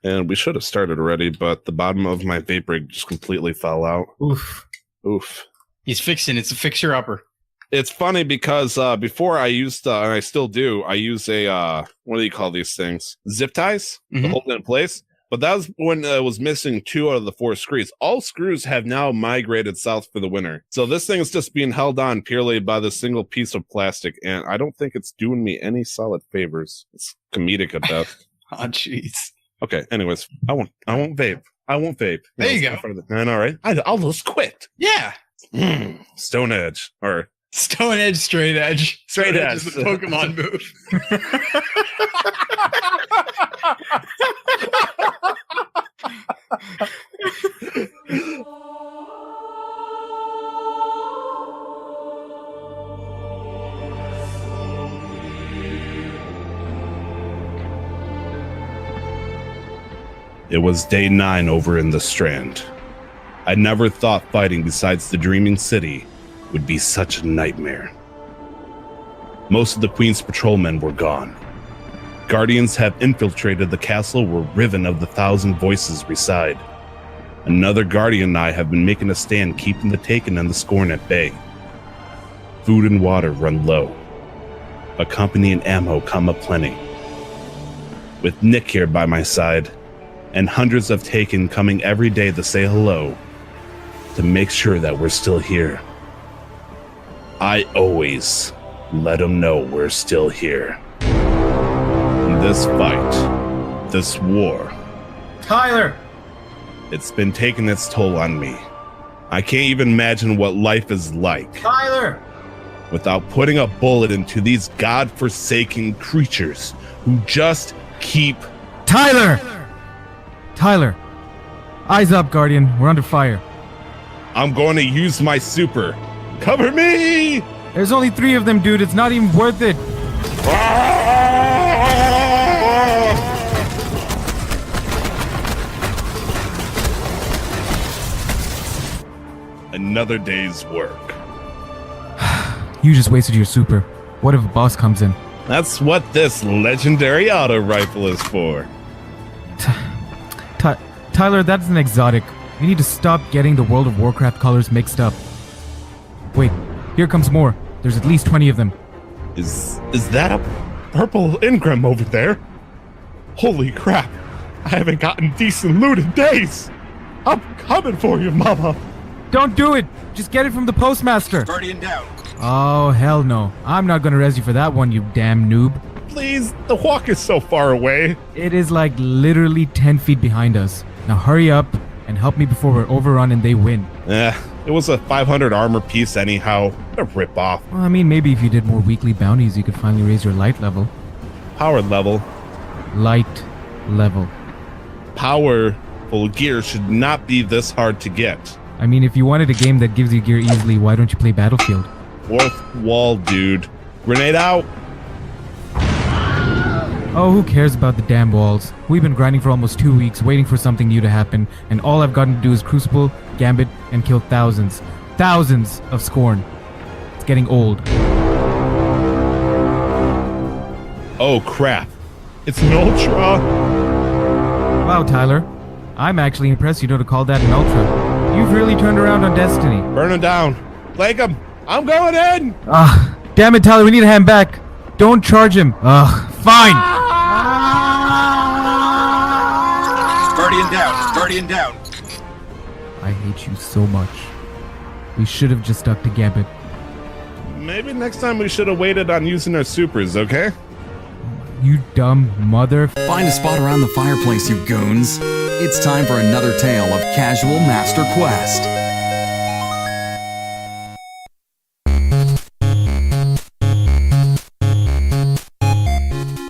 And we should have started already, but the bottom of my vape rig just completely fell out. Oof. He's fixing. It's a fixer-upper. It's funny because before I used, and I still do, I use a, what do you call these things? Zip ties to hold it in place. But that was when it was missing 2 out of the 4 screws. All screws have now migrated south for the winter. So this thing is just being held on purely by this single piece of plastic, and I don't think it's doing me any solid favors. It's comedic at best. Oh, jeez. Okay, anyways, I won't vape. There you go. And all right, I'll just quit. Yeah. Stone Edge. Or Stone Edge, Straight Edge. Straight Edge is the Pokemon move. It was day 9 over in the Strand. I never thought fighting besides the Dreaming City would be such a nightmare. Most of the Queen's patrolmen were gone. Guardians have infiltrated the castle where Riven of the Thousand Voices reside. Another Guardian and I have been making a stand keeping the Taken and the Scorn at bay. Food and water run low. A company and ammo come aplenty. With Nick here by my side, and hundreds of Taken coming every day to say hello, to make sure that we're still here. I always let them know we're still here. This fight, this war, Tyler! It's been taking its toll on me. I can't even imagine what life is like Tyler! without putting a bullet into these godforsaken creatures who just keep... Tyler! Tyler! Eyes up, Guardian. We're under fire. I'm going to use my super. Cover me! There's only 3 of them, dude. It's not even worth it. Another day's work. You just wasted your super. What if a boss comes in? That's what this legendary auto rifle is for. Tyler, that's an exotic. We need to stop getting the World of Warcraft colors mixed up. Wait, here comes more. There's at least 20 of them. Is that a purple Ingram over there? Holy crap. I haven't gotten decent loot in days. I'm coming for you, mama. Don't do it! Just get it from the postmaster! Guardian down. Oh, hell no. I'm not gonna res you for that one, you damn noob. Please, the walk is so far away. It is like literally 10 feet behind us. Now hurry up and help me before we're overrun and they win. It was a 500 armor piece anyhow. A rip-off. Well, I mean, maybe if you did more weekly bounties, you could finally raise your light level. Power level. Light level. Powerful gear should not be this hard to get. I mean, if you wanted a game that gives you gear easily, why don't you play Battlefield? 4th wall, dude. Grenade out. Oh, who cares about the damn walls? We've been grinding for almost 2 weeks, waiting for something new to happen, and all I've gotten to do is Crucible, Gambit, and kill thousands of Scorn. It's getting old. Oh, crap. It's an Ultra. Wow, Tyler. I'm actually impressed you know to call that an Ultra. You've really turned around on Destiny. Burn him down. Flank him. I'm going in. Damn it, Tyler, we need a hand back. Don't charge him. Fine. Guardian down. Guardian down. I hate you so much. We should have just stuck to Gambit. Maybe next time we should have waited on using our supers, okay? You dumb mother... Find a spot around the fireplace, you goons. It's time for another tale of Casual Master Quest.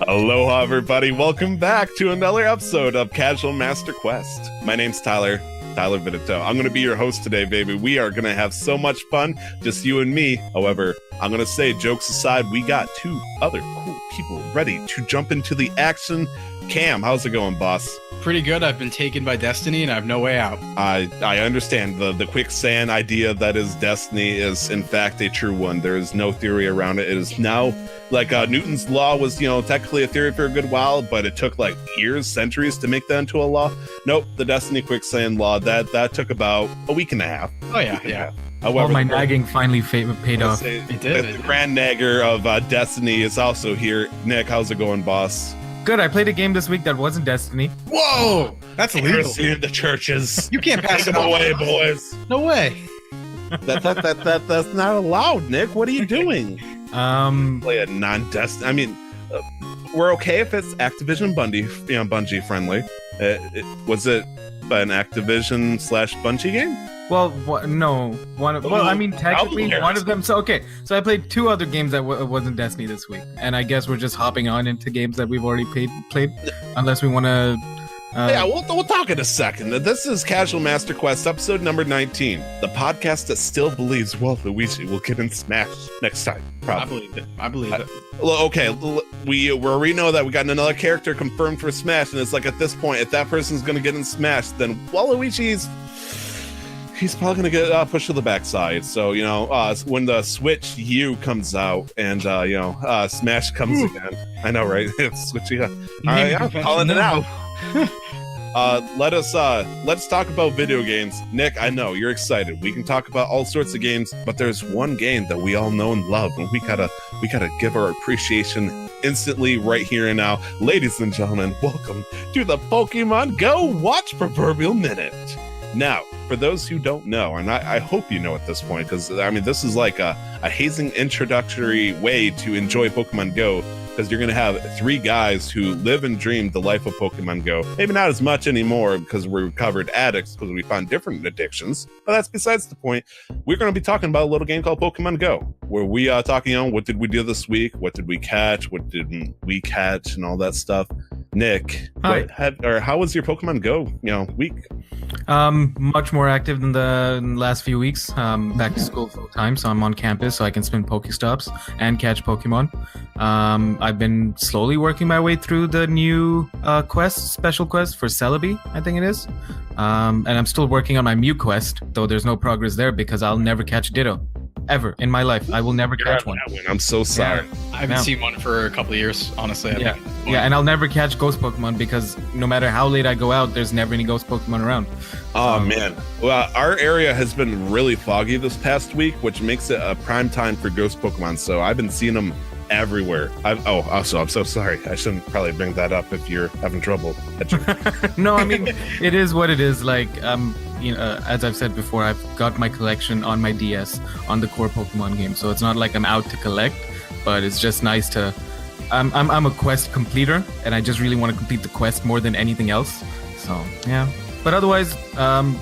Aloha, everybody. Welcome back to another episode of Casual Master Quest. My name's Tyler Benito. I'm going to be your host today, baby. We are going to have so much fun, just you and me. However, I'm going to say, jokes aside, we got 2 other cool people ready to jump into the action. Cam, how's it going, boss? pretty good. I've been taken by Destiny, and I have no way out. I understand the quicksand idea that is Destiny is in fact a true one. There is no theory around it. It is now like Newton's law was, technically a theory for a good while, but it took like years, centuries to make that into a law. Nope, the Destiny quicksand law that took about a week and a half. Oh yeah. However, all my nagging finally paid off. It did. The grand nagger of Destiny is also here. Nick, how's it going, boss? Good. I played a game this week that wasn't Destiny. Whoa, that's illegal. Heresy in the churches. You can't pass Take it them away, boys. No way. That's not allowed, Nick. What are you doing? Play a non-Destiny. I mean, we're okay if it's Activision Bungie friendly. Was it an Activision / Bungie game? Well, no. I mean, technically, one of them. So I played 2 other games that wasn't Destiny this week, and I guess we're just hopping on into games that we've already played, unless we want to. Yeah, we'll talk in a second. This is Casual Master Quest, episode number 19, the podcast that still believes Waluigi will get in Smash next time. Probably. I believe it. Okay, we already know that we got another character confirmed for Smash, and it's like at this point, if that person's going to get in Smash, then Waluigi's. He's probably going to get pushed to the backside. So, when the Switch U comes out and, Smash comes again. I know, right? It's switching up. I'm calling it out. Let's talk about video games. Nick, I know you're excited. We can talk about all sorts of games, but there's one game that we all know and love, and we gotta give our appreciation instantly right here and now. Ladies and gentlemen, welcome to the Pokemon Go Watch Proverbial Minute. Now, for those who don't know, and I hope you know at this point, because I mean this is like a hazing introductory way to enjoy Pokemon Go, because you're going to have 3 guys who live and dream the life of Pokemon Go. Maybe not as much anymore because we're recovered addicts because we found different addictions, but that's besides the point. We're going to be talking about a little game called Pokemon Go, where we are talking on what did we do this week, what did we catch, what didn't we catch, and all that stuff. Nick, how was your Pokemon Go, week? Much more active than the last few weeks. Back to school full time, so I'm on campus, so I can spin Pokestops and catch Pokemon. I've been slowly working my way through the new special quest for Celebi, I think it is. And I'm still working on my Mew quest, though there's no progress there because I'll never catch Ditto. Ever in my life, I will never catch one. I'm so sorry. I haven't seen one for a couple of years, honestly. Yeah, and I'll never catch ghost Pokemon because no matter how late I go out, there's never any ghost Pokemon around. Oh man, well, our area has been really foggy this past week, which makes it a prime time for ghost Pokemon. So I've been seeing them everywhere. Also, I'm so sorry. I shouldn't probably bring that up if you're having trouble. No, I mean it is what it is. Like as I've said before, I've got my collection on my DS on the core Pokemon game, so it's not like I'm out to collect, but it's just nice to. I'm a quest completer, and I just really want to complete the quest more than anything else. So yeah, but otherwise,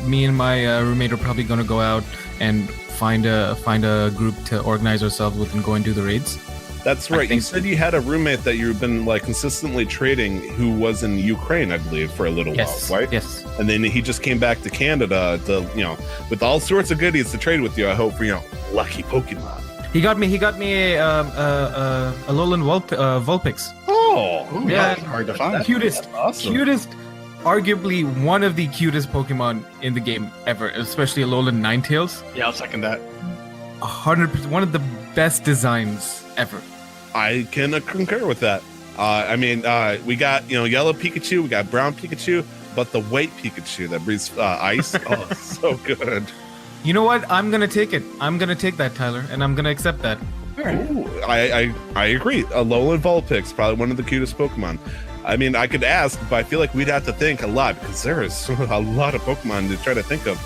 me and my roommate are probably gonna go out and find a group to organize ourselves with and go and do the raids. That's right. You said you had a roommate that you've been consistently trading who was in Ukraine, I believe, for a little while, right? Yes. And then he just came back to Canada to, with all sorts of goodies to trade with you. I hope for, lucky Pokemon. He got me a Alolan Vulpix. Oh, yeah, that's hard to find. Cutest, arguably one of the cutest Pokemon in the game ever, especially Alolan Ninetales. Yeah, I'll second that. 100%, one of the best designs ever. I can concur with that. We got yellow Pikachu, we got brown Pikachu, but the white Pikachu that breathes ice, so good. You know what? I'm gonna take it. I'm gonna take that, Tyler, and I'm gonna accept that. Ooh, I agree. Alolan Vulpix, probably one of the cutest Pokemon. I mean, I could ask, but I feel like we'd have to think a lot because there is a lot of Pokemon to try to think of.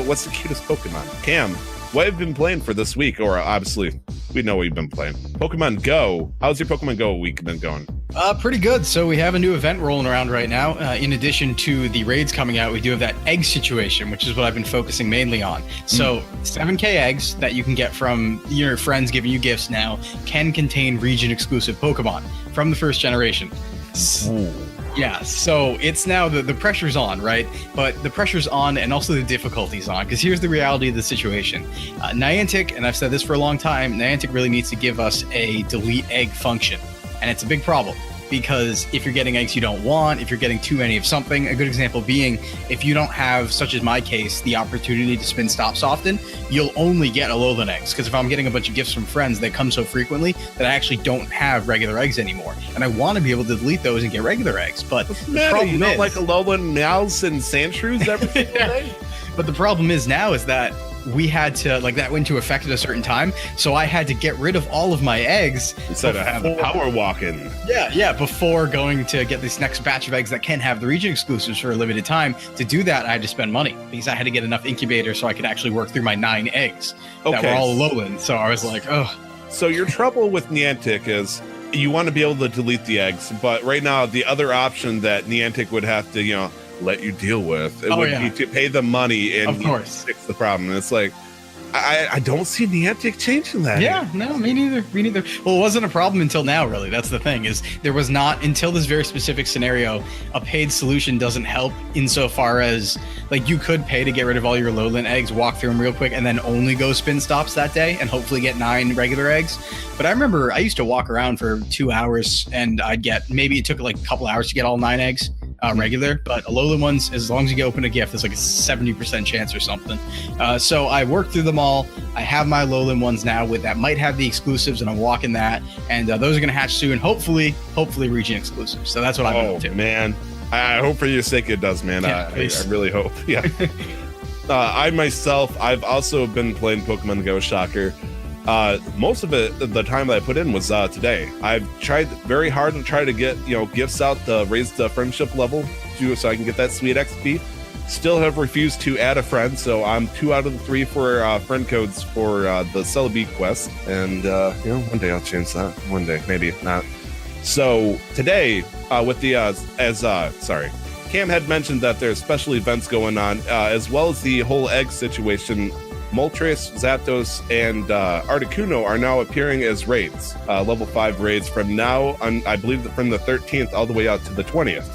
What's the cutest Pokemon? Cam, what have you been playing for this week? Or obviously, we know what you've been playing. Pokemon Go. How's your Pokemon Go week been going? Pretty good. So we have a new event rolling around right now. In addition to the raids coming out, we do have that egg situation, which is what I've been focusing mainly on. So 7K eggs that you can get from your friends giving you gifts now can contain region-exclusive Pokemon from the first generation. Ooh. Yeah, so it's now the pressure's on, right? But the pressure's on and also the difficulty's on, because here's the reality of the situation. Niantic, and I've said this for a long time, Niantic really needs to give us a delete egg function, and it's a big problem. because if you're getting eggs you don't want, if you're getting too many of something, a good example being if you don't have, such as my case, the opportunity to spin stops often, you'll only get Alolan eggs. Because if I'm getting a bunch of gifts from friends that come so frequently that I actually don't have regular eggs anymore, and I want to be able to delete those and get regular eggs. But the problem you don't is, like Alolan meows and Sandshrews every single day? But the problem is now is that we had to, like, that went into effect at a certain time, so I had to get rid of all of my eggs Instead of having power walking. Yeah, before going to get this next batch of eggs that can have the region exclusives for a limited time. To do that, I had to spend money because I had to get enough incubators so I could actually work through my 9 eggs that were all Alolan. So I was like, oh. So your trouble with Niantic is you want to be able to delete the eggs, but right now the other option that Niantic would have to, let you deal with would be to pay them money and fix the problem. And it's like, I don't see Niantic changing that. Yeah, no, me neither. Well, it wasn't a problem until now, really. That's the thing, is there was not, until this very specific scenario, a paid solution doesn't help insofar as, like, you could pay to get rid of all your Alolan eggs, walk through them real quick, and then only go spin stops that day and hopefully get 9 regular eggs. But I remember I used to walk around for 2 hours and I'd get, maybe it took like a couple hours to get all 9 eggs. Regular, but Alolan ones, as long as you get open a gift, there's like a 70% chance or something. So I worked through them all. I have my Alolan ones now with that might have the exclusives, and I'm walking that, and those are going to hatch soon. Hopefully region exclusives. So that's what I'm up to. Man, I hope for your sake it does, man. Yeah, I really hope. Yeah. I myself, I've also been playing Pokemon Go. Shocker. Most of it, the time that I put in was today. I've tried very hard to try to get gifts out to raise the friendship level so I can get that sweet XP. Still have refused to add a friend, so I'm 2 out of the 3 for friend codes for the Celebi quest. And one day I'll change that. One day, maybe not. So today, with the Cam had mentioned that there's special events going on, as well as the whole egg situation. Moltres, Zapdos, and Articuno are now appearing as raids, level 5 raids from now on, I believe from the 13th all the way out to the 20th.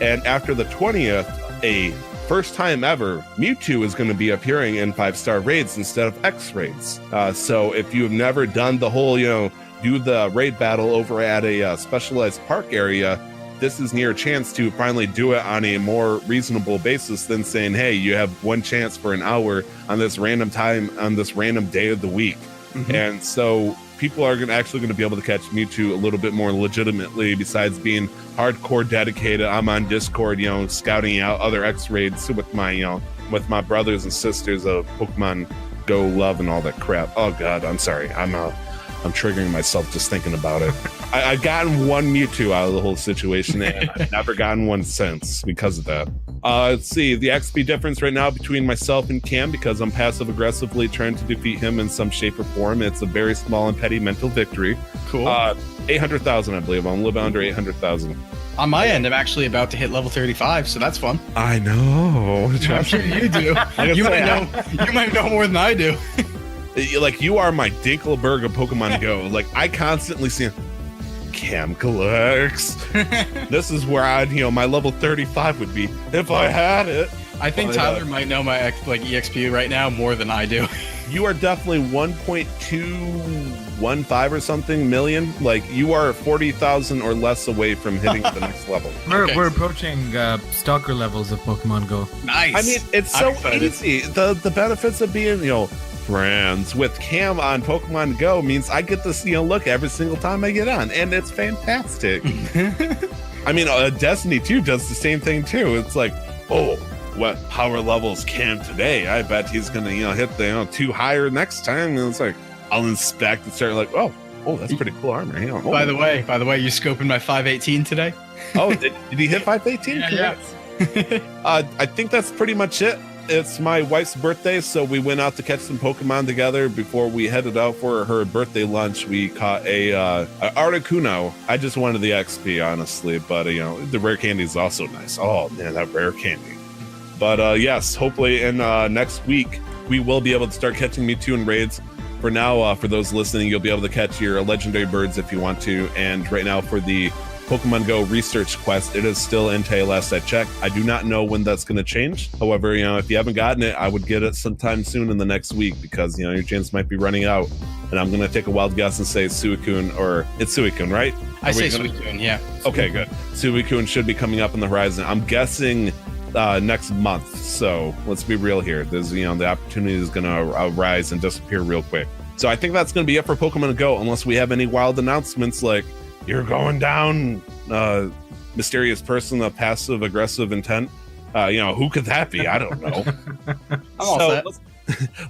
And after the 20th, a first time ever, Mewtwo is going to be appearing in 5-star raids instead of X raids. So if you've never done the whole, do the raid battle over at a specialized park area, this is near chance to finally do it on a more reasonable basis than saying, hey, you have one chance for an hour on this random time on this random day of the week. And so people are actually going to be able to catch Mewtwo a little bit more legitimately, besides being hardcore dedicated. I'm on Discord, scouting out other X raids with my brothers and sisters of Pokemon Go love and all that crap. Oh God, I'm sorry. I'm triggering myself just thinking about it. I've gotten one Mewtwo out of the whole situation, and I've never gotten one since because of that. Let's see, the XP difference right now between myself and Cam, because I'm passive-aggressively trying to defeat him in some shape or form. It's a very small and petty mental victory. Cool. 800,000, I believe. I'm a little bit under 800,000. On my end, I'm actually about to hit level 35, so that's fun. I know. I'm sure you do. You might know more than I do. Like, you are my Dinkelberg of Pokemon Go. Like, I constantly see Cam collects. This is where my level 35 would be if I had it. I think Tyler might know my EXP right now more than I do. You are definitely 1.215 or something million. Like, you are 40,000 or less away from hitting the next level. We're approaching stalker levels of Pokemon Go. Nice. I mean, it's so easy. The benefits of being, friends with Cam on Pokemon Go means I get this look every single time I get on, and it's fantastic. I mean, Destiny 2 does the same thing too. It's like, oh, what power levels Cam today? I bet he's gonna hit the 2 higher next time. And it's like, I'll inspect and start like, oh, that's pretty cool armor. By the way, you scoping my 518 today? Oh, did he hit 518? Yeah. I think that's pretty much it. It's my wife's birthday, so we went out to catch some Pokemon together. Before we headed out for her birthday lunch, we caught a Articuno. I just wanted the XP, honestly, but the rare candy is also nice. Oh man, that rare candy. But yes, hopefully in next week we will be able to start catching Mewtwo in raids. For now, for those listening, you'll be able to catch your legendary birds if you want to. And right now for the Pokemon Go research quest, it is still Entei last I checked. I do not know when that's going to change. However, if you haven't gotten it, I would get it sometime soon in the next week, because your chance might be running out. And I'm going to take a wild guess and say Suicune, or it's Suicune, right? I say Suicune, yeah. Okay, good. Suicune should be coming up on the horizon. I'm guessing next month. So let's be real here. There's, the opportunity is going to arise and disappear real quick. So I think that's going to be it for Pokemon Go, unless we have any wild announcements like you're going down, mysterious person, a passive aggressive intent. Who could that be? I don't know.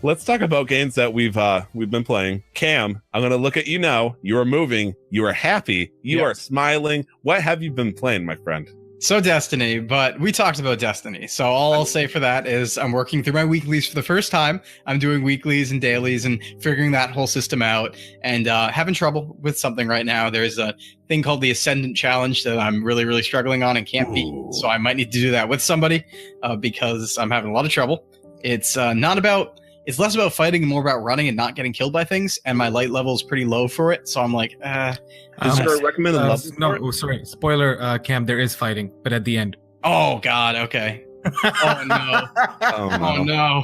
Let's talk about games that we've been playing. Cam, I'm gonna look at you now. You are moving. You are happy. You are smiling. What have you been playing, my friend? So Destiny, but we talked about Destiny. So all I'll say for that is I'm working through my weeklies for the first time. I'm doing weeklies and dailies and figuring that whole system out, and having trouble with something right now. There's a thing called the Ascendant Challenge that I'm really, really struggling on and can't beat. So I might need to do that with somebody because I'm having a lot of trouble. It's it's less about fighting and more about running and not getting killed by things. And my light level is pretty low for it. So I'm like, is there a recommended level? No, sorry. Spoiler, Cam, there is fighting, but at the end. Oh, God. Okay. Oh, no. Oh, no.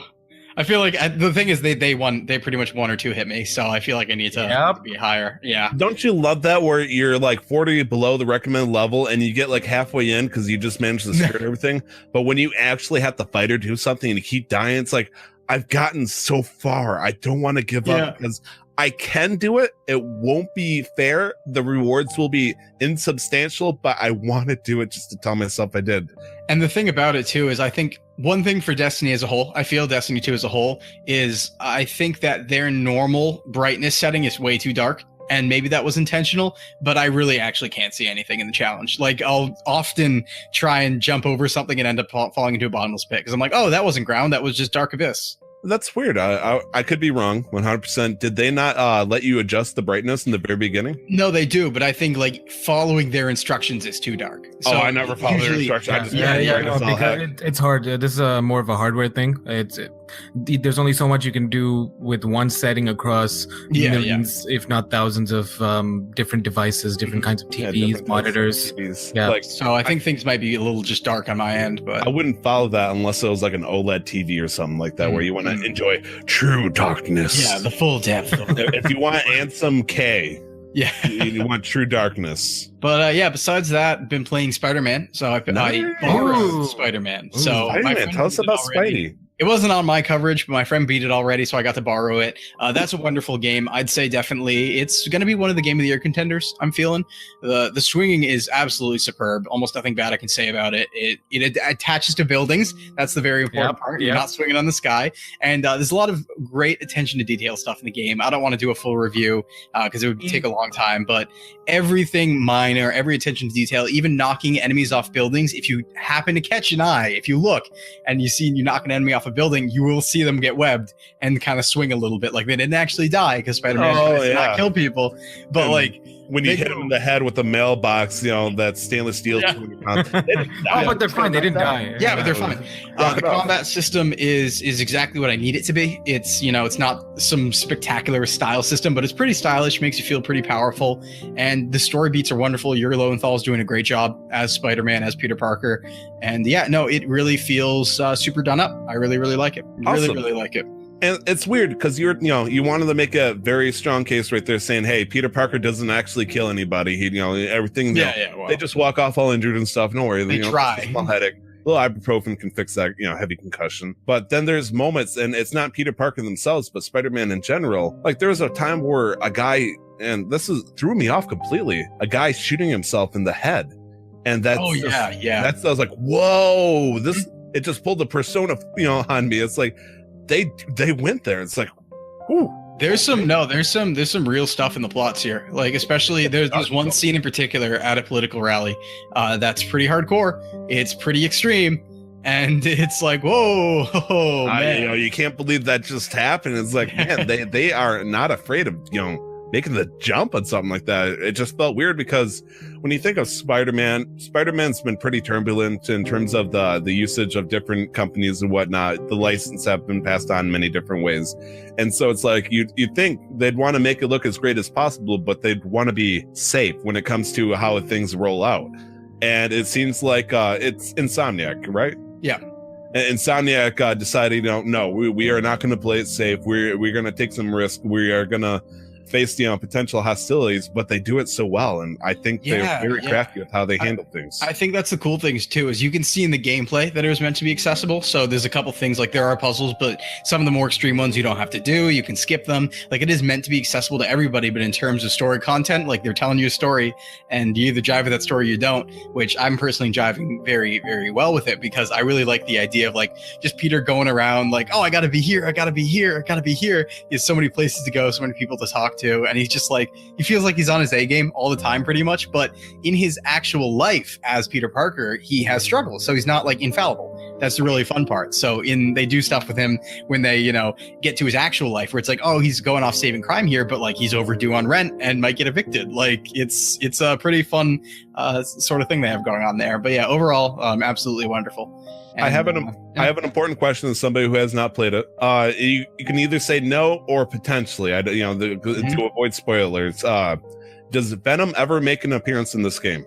I feel like the thing is they pretty much 1 or 2 hit me. So I feel like I need to be higher. Yeah. Don't you love that where you're like 40 below the recommended level and you get like halfway in because you just managed to skirt everything? But when you actually have to fight or do something and you keep dying, it's like, I've gotten so far. I don't want to give up because I can do it. It won't be fair. The rewards will be insubstantial, but I want to do it just to tell myself I did. And the thing about it too is I think one thing for Destiny as a whole, I feel Destiny 2 as a whole, is I think that their normal brightness setting is way too dark. And maybe that was intentional, but I really actually can't see anything in the challenge. Like, I'll often try and jump over something and end up falling into a bottomless pit because I'm like, oh, that wasn't ground. That was just dark abyss. That's weird. I could be wrong 100%. Did they not let you adjust the brightness in the very beginning? No, they do. But I think like following their instructions is too dark. So I never follow their instructions. It's hard. This is more of a hardware thing. There's only so much you can do with one setting across millions, if not thousands of different devices, different kinds of TVs, monitors. Yeah. So I think things might be a little just dark on my end, but I wouldn't follow that unless it was like an OLED TV or something like that, where you want to enjoy true darkness. Yeah, the full depth. If you want Ansem K, you want true darkness. But besides that, been playing Spider-Man. So I borrowed Spider-Man. So Spider-Man, tell us about Spidey. It wasn't on my coverage, but my friend beat it already, so I got to borrow it. That's a wonderful game. I'd say definitely it's going to be one of the Game of the Year contenders, I'm feeling. The swinging is absolutely superb. Almost nothing bad I can say about it. It attaches to buildings. That's the very important part. You're not swinging on the sky. And there's a lot of great attention to detail stuff in the game. I don't want to do a full review because it would take a long time, but everything minor, every attention to detail, even knocking enemies off buildings. If you happen to catch an eye, if you look and you see you knock an enemy off a building, you will see them get webbed and kind of swing a little bit. Like they didn't actually die because Spider-Man does not kill people, but and like when you hit him in the head with the mailbox, that stainless steel. But they're fine. They didn't die. Yeah, but they're fine. The combat system is exactly what I need it to be. It's it's not some spectacular style system, but it's pretty stylish. Makes you feel pretty powerful, and the story beats are wonderful. Yuri Lowenthal's doing a great job as Spider-Man, as Peter Parker, and it really feels super done up. I really, really like it. Really, really like it. And it's weird because you wanted to make a very strong case right there saying, hey, Peter Parker doesn't actually kill anybody. He, everything, they just walk off all injured and stuff. No worry. They try. Small headache. A little ibuprofen can fix that, heavy concussion. But then there's moments, and it's not Peter Parker themselves, but Spider-Man in general. Like there was a time where a guy, and threw me off completely, a guy shooting himself in the head. And that's, I was like, whoa, it just pulled the persona, on me. It's like, they went there. It's like, ooh. There's some real stuff in the plots here. Like especially there's one scene in particular at a political rally that's pretty hardcore. It's pretty extreme, and it's like, whoa, man. You can't believe that just happened. It's like, man, they are not afraid of making the jump on something like that. It just felt weird because when you think of Spider-Man's been pretty turbulent in terms of the usage of different companies and whatnot. The license have been passed on many different ways. And so it's like, you'd think they'd want to make it look as great as possible, but they'd want to be safe when it comes to how things roll out. And it seems like it's Insomniac, right? Yeah. Insomniac decided, no, we are not going to play it safe. We're going to take some risk. We are going to face potential hostilities, but they do it so well, and I think they're very crafty with how they handle things. I think that's the cool things too, is you can see in the gameplay that it was meant to be accessible. So there's a couple things, like there are puzzles, but some of the more extreme ones you don't have to do. You can skip them. Like, it is meant to be accessible to everybody, but in terms of story content, like, they're telling you a story and you either jive with that story or you don't, which I'm personally jiving very, very well with it, because I really like the idea of like just Peter going around like, oh, I gotta be here, I gotta be here, I gotta be here. He has so many places to go, so many people to talk to, and he's just like, he feels like he's on his A game all the time pretty much, but in his actual life as Peter Parker, he has struggles, so he's not like infallible. That's the really fun part. So they do stuff with him when they, get to his actual life, where it's like, oh, he's going off saving crime here, but like he's overdue on rent and might get evicted. Like, it's a pretty fun sort of thing they have going on there. But yeah, overall, absolutely wonderful. And, I have an important question as somebody who has not played it. You can either say no or potentially. To avoid spoilers. Does Venom ever make an appearance in this game?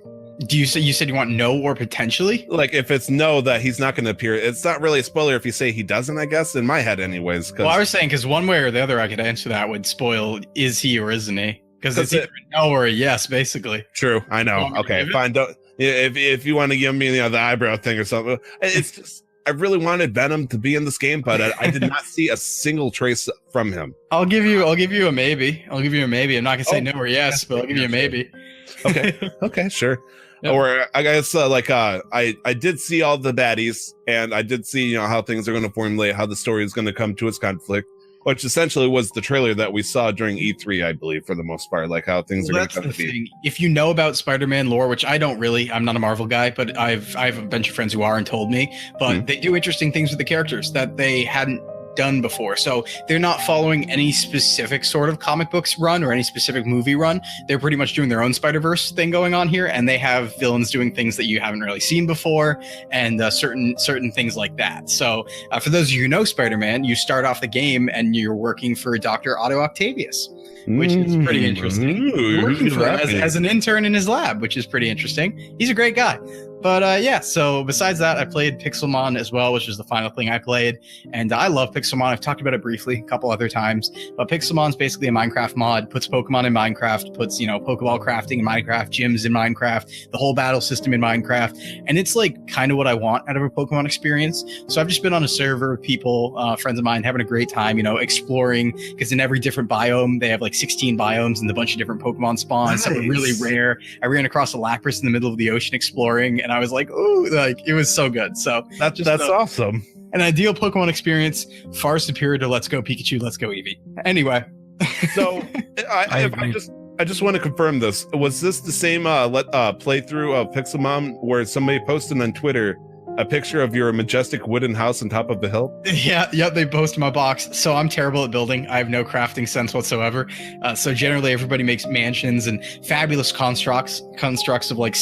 You said you want no or potentially? Like, if it's no, that he's not going to appear, it's not really a spoiler if you say he doesn't, I guess, in my head anyways. Well, I was saying, because one way or the other I could answer that would spoil, is he or isn't he? Because it's either a no or a yes, basically. True, I know. Okay, fine. Don't, if you want to give me the eyebrow thing or something, it's just, I really wanted Venom to be in this game, but I did not see a single trace from him. I'll give you a maybe. I'm not gonna say no or yes, but I'll give you a maybe. Okay, sure. Yep. Or I guess I did see all the baddies, and I did see how things are going to formulate, how the story is going to come to its conflict, which essentially was the trailer that we saw during E3, I believe, for the most part, like how things are going to come to be. If you know about Spider-Man lore, which I don't really, I'm not a Marvel guy, but I have a bunch of friends who are and told me, but they do interesting things with the characters that they hadn't done before. So they're not following any specific sort of comic books run or any specific movie run. They're pretty much doing their own Spider-Verse thing going on here, and they have villains doing things that you haven't really seen before, and certain things like that. So for those of you who know Spider-Man, you start off the game and you're working for Dr. Otto Octavius, which is pretty interesting. You're working for him as an intern in his lab, which is pretty interesting. He's a great guy. But yeah, so besides that, I played Pixelmon as well, which was the final thing I played. And I love Pixelmon. I've talked about it briefly a couple other times. But Pixelmon's basically a Minecraft mod, puts Pokemon in Minecraft, puts, Pokeball crafting in Minecraft, gyms in Minecraft, the whole battle system in Minecraft. And it's like kind of what I want out of a Pokemon experience. So I've just been on a server with people, friends of mine, having a great time, exploring, because in every different biome, they have like 16 biomes and a bunch of different Pokemon spawns. Nice. Some are really rare. I ran across a Lapras in the middle of the ocean exploring, and I was like, ooh, like, it was so good. So that's awesome. An ideal Pokemon experience, far superior to Let's Go Pikachu, Let's Go Eevee. Anyway. So I just want to confirm this. Was this the same playthrough of Pixelmon where somebody posted on Twitter a picture of your majestic wooden house on top of the hill? Yeah, they posted my box. So I'm terrible at building. I have no crafting sense whatsoever. So generally everybody makes mansions and fabulous constructs of like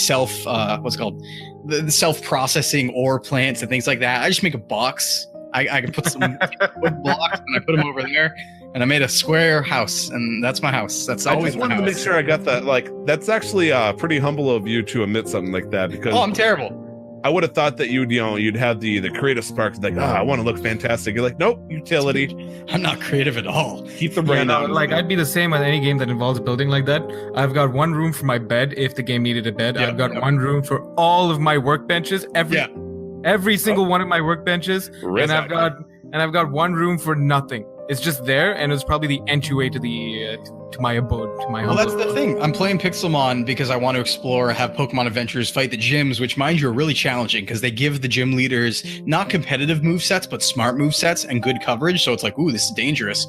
the self-processing ore plants and things like that. I just make a box. I can put some wood blocks and I put them over there, and I made a square house, and that's my house. That's always I just wanted to make sure I got that. Like, that's actually pretty humble of you to admit something like that, because I'm terrible. I would have thought that you'd have the creative spark, like, I want to look fantastic. You're like, nope, utility. I'm not creative at all. Keep the brain out. Like, I'd be the same on any game that involves building like that. I've got one room for my bed if the game needed a bed. I've got one room for all of my workbenches, every single one of my workbenches, and I've got one room for nothing. It's just there, and it's probably the entryway to to my abode, to my home. Well, that's the thing. I'm playing Pixelmon because I want to explore, have Pokemon adventures, fight the gyms, which, mind you, are really challenging because they give the gym leaders not competitive movesets, but smart movesets and good coverage. So it's like, ooh, this is dangerous.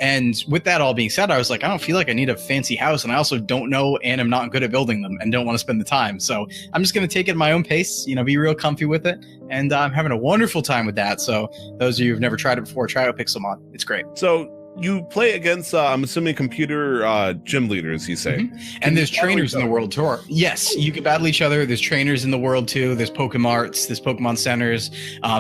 And with that all being said, I was like, I don't feel like I need a fancy house, and I also don't know and am not good at building them and don't want to spend the time. So I'm just going to take it at my own pace, be real comfy with it. And I'm having a wonderful time with that. So those of you who've never tried it before, try out Pixelmon. It's great. So you play against, I'm assuming, computer gym leaders, you say. Mm-hmm. And there's trainers in the world tour. Yes, you can battle each other. There's trainers in the world too. There's Pokemarts, there's Pokemon centers.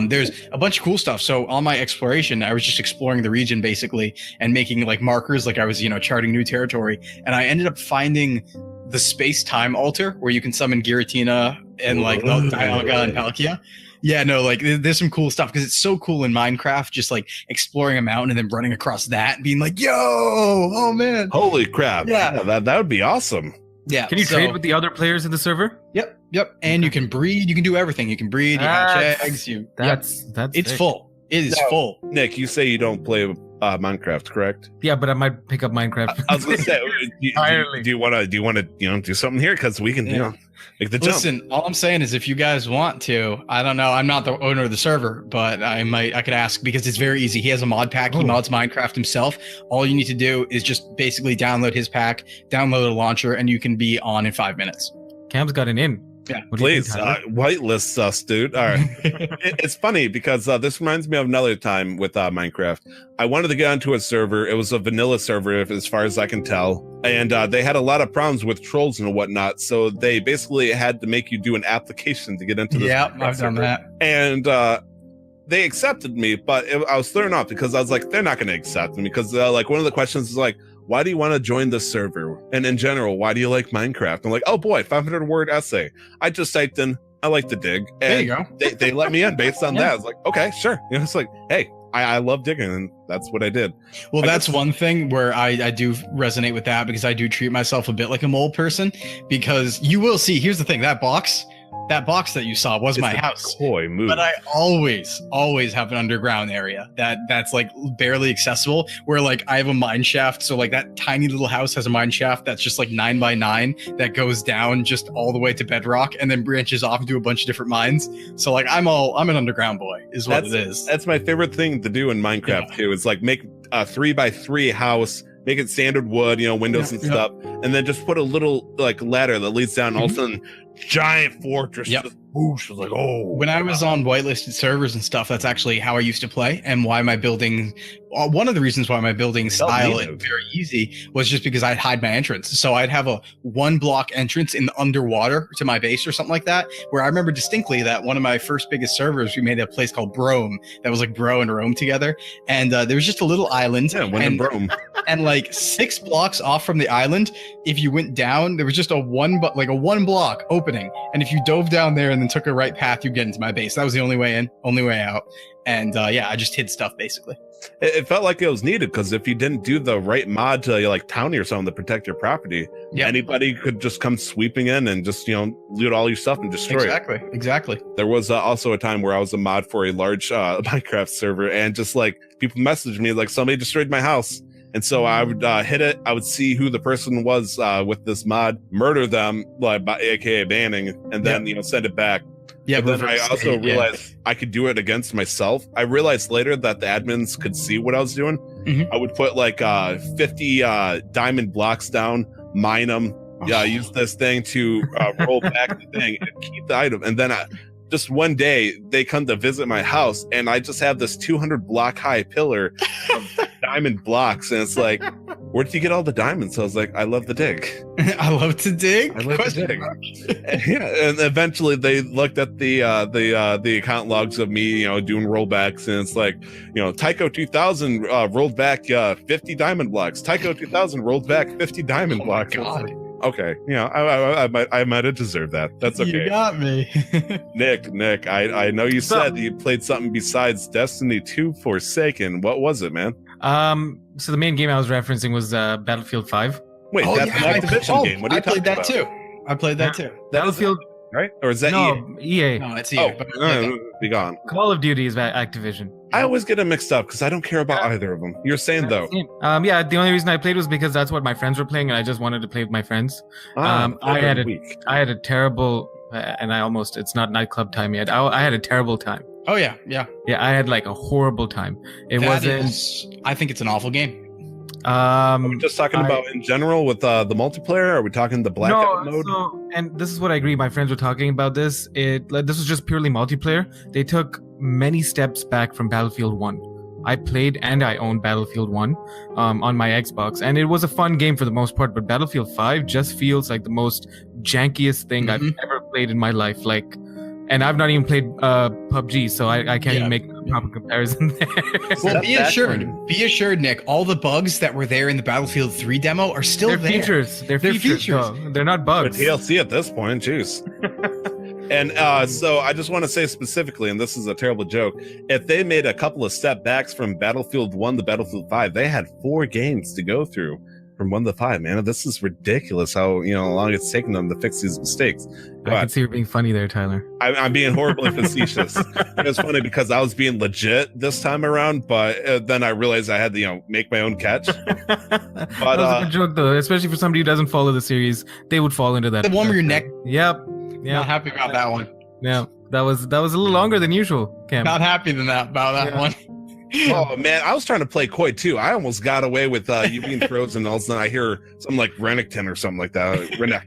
There's a bunch of cool stuff. So on my exploration, I was just exploring the region basically and making like markers, like I was, charting new territory. And I ended up finding the space-time altar where you can summon Giratina and like Dialga and Palkia. Yeah, no, like there's some cool stuff because it's so cool in Minecraft, just like exploring a mountain and then running across that and being like, yo, oh man. Holy crap. Yeah. That would be awesome. Yeah. Can you trade with the other players in the server? Yep. And you can breed, you can do everything. You can breed, you hatch eggs, That's it's sick. full. It is full. Nick, you say you don't play Minecraft, correct? Yeah, but I might pick up Minecraft. I was gonna say, do you want to do something here? Because we can, make the jump. Listen, all I'm saying is if you guys want to, I don't know. I'm not the owner of the server, but I could ask because it's very easy. He has a mod pack. He mods Minecraft himself. All you need to do is just basically download his pack, download a launcher, and you can be on in 5 minutes. Cam's got an in. Yeah, please whitelist us, dude. All right. It's funny because this reminds me of another time with Minecraft. I wanted to get onto a server. It was a vanilla server, as far as I can tell, and they had a lot of problems with trolls and whatnot. So they basically had to make you do an application to get into this. Yeah, I've done that. And they accepted me, but I was thrown off because I was like, they're not going to accept me because like one of the questions is like, why do you want to join this server? And in general, why do you like Minecraft? I'm like, oh boy, 500-word essay. I just typed in, I like to dig. And there you go. They let me in based on that. I was like, okay, sure. It's like, hey, I love digging, and that's what I did. Well, that's one thing where I do resonate with that because I do treat myself a bit like a mole person because you will see, here's the thing, that box that you saw was my house. Coy move. But I always have an underground area that's like barely accessible where like I have a mine shaft. So like that tiny little house has a mine shaft that's just like 9 by 9 that goes down just all the way to bedrock and then branches off into a bunch of different mines. So like I'm an underground boy is what it is. That's my favorite thing to do in Minecraft too. Is like make a 3x3 house, make it standard wood, windows and stuff, and then just put a little like ladder that leads down. All of a sudden, giant fortress. Just whoosh. I was like, oh. When I was on whitelisted servers and stuff, that's actually how I used to play, and why my building. One of the reasons why my building style is very easy was just because I'd hide my entrance. So I'd have a 1-block entrance in the underwater to my base or something like that. Where I remember distinctly that one of my first biggest servers, we made a place called Brome that was like Bro and Rome together, and there was just a little island. Yeah, one in Brome. And like 6 blocks off from the island, if you went down, there was just a 1-block opening, and if you dove down there and then took a right path, you get into my base. That was the only way in, only way out. And I just hid stuff basically. It felt like it was needed because if you didn't do the right mod to like townie or something to protect your property, anybody could just come sweeping in and just loot all your stuff and destroy it. Exactly. There was also a time where I was a mod for a large Minecraft server, and just like people messaged me like somebody destroyed my house. And so I would hit it. I would see who the person was with this mod, murder them, like by AKA banning, and then send it back. Yeah, but then I also realized I could do it against myself. I realized later that the admins could see what I was doing. I would put like 50 diamond blocks down, mine them, use this thing to roll back the thing and keep the item. And then just one day they come to visit my house, and I just have this 200 block high pillar of diamond blocks, and it's like, where did you get all the diamonds? So I was like, I love to dig. I love to dig. I love to dig. And eventually they looked at the account logs of me, doing rollbacks, and it's like, Tycho 2000 rolled back 50 diamond blocks. Tycho 2000 rolled back 50 diamond blocks. God. Okay, I might have deserved that. That's okay. You got me. Nick, I know you said you played something besides Destiny 2 Forsaken. What was it, man? So the main game I was referencing was Battlefield 5. Wait, that's an Activision game. What are you talking about? I played that too. Battlefield, right? Or is that EA? No, it's EA. Be gone. Call of Duty is Activision. I always get them mixed up because I don't care about either of them. You're saying though. Yeah, the only reason I played was because that's what my friends were playing, and I just wanted to play with my friends. I had a terrible, and it's not nightclub time yet. I had a terrible time. Oh yeah. I had like a horrible time. I think it's an awful game. Are we just talking about in general with the multiplayer? Are we talking the blackout mode? And this is what I agree. My friends were talking about this. This was just purely multiplayer. They took many steps back from Battlefield 1. I played and I owned Battlefield 1 on my Xbox, and it was a fun game for the most part, but Battlefield 5 just feels like the most jankiest thing I've ever played in my life. And I've not even played PUBG, so I can't even make a proper comparison there. Well, be assured, Nick, all the bugs that were there in the Battlefield 3 demo are still there. They're features. They're features. No, they're not bugs. But DLC at this point, juice. And so I just want to say specifically, and this is a terrible joke, if they made a couple of step backs from Battlefield 1 to Battlefield 5, they had 4 games to go through from 1 to 5, man. This is ridiculous how long it's taken them to fix these mistakes. I can see you're being funny there, Tyler. I'm being horribly facetious. It was funny because I was being legit this time around, but then I realized I had to make my own catch. But that was a good joke, though, especially for somebody who doesn't follow the series. They would fall into that. The one where your neck. Yep. Not happy about that one. Yeah, that was a little longer than usual, Cam. Not happy about that one. Oh man, I was trying to play Koi too. I almost got away with you being frozen. All of a sudden, I hear something like Renekton or something like that. Renek.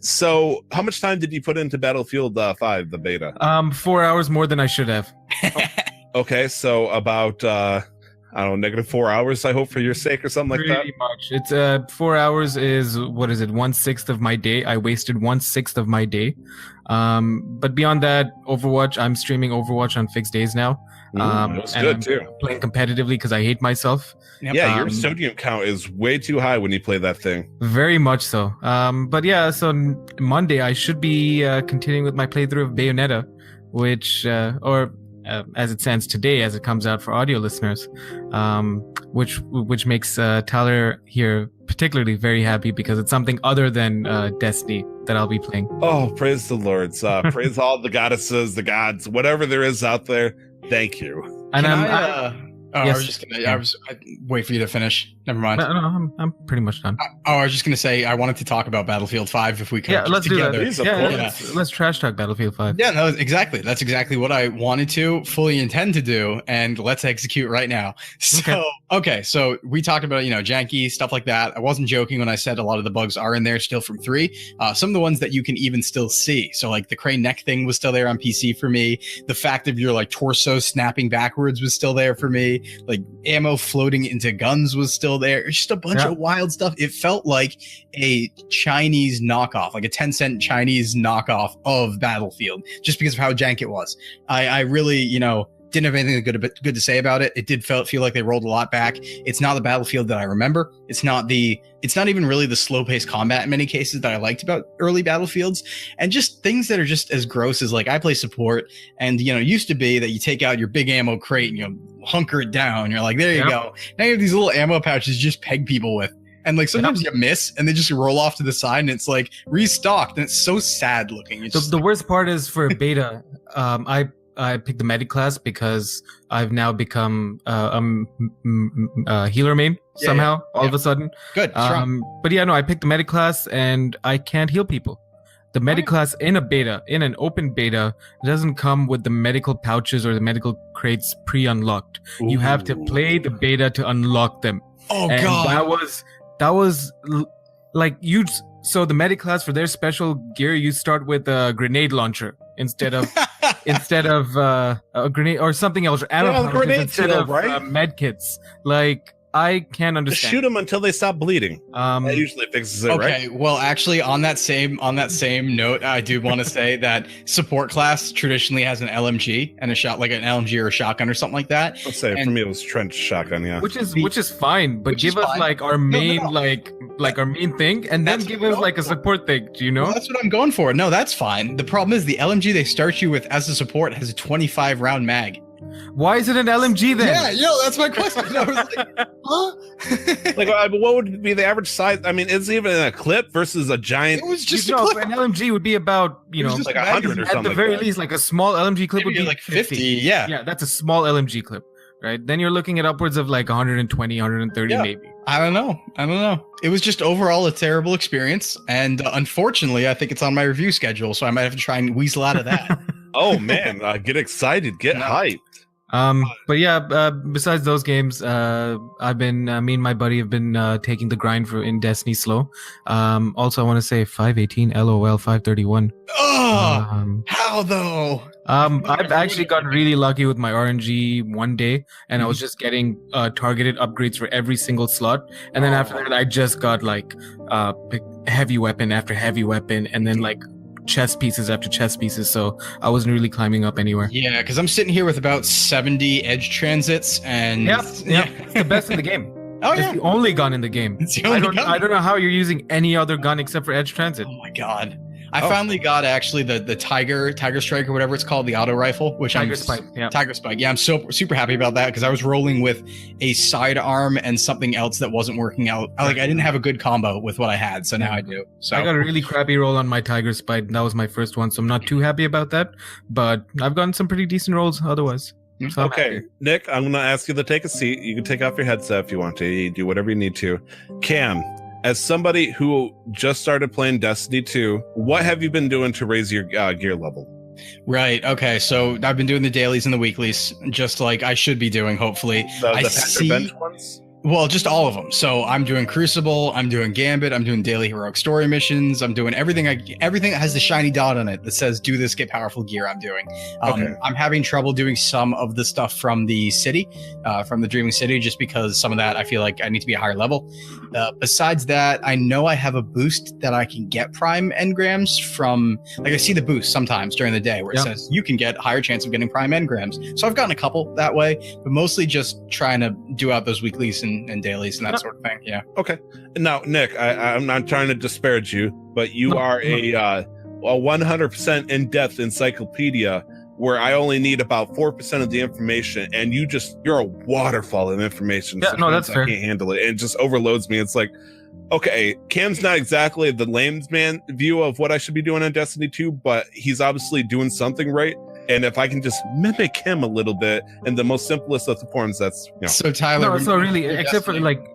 So how much time did you put into Battlefield 5, the beta? 4 hours more than I should have. Okay, so about I don't know, -4 hours, I hope, for your sake, or something like that. Pretty much. It's 4 hours is, what is it, 1/6 of my day. I wasted 1/6 of my day. But beyond that, Overwatch, I'm streaming Overwatch on fixed days now. That's and good I'm too. Playing competitively because I hate myself. Yep. Yeah, your sodium count is way too high when you play that thing. Very much so. But yeah, so Monday I should be continuing with my playthrough of Bayonetta, which as it stands today, as it comes out for audio listeners, which makes Tyler here particularly very happy because it's something other than Destiny that I'll be playing. Oh, praise the Lords. Praise all the goddesses, the gods, whatever there is out there. Thank you. And I was just gonna. I'd wait for you to finish. Never mind. No, I'm pretty much done. I was just gonna say I wanted to talk about Battlefield 5 if we could. Yeah, let's do that. Please, Let's trash talk Battlefield 5. Yeah, no, exactly. That's exactly what I wanted to fully intend to do, and let's execute right now. So, okay, so we talked about janky stuff like that. I wasn't joking when I said a lot of the bugs are in there still from 3. Some of the ones that you can even still see. So like the crane neck thing was still there on PC for me. The fact of your torso snapping backwards was still there for me. Like ammo floating into guns was still there. It's just a bunch of wild stuff. It felt like a Chinese knockoff, like a Tencent Chinese knockoff of Battlefield, just because of how jank it was. I really, didn't have anything good to say about it. It did feel like they rolled a lot back. It's not the Battlefield that I remember. It's not even really the slow-paced combat in many cases that I liked about early Battlefields, and just things that are just as gross as I play support, and used to be that you take out your big ammo crate and you hunker it down. You're like, there you go. Now you have these little ammo pouches you just peg people with. And sometimes you miss and they just roll off to the side and it's restocked and it's so sad looking. The worst part is for beta, I picked the medic class because I've now become a healer main somehow all of a sudden. Good. But yeah, no, I picked the medic class and I can't heal people. The medic class in an open beta, doesn't come with the medical pouches or the medical crates pre-unlocked. You have to play the beta to unlock them. Oh and god. That was so the medic class, for their special gear, you start with a grenade launcher instead of a grenade or something else, or ammo pouches instead of med kits. I can't understand. Just shoot them until they stop bleeding. That usually fixes it, right? Okay, well, actually, on that same note, I do want to say that support class traditionally has an LMG and a shot, like an LMG or a shotgun or something like that. Let's say for me it was trench shotgun, yeah. Which is fine, but give us our main our main thing, and then give us a support thing. Do you know? Well, that's what I'm going for. No, that's fine. The problem is the LMG they start you with as a support has a 25 round mag. Why is it an LMG then? Yeah, that's my question. I was like, huh? What would be the average size? I mean, is it even a clip versus a giant? It was just an LMG would be about 100 or something. At the very least, a small LMG clip would be 50. Yeah. Yeah, that's a small LMG clip, right? Then you're looking at upwards of 120, 130 maybe. I don't know. It was just overall a terrible experience, and unfortunately, I think it's on my review schedule, so I might have to try and weasel out of that. Oh man, get excited, get hyped. But yeah, besides those games, I've been me and my buddy have been taking the grind in Destiny slow. Also I want to say 518 LOL 531. Oh, how though? I've actually gotten really lucky with my RNG one day, and I was just getting targeted upgrades for every single slot, and then after that I just got heavy weapon after heavy weapon, and then chest pieces after chest pieces, so I wasn't really climbing up anywhere. Yeah, because I'm sitting here with about 70 edge transits, and yeah, it's the best in the game. It's the only gun in the game. It's the only gun. I don't know how you're using any other gun except for edge transit. Oh my god. I finally got actually the Tiger Strike or whatever it's called, the auto rifle, which Tiger Spike. Yeah. Tiger Spike. Yeah, I'm so super happy about that because I was rolling with a sidearm and something else that wasn't working out. I didn't have a good combo with what I had, so now I do. So I got a really crappy roll on my Tiger Spike. That was my first one, so I'm not too happy about that. But I've gotten some pretty decent rolls otherwise. So Okay, Nick, I'm going to ask you to take a seat. You can take off your headset if you want to. You do whatever you need to. Cam, as somebody who just started playing Destiny 2, what have you been doing to raise your gear level? Right. Okay. So I've been doing the dailies and the weeklies, just like I should be doing. Hopefully, The Patrick Bench ones? Well, just all of them. So I'm doing Crucible, I'm doing Gambit, I'm doing daily heroic story missions, I'm doing everything that has the shiny dot on it that says "Do this, get powerful gear." I'm doing. I'm having trouble doing some of the stuff from the city, from the Dreaming City, just because some of that I feel like I need to be a higher level. Besides that, I know I have a boost that I can get prime engrams from. Like I see the boost sometimes during the day where it says you can get higher chance of getting prime engrams. So I've gotten a couple that way, but mostly just trying to do out those weeklies and dailies and that sort of thing. Yeah. Okay. Now, Nick, I'm not trying to disparage you, but you are a 100% in-depth encyclopedia where I only need about 4% of the information, and you're a waterfall of information. Yeah, no, that's fair. I can't handle it. It just overloads me. It's like, okay, Cam's not exactly the layman's man view of what I should be doing on Destiny 2, but he's obviously doing something right. And if I can just mimic him a little bit in the most simplest of the forms, that's So Tyler, no, so really, except for like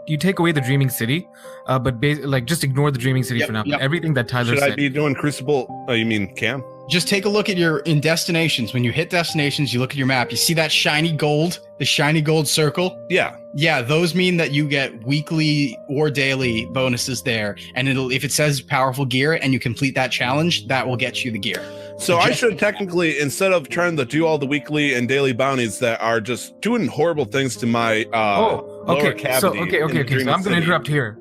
you take away the Dreaming City, but just ignore the Dreaming City for now. Everything that Tyler should said. I be doing Crucible? Oh, you mean Cam? Just take a look at in destinations. When you hit destinations, you look at your map. You see that shiny gold, the shiny gold circle? Yeah. Yeah, those mean that you get weekly or daily bonuses there. And if it says powerful gear and you complete that challenge, that will get you the gear. So I should technically, instead of trying to do all the weekly and daily bounties that are just doing horrible things to my lower cavity. So I'm going to interrupt here.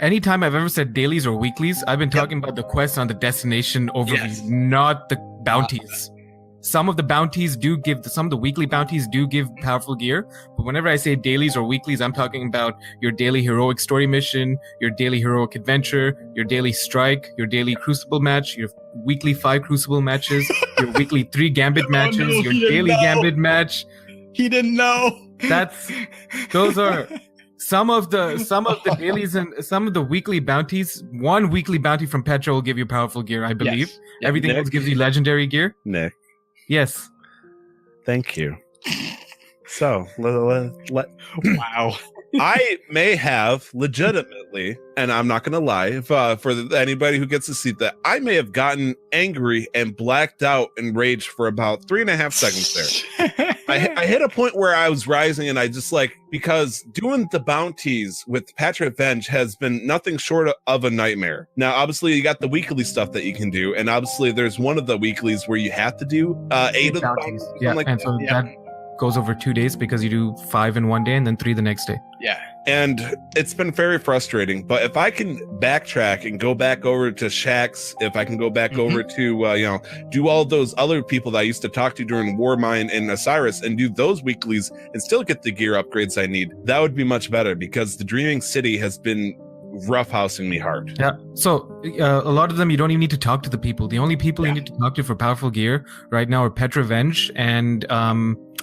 Anytime I've ever said dailies or weeklies, I've been talking about the quests on the destination overview, not the bounties. Some of the bounties some of the weekly bounties do give powerful gear, but whenever I say dailies or weeklies, I'm talking about your daily heroic story mission, your daily heroic adventure, your daily strike, your daily crucible match, your weekly 5 crucible matches, your weekly 3 gambit matches, your daily gambit match. He didn't know. Those are some of the dailies and some of the weekly bounties. One weekly bounty from Petra will give you powerful gear, I believe. Yes. Everything else gives you legendary gear. Nick. Yes. Thank you. So, wow. I may have legitimately, and I'm not going to lie, for anybody who gets to see that, I may have gotten angry and blacked out and raged for about 3.5 seconds there. I hit a point where I was rising, and I just because doing the bounties with Patrick Venge has been nothing short of a nightmare. Now, obviously, you got the weekly stuff that you can do, and obviously, there's one of the weeklies where you have to do 8 of the bounties. Yeah, and so that goes over 2 days because you do 5 in one day and then 3 the next day. Yeah. And it's been very frustrating, but if I can backtrack and go back over to Shax, if I can go back over to, do all those other people that I used to talk to during Warmine and Osiris and do those weeklies and still get the gear upgrades I need, that would be much better because the Dreaming City has been roughhousing me hard. Yeah. So a lot of them, you don't even need to talk to the people. The only people you need to talk to for powerful gear right now are Petra Venge and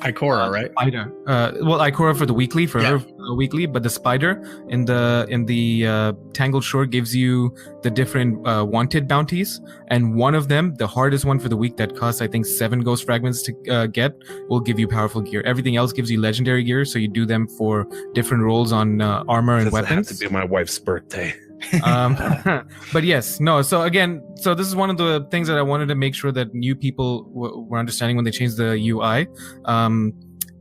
Ikora, right? Spider. Ikora for the weekly, for her weekly, but the Spider in the Tangled Shore gives you the different wanted bounties, and one of them, the hardest one for the week that costs I think 7 ghost fragments to get, will give you powerful gear. Everything else gives you legendary gear, so you do them for different roles on armor and weapons. Have to be my wife's birthday. But yes, no. So this is one of the things that I wanted to make sure that new people were understanding when they changed the UI.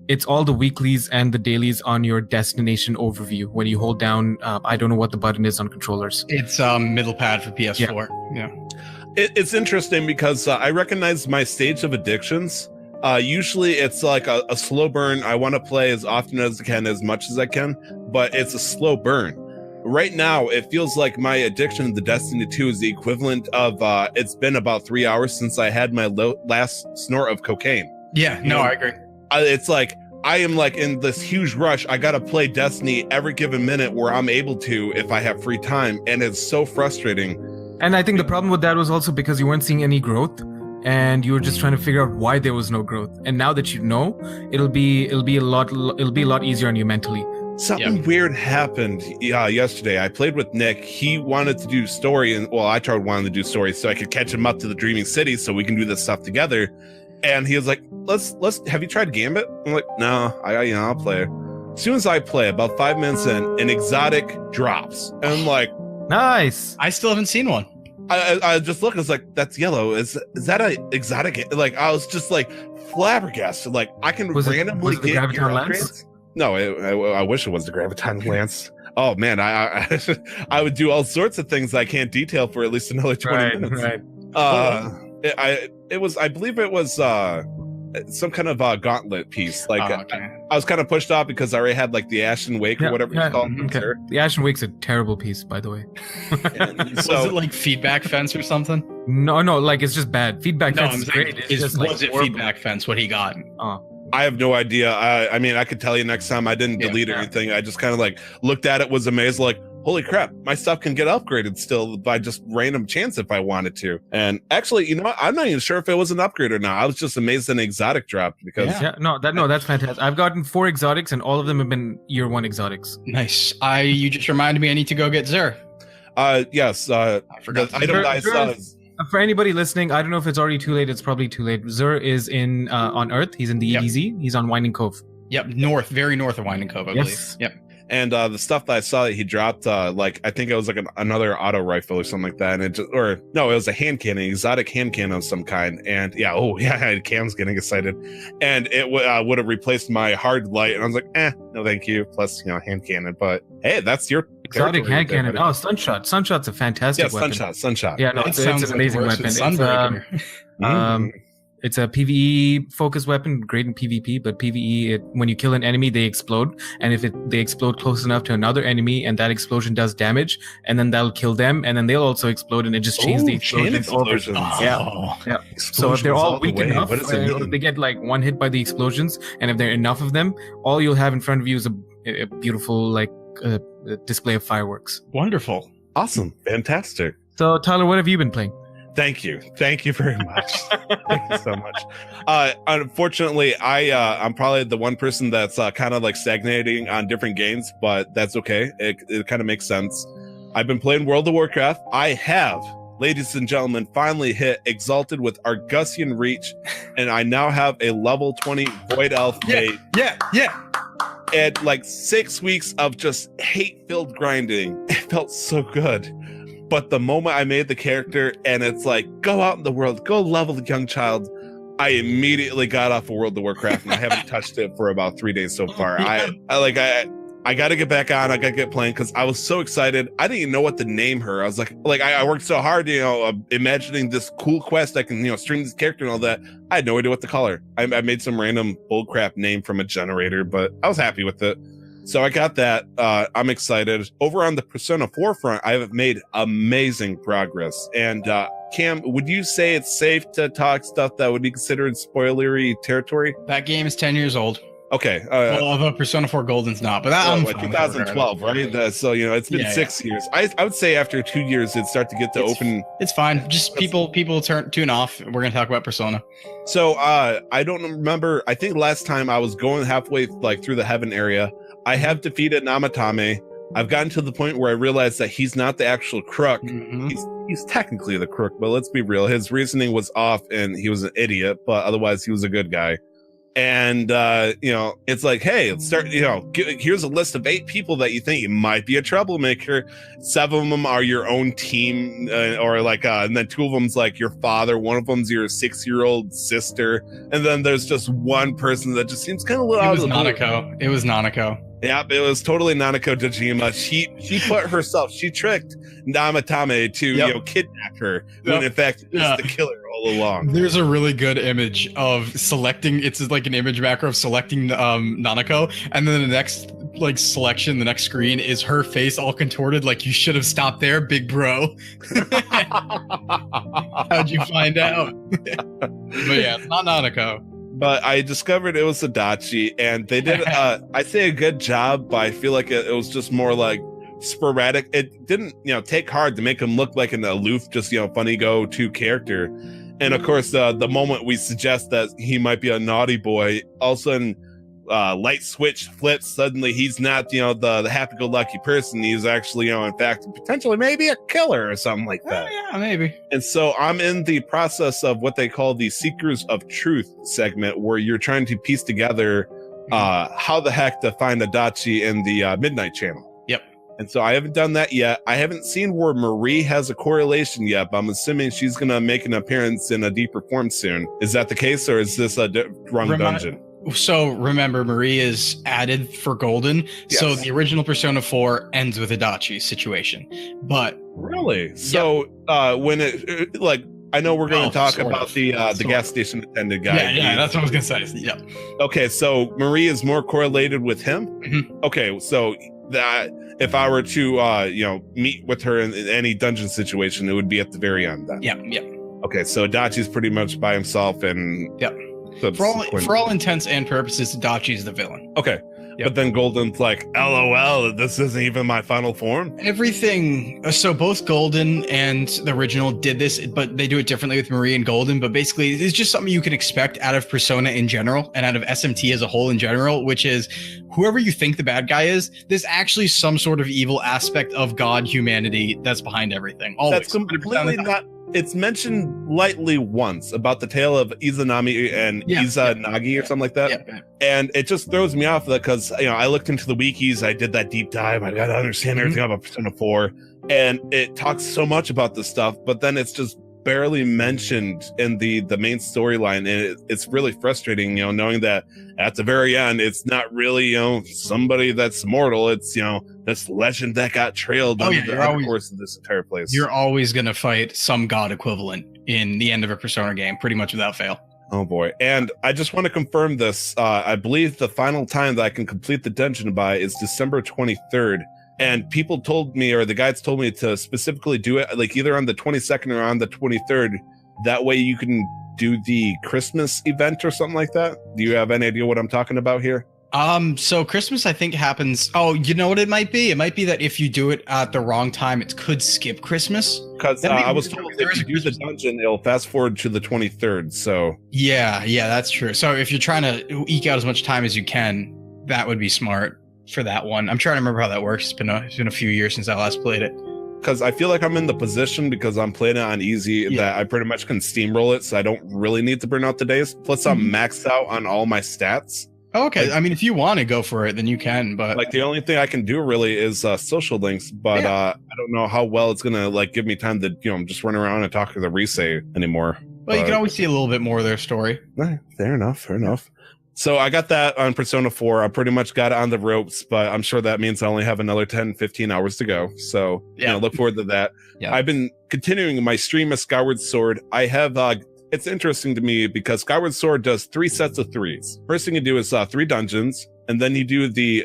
It's all the weeklies and the dailies on your destination overview. When you hold down, I don't know what the button is on controllers. It's middle pad for PS4. Yeah. It's interesting because I recognize my stage of addictions. Usually it's like a slow burn. I want to play as often as I can, as much as I can, but it's a slow burn. Right now, it feels like my addiction to the Destiny 2 is the equivalent of, it's been about 3 hours since I had my last snort of cocaine. Yeah, no, I agree. It's like, I am in this huge rush. I got to play Destiny every given minute where I'm able to, if I have free time. And it's so frustrating And I think the problem with that was also because you weren't seeing any growth, and you were just trying to figure out why there was no growth. And now that you know, it'll be a lot easier on you mentally. Something weird happened yesterday. I played with Nick. He wanted to do story, and I tried wanting to do story so I could catch him up to the Dreaming City so we can do this stuff together. And he was like, "Let's. Have you tried Gambit?" I'm like, "No, I'll play it." As soon as I play, about 5 minutes in, an exotic drops, and I'm like, "Nice." I still haven't seen one. I just look. I was like, "That's yellow. Is that a exotic?" Like I was just like flabbergasted. Like I can randomly get Graviton Lance? No, I wish it was the Graviton Lance. Oh man, I would do all sorts of things I can't detail for at least another 20 minutes. Right. I believe it was some kind of gauntlet piece. Like okay. I was kind of pushed off because I already had like the Ashen Wake or whatever it's called. Okay. The Ashen Wake's a terrible piece, by the way. Was it like feedback fence or something? No, like it's just bad. Feedback fence is great. It's just was it feedback fence what he got? I have no idea. I mean, I could tell you next time. I didn't delete or anything. I just kind of like looked at it, was amazed, like, holy crap, my stuff can get upgraded still by just random chance if I wanted to. And actually, you know what? I'm not even sure if it was an upgrade or not. I was just amazed an exotic dropped because that's fantastic. I've gotten 4 exotics and all of them have been year 1 exotics. Nice. You just reminded me I need to go get Zer. Yes. I forgot. The item I saw. For anybody listening, I don't know if it's already too late. It's probably too late. Zer is in on Earth. He's in the EDZ. He's on Winding Cove. Yep, very north of Winding Cove, I believe. Yep. And the stuff that I saw that he dropped, like I think it was like another auto rifle or something like that, and it was a hand cannon, exotic hand cannon of some kind. And Cam's getting excited, and it would have replaced my hard light, and I was like, no, thank you. Plus, hand cannon. But hey, that's your exotic hand cannon. Oh, Sunshot. Sunshot's a fantastic weapon. Sunshot. Yeah, no, it's an amazing weapon. It's a PvE focused weapon, great in PvP, but PvE, when you kill an enemy, they explode. And if they explode close enough to another enemy and that explosion does damage, and then that'll kill them, and then they'll also explode, and it just chains the explosions. Yeah. So if they're all weak enough, they get like one hit by the explosions, and if there are enough of them, all you'll have in front of you is a beautiful display of fireworks. Wonderful. Awesome. Fantastic. So Tyler, what have you been playing? Thank you very much. Thank you so much. Unfortunately, I'm probably the one person that's kind of like stagnating on different games, but that's okay. It kind of makes sense. I've been playing World of Warcraft. I have, ladies and gentlemen, finally hit Exalted with Argusian Reach, and I now have a level 20 Void Elf mate. Yeah. And like 6 weeks of just hate-filled grinding. It felt so good. But the moment I made the character and it's like, go out in the world, go level the young child, I immediately got off of World of Warcraft and I haven't touched it for about 3 days so far. I got to get back on. I got to get playing because I was so excited. I didn't even know what to name her. I was like I worked so hard, imagining this cool quest. I can, stream this character and all that. I had no idea what to call her. I made some random bullcrap name from a generator, but I was happy with it. So I got that. I'm excited. Over on the Persona 4 front, I have made amazing progress. And Cam, would you say it's safe to talk stuff that would be considered spoilery territory? That game is 10 years old. Okay. Although Persona 4 Golden's not, but that like 2012, right? So it's been 6 years. I would say after 2 years, it'd start to get to open. It's fine. Just people tune off. We're gonna talk about Persona. So I don't remember. I think last time I was going halfway through the heaven area. I have defeated Namatame. I've gotten to the point where I realized that he's not the actual crook. Mm-hmm. He's technically the crook, but let's be real. His reasoning was off and he was an idiot, but otherwise he was a good guy. And, it's like, hey, let's start, here's a list of 8 people that you think you might be a troublemaker. 7 of them are your own team, and then 2 of them's like your father. 1 of them's your 6-year-old sister. And then there's just 1 person that just seems kind of a little out of the blue. It was Nanako. Yep, it was totally Nanako Dojima. She put herself, she tricked Namatame to, kidnap her, when in fact it was the killer all along. There's a really good image of selecting, it's like an image macro of selecting Nanako, and then the next selection, the next screen is her face all contorted, like you should have stopped there, big bro. How'd you find out? But yeah, it's not Nanako. But I discovered it was Adachi, and they did, I'd say, a good job, but I feel like it was just more like sporadic. It didn't, take hard to make him look like an aloof, just, funny go-to character. And of course, the moment we suggest that he might be a naughty boy, all of a sudden, light switch flips. Suddenly, he's not, the happy-go-lucky person. He's actually, in fact, potentially maybe a killer or something like that. Yeah, maybe. And so I'm in the process of what they call the Seekers of Truth segment, where you're trying to piece together how the heck to find Adachi in the Midnight Channel. Yep. And so I haven't done that yet. I haven't seen where Marie has a correlation yet, but I'm assuming she's going to make an appearance in a deeper form soon. Is that the case, or is this a wrong dungeon? So remember, Marie is added for Golden. Yes. So the original Persona 4 ends with Adachi's situation. But really? So when it I know we're going to talk about the gas station attendant guy. Yeah, that's what I was going to say. Yeah. Okay, so Marie is more correlated with him? Mm-hmm. Okay, so that if I were to meet with her in any dungeon situation, it would be at the very end then. Yeah. Okay, so Adachi's pretty much by himself and for all intents and purposes, Adachi's the villain. Okay. Yep. But then Golden's like, LOL, this isn't even my final form? Everything. So both Golden and the original did this, but they do it differently with Marie and Golden. But basically, it's just something you can expect out of Persona in general and out of SMT as a whole in general, which is whoever you think the bad guy is, there's actually some sort of evil aspect of God, humanity that's behind everything. Always. That's completely not... It's mentioned lightly once about the tale of Izanami and Izanagi or something like that. Yeah. And it just throws me off because, I looked into the wikis, I did that deep dive, I got to understand everything about Persona 4. And it talks so much about this stuff, but then it's just barely mentioned in the main storyline. And it's really frustrating, knowing that at the very end, it's not really, somebody that's mortal. It's, this legend that got trailed over the course of this entire place. You're always going to fight some god equivalent in the end of a Persona game, pretty much without fail. Oh boy. And I just want to confirm this. I believe the final time that I can complete the dungeon by is December 23rd. And people told me, or the guides told me to specifically do it like either on the 22nd or on the 23rd. That way you can do the Christmas event or something like that. Do you have any idea what I'm talking about here? So Christmas, I think happens. Oh, you know what it might be? It might be that if you do it at the wrong time, it could skip Christmas. Because I was told if you do the dungeon, it'll fast forward to the 23rd. So yeah, that's true. So if you're trying to eke out as much time as you can, that would be smart for that one. I'm trying to remember how that works. It's been a few years since I last played it. Because I feel like I'm in the position, because I'm playing it on easy, that I pretty much can steamroll it, so I don't really need to burn out the days. Plus, I'm maxed out on all my stats. Oh, okay. I mean, if you want to go for it, then you can. But the only thing I can do really is social links. But I don't know how well it's gonna give me time to just run around and talk to the Risei anymore. Well, you can always see a little bit more of their story. Fair enough. So I got that on Persona 4. I pretty much got it on the ropes, but I'm sure that means I only have another 10, 15 hours to go. So, look forward to that. Yeah. I've been continuing my stream of Skyward Sword. I have, it's interesting to me because Skyward Sword does 3 sets of 3s. First thing you do is 3 dungeons, and then you do the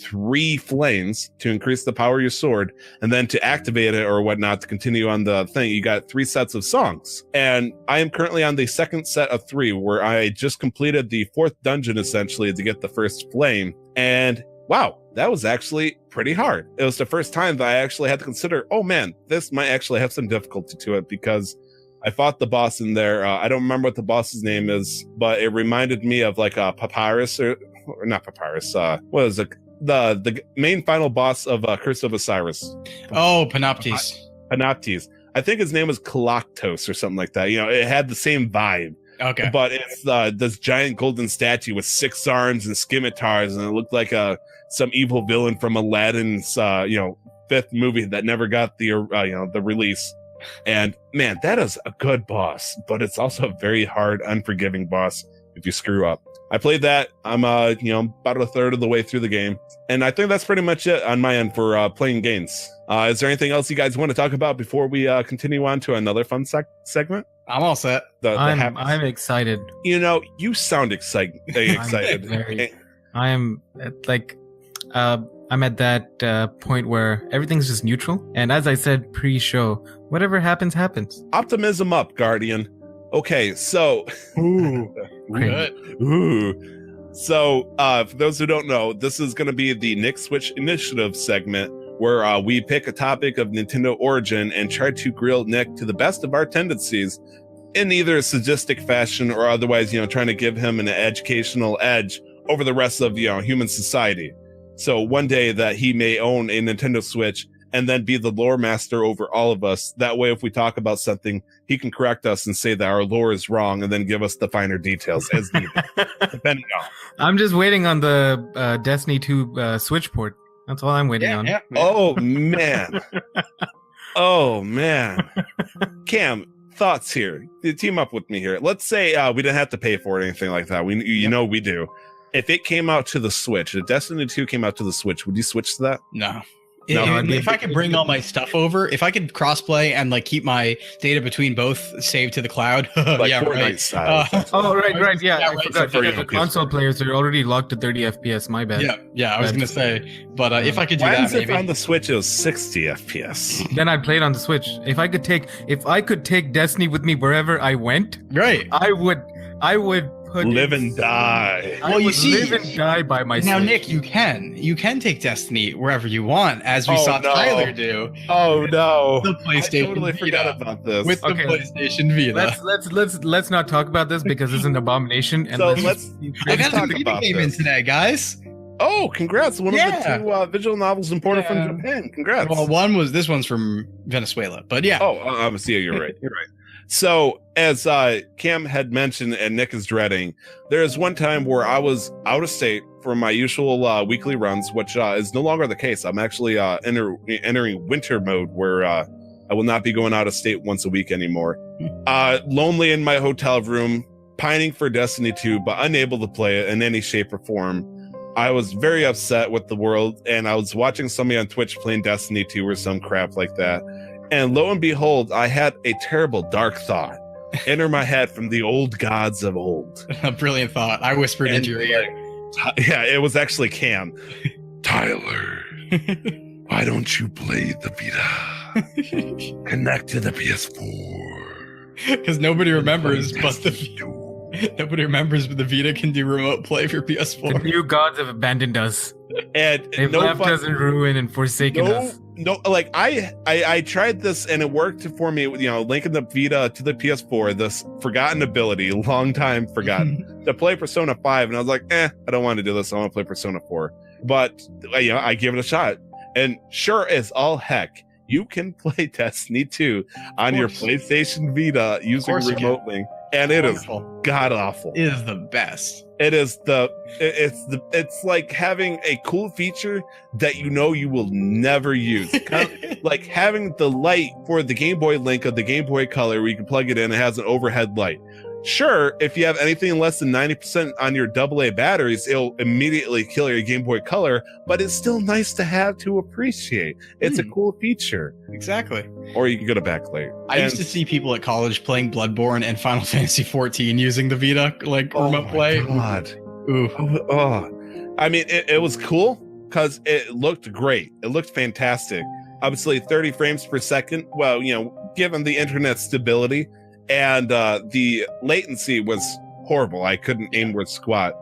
3 flames to increase the power of your sword, and then to activate it or whatnot to continue on the thing, you got 3 sets of songs. And I am currently on the 2nd set of 3, where I just completed the 4th dungeon essentially to get the first flame. And wow, that was actually pretty hard. It was the first time that I actually had to consider, oh man, this might actually have some difficulty to it, because I fought the boss in there. I don't remember what the boss's name is, but it reminded me of like a Papyrus or not Papyrus. What is it? The main final boss of Curse of Osiris. Oh, Panoptes. Panoptes. I think his name was Kalaktos or something like that. It had the same vibe. Okay. But it's this giant golden statue with 6 arms and scimitars, and it looked like some evil villain from Aladdin's 5th movie that never got the release. And man, that is a good boss, but it's also a very hard, unforgiving boss if you screw up. I played that. I'm about a third of the way through the game, and I think that's pretty much it on my end for playing games. Is there anything else you guys want to talk about before we continue on to another fun segment? I'm all set. I'm excited. You sound excited. I'm at that point where everyth's just neutral, and as I said pre-show, whatever happens, happens. Optimism up, Guardian. Okay, so good. So for those who don't know, this is going to be the Nick Switch Initiative segment, where we pick a topic of Nintendo origin and try to grill Nick to the best of our tendencies in either a sadistic fashion or otherwise, trying to give him an educational edge over the rest of, human society. So one day that he may own a Nintendo Switch and then be the lore master over all of us. That way, if we talk about something, he can correct us and say that our lore is wrong and then give us the finer details as needed, depending on. I'm just waiting on the Destiny 2 Switch port. That's all I'm waiting on. Yeah. Oh, man. Oh, man. Cam, thoughts here. Team up with me here. Let's say we didn't have to pay for it or anything like that. We know we do. If it came out to the Switch, if Destiny 2 came out to the Switch, would you switch to that? No. No, If I could bring all my stuff over, if I could crossplay and like keep my data between both saved to the cloud, Like yeah, Fortnite right. style. Right. Yeah, I right. forgot. For, The console players are already locked to 30 FPS. My bad. Yeah. I was gonna say, but if I could do Why that, is it maybe. on the Switch? It was 60 FPS. Then I'd play it on the Switch. If I could take Destiny with me wherever I went, Right. I would put Live and die. I Well, you would see- live and die by my Now, Switch. Nick, you can take Destiny wherever you want, as we Oh, saw no. Tyler do. Oh no! The PlayStation I totally Vita. forgot about this. With Okay. the PlayStation Vita. Let's not talk about this because it's an abomination. And So I let's got talk a Vita about game in this. today, guys. Oh, congrats! One Yeah. of the two visual novels imported Yeah. from Japan. Congrats! Well, this one's from Venezuela, but yeah. Oh, obviously, you're right. You're right. So, as Cam had mentioned and Nick is dreading, there is one time where I was out of state for my usual weekly runs, which is no longer the case. I'm actually entering winter mode where I will not be going out of state once a week anymore. Lonely in my hotel room, pining for Destiny 2, but unable to play it in any shape or form. I was very upset with the world, and I was watching somebody on Twitch playing Destiny 2 or some crap like that. And lo and behold, I had a terrible dark thought enter my head from the old gods of old. A brilliant thought. I whispered into your ear. Yeah, it was actually Cam. Tyler, why don't you play the Vita? Connect to the PS4. Because nobody remembers, Play but the Destiny 2. nobody remembers, but the Vita can do remote play for The PS4. new gods have abandoned us. And They've no left fun- us in ruin and forsaken us. No, like I tried this and it worked for me, linking the Vita to the PS4, this forgotten ability, long time forgotten, to play Persona 5. And I was like, I don't want to do this. I want to play Persona 4. But, I give it a shot. And sure as all heck, you can play Destiny 2 on your PlayStation Vita using course you can. Remote Link. And it is Wonderful. god awful. It is the best. It's like having a cool feature that you will never use. Kind of like having the light for the Game Boy Link of the Game Boy Color where you can plug it in, it has an overhead light. Sure, if you have anything less than 90% on your AA batteries, it'll immediately kill your Game Boy Color, but it's still nice to have to appreciate. It's a cool feature. Exactly. Or you can go to backlight. I used to see people at college playing Bloodborne and Final Fantasy 14 using the Vita, like remote play. God. Ooh. Oh. I mean, it was cool because it looked great. It looked fantastic. Obviously, 30 frames per second. Well, given the internet stability and the latency was horrible. I couldn't aim worth squat.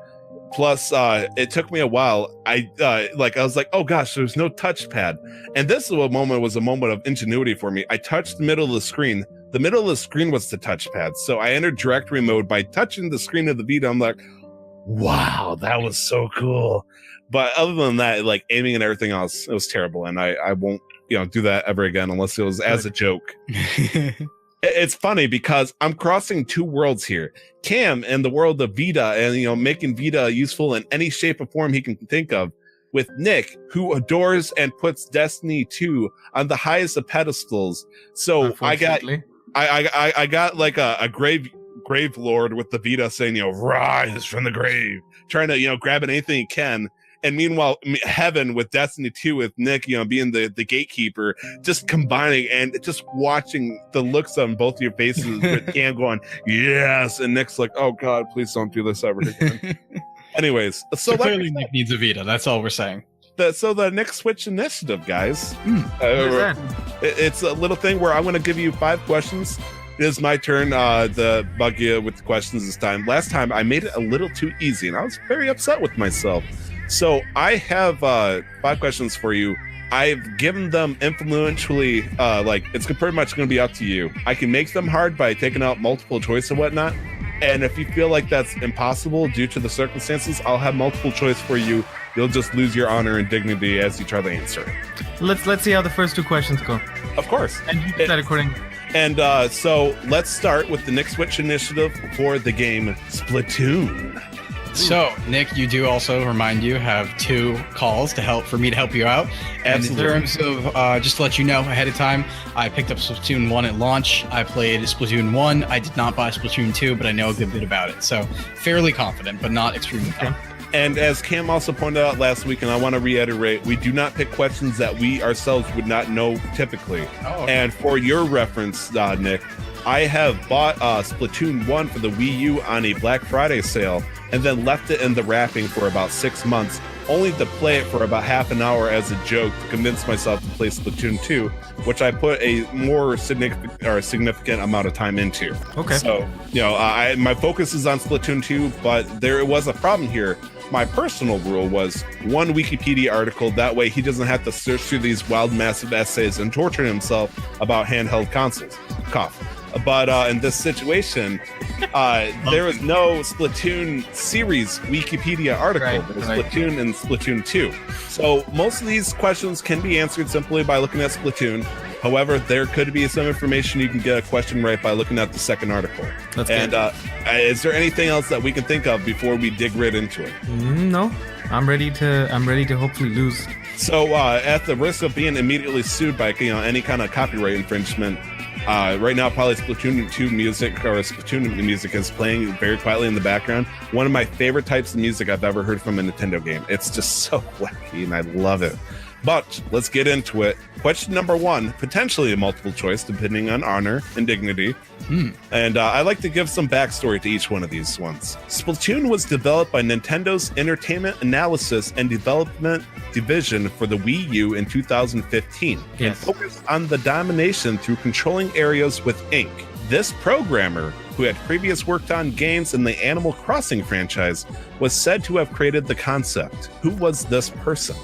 Plus, it took me a while. I was like, oh gosh, there's no touchpad. And this was a moment of ingenuity for me. I touched the middle of the screen. The middle of the screen was the touchpad. So I entered directory mode by touching the screen of the Vita. I'm like, wow, that was so cool. But other than that, like aiming and everything else, it was terrible. And I won't, do that ever again unless it was as a joke. It's funny because I'm crossing two worlds here. Cam and the world of Vita and, making Vita useful in any shape or form he can think of, with Nick, who adores and puts Destiny 2 on the highest of pedestals. So I got like a grave lord with the Vita saying, rise from the grave, trying to, grab at anything he can. And meanwhile, Heaven with Destiny 2 with Nick, being the gatekeeper, just combining and just watching the looks on both of your faces with Cam going, yes. And Nick's like, oh God, please don't do this ever again. Anyways, so clearly Nick needs a Vita. That's all we're saying. The Nick Switch initiative, guys. What is that? It's a little thing where I'm going to give you 5 questions. It is my turn to bug you with the questions this time. Last time I made it a little too easy and I was very upset with myself. So I have 5 questions for you. I've given them influentially, like, it's pretty much going to be up to you. I can make them hard by taking out multiple choice and whatnot. And if you feel like that's impossible due to the circumstances, I'll have multiple choice for you. You'll just lose your honor and dignity as you try to answer it. Let's see how the first 2 questions go. Of course. And you decide according. And so let's start with the Nick Switch initiative for the game Splatoon. So, Nick, you do also, remind you, have 2 calls for me to help you out. And Absolutely. in terms of, just to let you know ahead of time, I picked up Splatoon 1 at launch. I played Splatoon 1. I did not buy Splatoon 2, but I know a good bit about it. So, fairly confident, but not extremely confident. And as Cam also pointed out last week, and I want to reiterate, we do not pick questions that we ourselves would not know typically. Oh, okay. And for your reference, Nick, I have bought Splatoon 1 for the Wii U on a Black Friday sale and then left it in the wrapping for about 6 months, only to play it for about half an hour as a joke to convince myself to play Splatoon 2, which I put a more significant amount of time into. Okay. So, my focus is on Splatoon 2, but there was a problem here. My personal rule was 1 Wikipedia article. That way he doesn't have to search through these wild, massive essays and torture himself about handheld consoles. Cough. But in this situation, there is no Splatoon series Wikipedia article. Right, There's right. Splatoon and Splatoon 2. So most of these questions can be answered simply by looking at Splatoon. However, there could be some information you can get a question right by looking at the second article. That's and is there anything else that we can think of before we dig right into it? No, I'm ready to hopefully lose. So at the risk of being immediately sued by any kind of copyright infringement, right now probably Splatoon 2 music or Splatoon music is playing very quietly in the background. One of my favorite types of music I've ever heard from a Nintendo game. It's just so wacky and I love it. But let's get into it. Question number 1, potentially a multiple choice depending on honor and dignity. And I like to give some backstory to each one of these ones. Splatoon was developed by Nintendo's Entertainment Analysis and Development Division for the Wii U in 2015. Yes. And focused on the domination through controlling areas with ink. This programmer, who had previously worked on games in the Animal Crossing franchise, was said to have created the concept. Who was this person?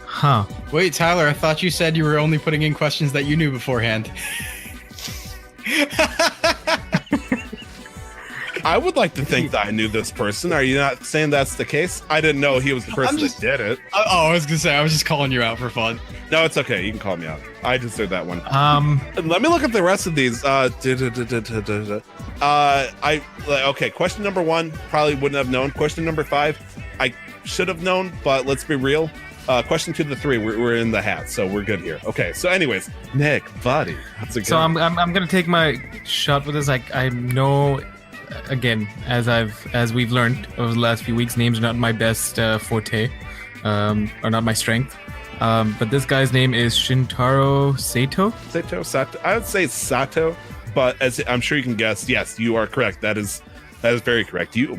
Huh. Wait, Tyler, I thought you said you were only putting in questions that you knew beforehand. I would like to think that I knew this person. Are you not saying that's the case? I didn't know he was the person that did it. I was going to say, I was just calling you out for fun. No, it's okay. You can call me out. I deserve that one. Um, Let me look at the rest of these. Okay, question number 1, probably wouldn't have known. Question number 5, I should have known, but let's be real. Question 2 to 3, we're in the hat, so we're good here. Okay, so anyways, Nick, buddy, how's it going? So I'm gonna take my shot with this. I know, again, as we've learned over the last few weeks, names are not my best forte, or not my strength. But this guy's name is Shintaro Sato. Sato. I would say Sato, but as I'm sure you can guess, yes, you are correct. That is very correct. You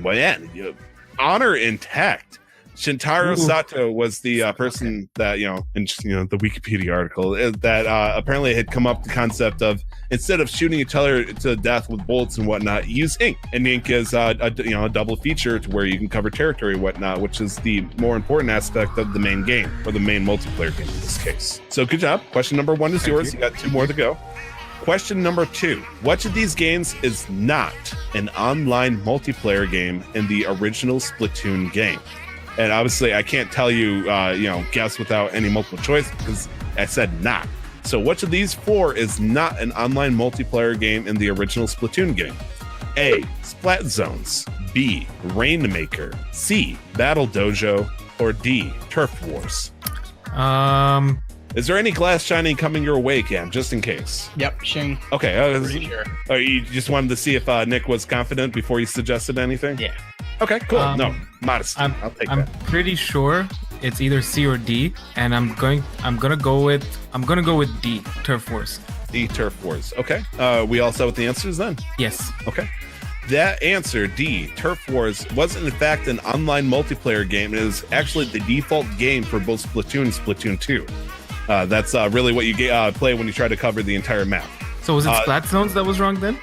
honor intact. Shintaro Sato was the person that, in the Wikipedia article that apparently had come up with the concept of, instead of shooting each other to death with bullets and whatnot, use ink. And ink is a double feature to where you can cover territory and whatnot, which is the more important aspect of the main game, or the main multiplayer game in this case. So good job. Question number 1 is yours. You got 2 more to go. Question number 2. Which of these games is not an online multiplayer game in the original Splatoon game? And obviously, I can't tell you, guess without any multiple choice because I said not. So which of these 4 is not an online multiplayer game in the original Splatoon game? A, Splat Zones. B, Rainmaker. C, Battle Dojo. Or D, Turf Wars. Is there any glass shining coming your way, Cam, just in case? Yep, shing. Okay. Pretty sure. You just wanted to see if Nick was confident before you suggested anything? Yeah. Okay, cool. No, modesty. I'll take I'm that. pretty sure it's either C or D, and I'm gonna go with D, Turf Wars. D, Turf Wars. Okay. We all set with the answers then? Yes. Okay. That answer, D, Turf Wars, was in fact an online multiplayer game. It is actually the default game for both Splatoon and Splatoon 2. That's really what you play when you try to cover the entire map. So was it Splat Zones that was wrong then?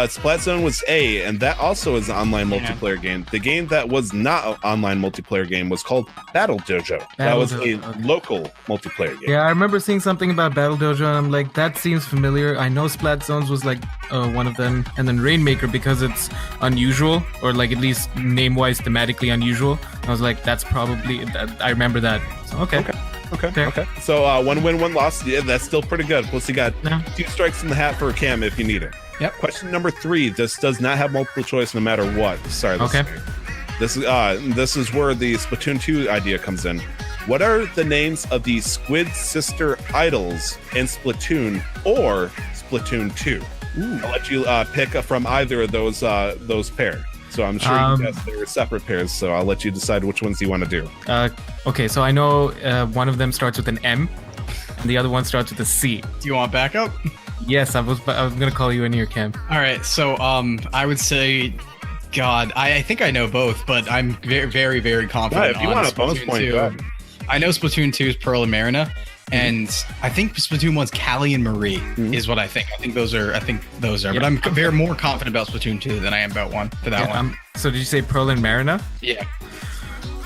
Splat Zone was A, and that also is an online multiplayer game. The game that was not an online multiplayer game was called Battle Dojo. That was a local multiplayer game. Yeah, I remember seeing something about Battle Dojo, and I'm like, that seems familiar. I know Splat Zones was like one of them, and then Rainmaker because it's unusual, or like at least name-wise thematically unusual. I was like, that's probably, I remember that. So, okay. So 1 win, 1 loss. Yeah, that's still pretty good. Plus, you got 2 strikes in the hat for a Cam if you need it. Yep. Question number 3. This does not have multiple choice no matter what. Sorry. This is where the Splatoon 2 idea comes in. What are the names of the Squid Sister idols in Splatoon or Splatoon 2? I'll let you pick from either of those pairs. So I'm sure you guys they're separate pairs. So I'll let you decide which ones you want to do. Okay, so I know one of them starts with an M, and the other one starts with a C. Do you want backup? Yes, I was gonna call you in here, Cam. All right, so I would say, God, I think I know both, but I'm very, very, very confident. If you want a bonus point, go ahead. I know Splatoon 2 is Pearl and Marina, and I think Splatoon 1's Callie and Marie is what I think. I think those are. Yeah. But I'm very more confident about Splatoon 2 than I am about one for that one. So did you say Pearl and Marina? Yeah.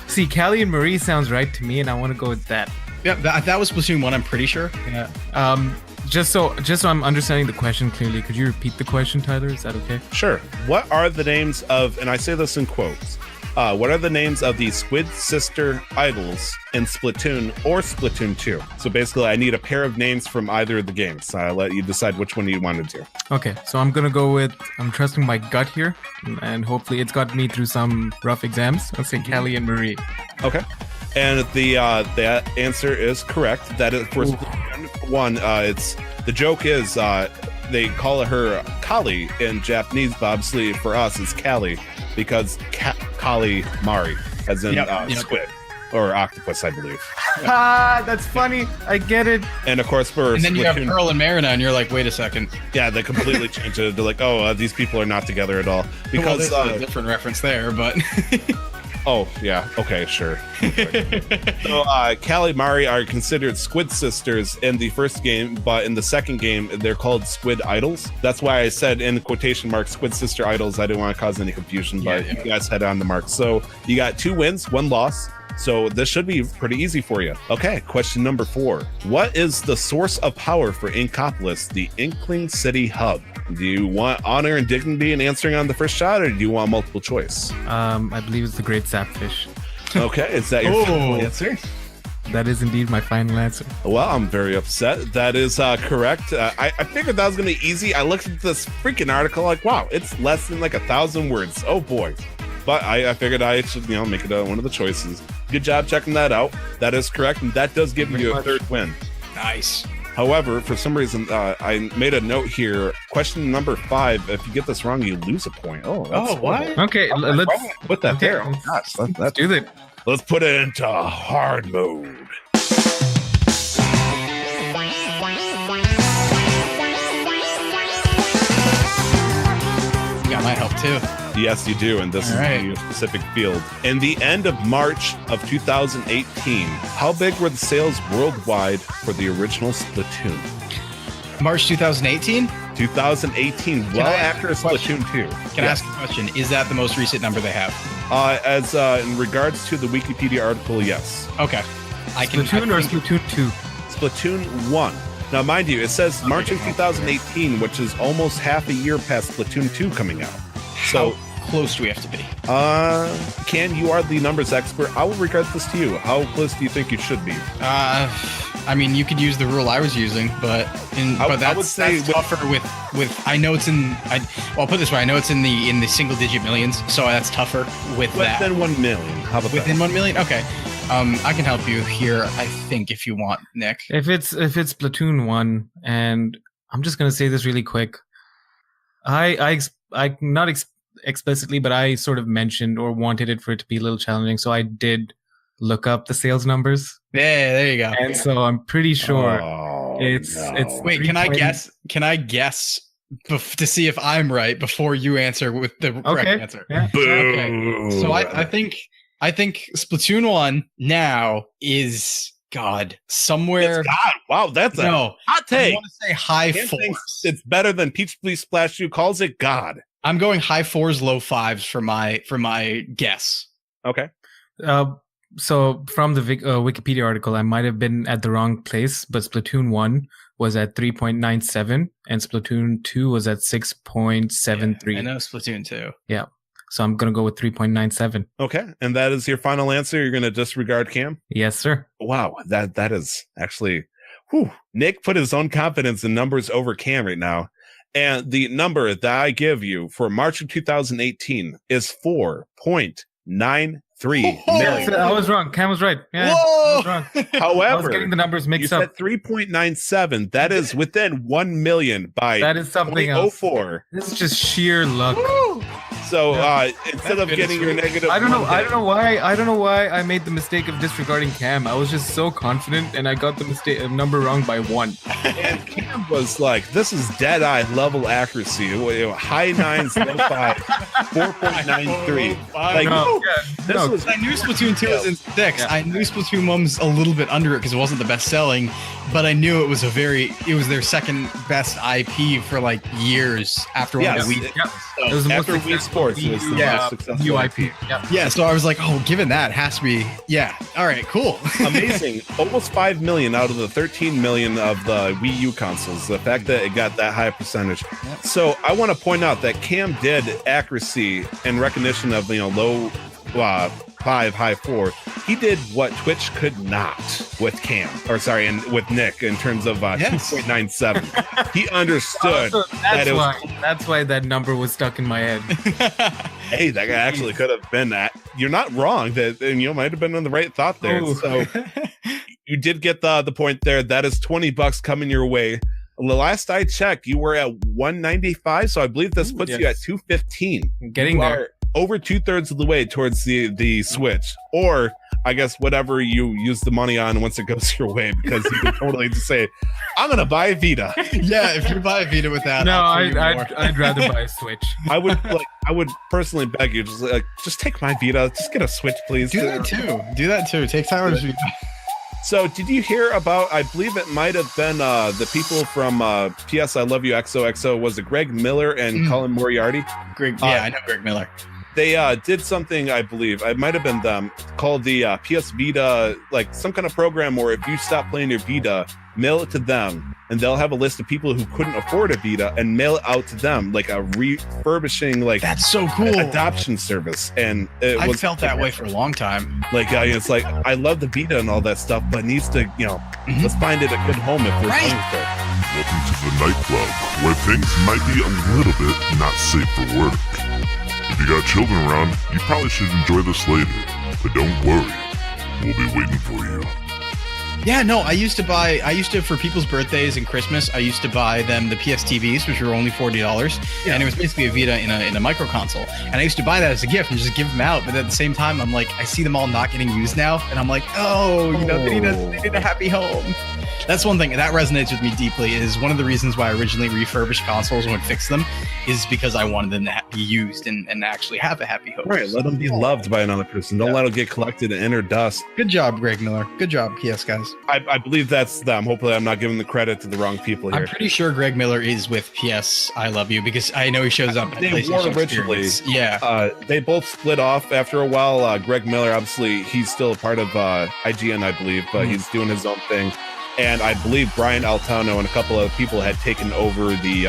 See, Callie and Marie sounds right to me, and I want to go with that. Yeah, that was Splatoon 1. I'm pretty sure. Yeah. Just so I'm understanding the question clearly, could you repeat the question, Tyler? Is that okay? Sure. What are the names of, and I say this in quotes, what are the names of the Squid Sister idols in Splatoon or Splatoon 2? So basically, I need a pair of names from either of the games. I'll let you decide which one you want to do. Okay, so I'm gonna go with, I'm trusting my gut here, and hopefully it's got me through some rough exams. I'll say Callie and Marie. Okay. And that answer is correct. That is for Splatoon 1. It's the joke is they call her Kali in Japanese, but obviously for us it's Callie because Kali Mari, as in squid or octopus, I believe. That's funny. I get it. And of course for and then Splatoon, you have Pearl and Marina, and you're like, wait a second. Yeah, they completely changed it. They're like, oh, these people are not together at all because there's a different reference there, but. Oh, yeah. Okay, sure. So, Callie Mari are considered Squid Sisters in the first game, but in the second game, they're called Squid Idols. That's why I said in quotation marks, Squid Sister Idols. I didn't want to cause any confusion, but you guys had on the mark. So, you got 2 wins, 1 loss. So this should be pretty easy for you. Okay, question number 4. What is the source of power for Inkopolis, the Inkling City hub? Do you want honor and dignity in answering on the first shot, or do you want multiple choice? I believe it's the Great Sapfish. Okay, is that your final answer? That is indeed my final answer. Well, I'm very upset. That is correct. I figured that was going to be easy. I looked at this freaking article like, wow, it's less than like 1,000 words. Oh boy. But I figured I should, make it one of the choices. Good job checking that out. That is correct, and that does give you a 3rd win. Nice. However, for some reason, I made a note here. Question number 5. If you get this wrong, you lose a point. Oh, what? Okay, let's put that there. Oh gosh, let's do that. Let's put it into hard mode. You got my help too. Yes, you do, and this is the specific field. In the end of March of 2018, how big were the sales worldwide for the original Splatoon? March 2018? 2018, after Splatoon 2. Can I ask a question? Is that the most recent number they have? As in regards to the Wikipedia article, yes. Okay. Splatoon or Splatoon 2? Splatoon 1. Now, mind you, it says March of 2018, which is almost half a year past Splatoon 2 coming out. So how close do we have to be? Ken, you are the numbers expert. I will regard this to you. How close do you think you should be? I mean, you could use the rule I was using, but that's tougher with. I know it's in. I'll put it this way. I know it's in the single digit millions, so that's tougher with that. Within 1 million. How about within 1 million? Okay. I can help you here. I think if you want, Nick. If it's Splatoon 1, and I'm just gonna say this really quick. I not explicitly, but I sort of mentioned or wanted it for it to be a little challenging, so I did look up the sales numbers. Yeah, there you go. And so I'm pretty sure it's. Wait, can I guess? Can I guess to see if I'm right before you answer with the correct answer? Yeah. Okay. So I think Splatoon 1 now is God, somewhere. It's God. Wow, that's a No, hot I take. want to say high Cam fours. thinks it's better than Peach Please Splash You calls it God. I'm going high fours, low fives for my guess. Okay. So from the Wikipedia article, I might have been at the wrong place, but Splatoon 1 was at 3.97 and Splatoon 2 was at 6.73. Yeah, I know Splatoon 2. Yeah. So I'm going to go with 3.97. Okay. And that is your final answer. You're going to disregard Cam? Yes, sir. Wow. That is actually, Nick put his own confidence in numbers over Cam right now. And the number that I give you for March of 2018 is 4.93 million. I was wrong. Cam was right. Yeah, Whoa! I was wrong. However, I was getting the numbers you mixed said up. 3.97. That is within 1 million by That is something else. 0.04. This is just sheer luck. So instead of getting your negative, I don't know why I made the mistake of disregarding Cam. I was just so confident, and I got the number wrong by 1. And Cam was like, "This is dead eye level accuracy. High 9s, low 5, 4.93." Like, this was. I knew Splatoon 2 was in 6. Yeah. I knew Splatoon 1 was a little bit under it because it wasn't the best selling, but I knew it was their second best IP for like years after Yes, one of the Wii. It was the most after Wii Sports, it was the most successful UIP. Yep. Yeah, so I was like, given that, it has to be, all right, cool. Amazing. Almost 5 million out of the 13 million of the Wii U consoles. The fact that it got that high percentage. Yep. So I want to point out that Cam did accuracy and recognition of low 5, high 4. He did what Twitch could not with Cam, and with Nick in terms of 2.97. He understood That's why that number was stuck in my head. Hey, that guy actually could have been that. You're not wrong. That might have been on the right thought there. Ooh. So you did get the point there. That is $20 coming your way. The last I checked, you were at 195, so I believe this puts you at 215. Getting there. Are over 2/3 of the way towards the Switch, or I guess whatever you use the money on once it goes your way, because you can totally just say, "I'm gonna buy a Vita." Yeah, if you buy a Vita with that, No, I'll pay you more. I'd rather buy a Switch. I would personally beg you, just take my Vita, just get a Switch, please. Do that too. Take Tyler's Vita. So, did you hear about? I believe it might have been the people from PS I Love You XOXO. Was it Greg Miller and Colin Moriarty? Greg, I know Greg Miller. They did something, I believe, it might have been them, called the PS Vita, like some kind of program where if you stop playing your Vita, mail it to them, and they'll have a list of people who couldn't afford a Vita and mail it out to them, like a refurbishing, like That's so cool. adoption service. And I felt that way for a long time. Like, it's like, I love the Vita and all that stuff, but it needs to, let's find it a good home if we're playing with it. Welcome to the nightclub, where things might be a little bit not safe for work. If you got children around, you probably should enjoy this later. But don't worry, we'll be waiting for you. Yeah, no, I used to, for people's birthdays and Christmas, I used to buy them the PS TVs, which were only $40. Yeah. And it was basically a Vita in a micro console. And I used to buy that as a gift and just give them out. But at the same time, I'm like, I see them all not getting used now. And I'm like, they need a happy home. That's one thing that resonates with me deeply. Is one of the reasons why I originally refurbished consoles and would fix them is because I wanted them to be used and actually have a happy home. Right, let them be loved by another person. Don't let them get collected and enter dust. Good job, Greg Miller. Good job, PS guys. I believe that's them. Hopefully, I'm not giving the credit to the wrong people here. I'm pretty sure Greg Miller is with PS I Love You because I know he shows up at They PlayStation were originally. Experience. Yeah. They both split off after a while. Greg Miller, obviously, he's still a part of IGN, I believe, but he's doing his own thing. And I believe Brian Altano and a couple of people had taken over the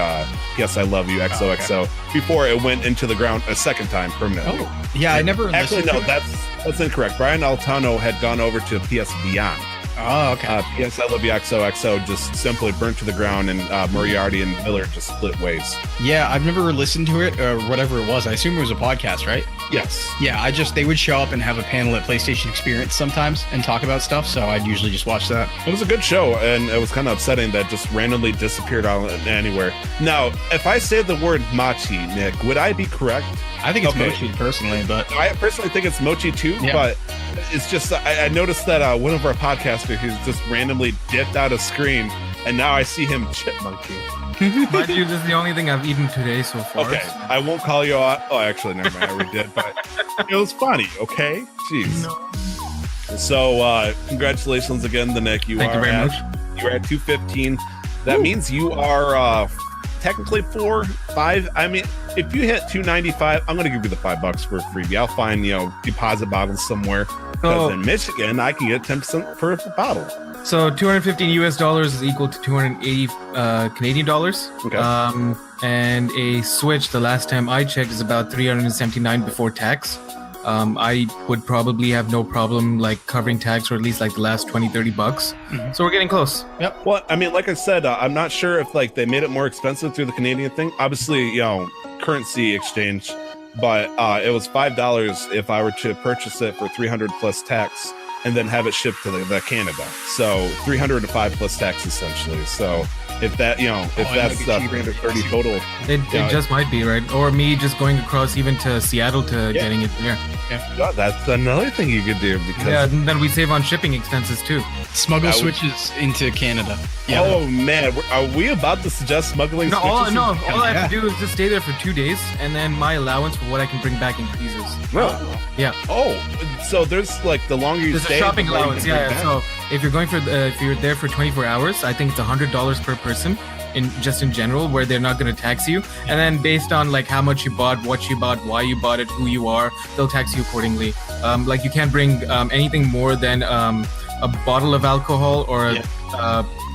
PS I Love You XOXO before it went into the ground a second time permanently. Oh, yeah, I never Actually, no, listened to it. that's incorrect. Brian Altano had gone over to PS Beyond. Oh, okay. PS I Love You XOXO just simply burnt to the ground, and Moriarty and Miller just split ways. Yeah, I've never listened to it or whatever it was. I assume it was a podcast, right? Yes. Yeah, they would show up and have a panel at PlayStation Experience sometimes and talk about stuff, so I'd usually just watch that. It was a good show, and it was kind of upsetting that just randomly disappeared out anywhere. Now, if I say the word Machi, Nick, would I be correct? I think it's Mochi personally, but I personally think it's Mochi too, but it's just I noticed that one of our podcasters who's just randomly dipped out of screen, and now I see him chipmunking. Mind you, this is the only thing I've eaten today so far. Okay, I won't call you out. Oh, actually, never mind. I already did, but it was funny. Okay, jeez. So congratulations again to Nick. Thank you very much. You're at 215. That means you are technically 4-5. I mean, if you hit 295, I'm gonna give you the $5 for a freebie. I'll find deposit bottles somewhere. Because in Michigan, I can get 10% for a bottle. So $215 is equal to 280 Canadian dollars. Okay. And a Switch, the last time I checked, is about 379 before tax. I would probably have no problem like covering tax, or at least like the last $20-30. Mm-hmm. So we're getting close. Yep. Well, I mean, like I said, I'm not sure if like they made it more expensive through the Canadian thing. Obviously, currency exchange, but it was $5 if I were to purchase it for 300 plus tax, and then have it shipped to the Canada. So 305 plus tax essentially. So if that if that's 330 total, It just might be, right? Or me just going across even to Seattle to getting it there. yeah, that's another thing you could do because Yeah, and then we save on shipping expenses too. Smuggle switches into Canada. Yeah. Oh man, are we about to suggest smuggling? No, all switches? I have to do is just stay there for 2 days, and then my allowance for what I can bring back increases. Yeah. Oh, so there's like the longer you There's stay, a shopping the more you allowance, can bring yeah. back. So if you're going if you're there for 24 hours, I think it's $100 per person in general, where they're not going to tax you, and then based on like how much you bought, what you bought, why you bought it, who you are, they'll tax you accordingly. Like you can't bring anything more than a bottle of alcohol or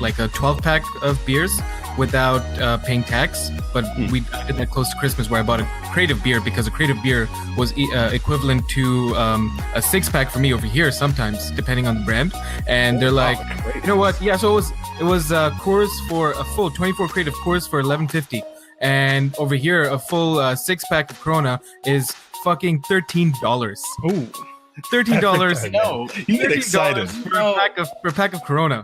like a 12-pack of beers without paying tax. But we did that close to Christmas, where I bought a crate of beer, because a crate of beer was equivalent to a 6-pack for me over here sometimes, depending on the brand. And they're like, you know what? Yeah, so it was Coors for a full 24 crate of Coors for $11.50, and over here a full 6-pack of Corona is fucking $13. Ooh. $13. No. You get excited. For a pack of Corona.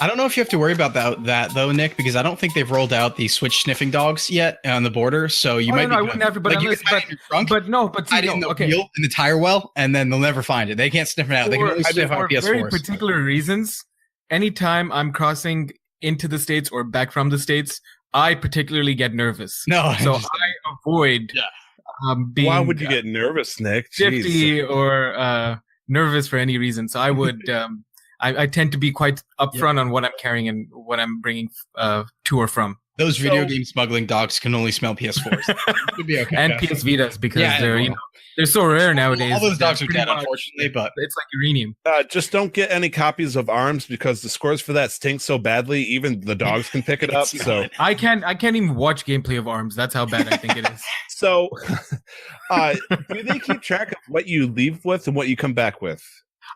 I don't know if you have to worry about that though, Nick, because I don't think they've rolled out the Switch sniffing dogs yet on the border. So you might be I wouldn't have to, but like, you unless, can hide it in your trunk, hide it in the okay. wheel in the tire well, and then they'll never find it. They can't sniff it out. They can only sniff on For very PS4s. particular reasons, anytime I'm crossing into the States or back from the States, I particularly get nervous. No, So I avoid being Why would you get nervous, Nick? shifty Jeez. or nervous for any reason. So I would I tend to be quite upfront on what I'm carrying and what I'm bringing to or from. Those video game smuggling dogs can only smell PS4s. It'd be okay. And PS Vitas, because they're well, they're so rare nowadays. all those dogs are They're dead, pretty much- unfortunately. But it's like uranium. Just don't get any copies of ARMS, because the scores for that stink so badly, even the dogs can pick it up. So I can't even watch gameplay of ARMS. That's how bad I think it is. So, do they keep track of what you leave with and what you come back with?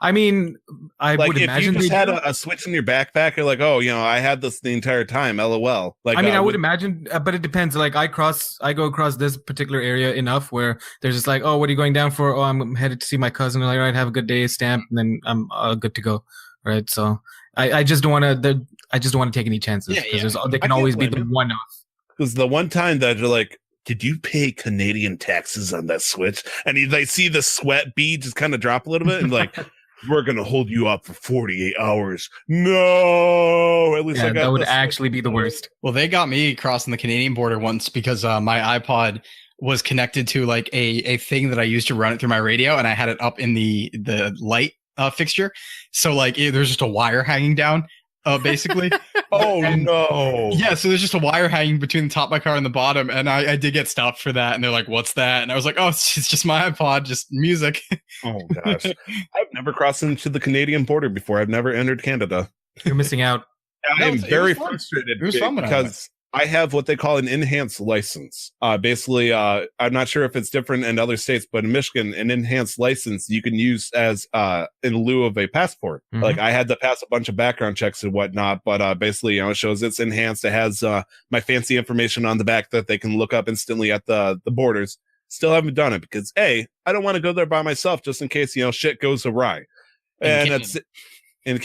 I mean, I Like, would if imagine you just they had do. a Switch in your backpack, you're like, oh, I had this the entire time. LOL. Like, I mean, I would imagine, but it depends. Like, I go across this particular area enough where there's just like, oh, what are you going down for? Oh, I'm headed to see my cousin. I'm like, all right, have a good day, stamp, and then I'm good to go. Right. So I just don't want to. I just don't want to take any chances, because they can always be the one-off. because the one time that you're like, did you pay Canadian taxes on that Switch? And they see the sweat bead just kind of drop a little bit, and like, we're gonna hold you up for 48 hours. No, at least I got that would this. actually be the worst. well, they got me crossing the Canadian border once because my iPod was connected to like a thing that I used to run it through my radio, and I had it up in the light fixture. So like there's just a wire hanging down, basically. Oh no! Yeah, so there's just a wire hanging between the top of my car and the bottom, and I did get stopped for that, and they're like, "What's that?" And I was like, "Oh, it's just my iPod, just music." Oh gosh, I've never crossed into the Canadian border before. I've never entered Canada. You're missing out. I am it was very fun. frustrated It was fun when I because I have what they call an enhanced license. Basically, I'm not sure if it's different in other states, but in Michigan, an enhanced license you can use as in lieu of a passport. Mhm. Like, I had to pass a bunch of background checks and whatnot, but basically, it shows it's enhanced. It has my fancy information on the back that they can look up instantly at the borders. Still haven't done it because I don't want to go there by myself just in case shit goes awry. And that's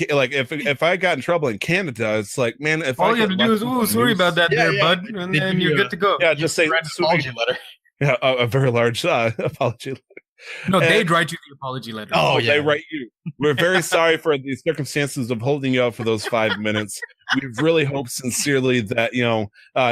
like if I got in trouble in Canada, it's like, man, if All I you have to get do is, left with sorry news- about that, Yeah, there, yeah. bud, and They then give you're you good to go. Yeah, just say Write an apology letter. Yeah, a very large apology. No, And- they'd write you the apology letter. Oh, yeah. They write you. We're very sorry for the circumstances of holding you up for those 5 minutes. We really hope sincerely that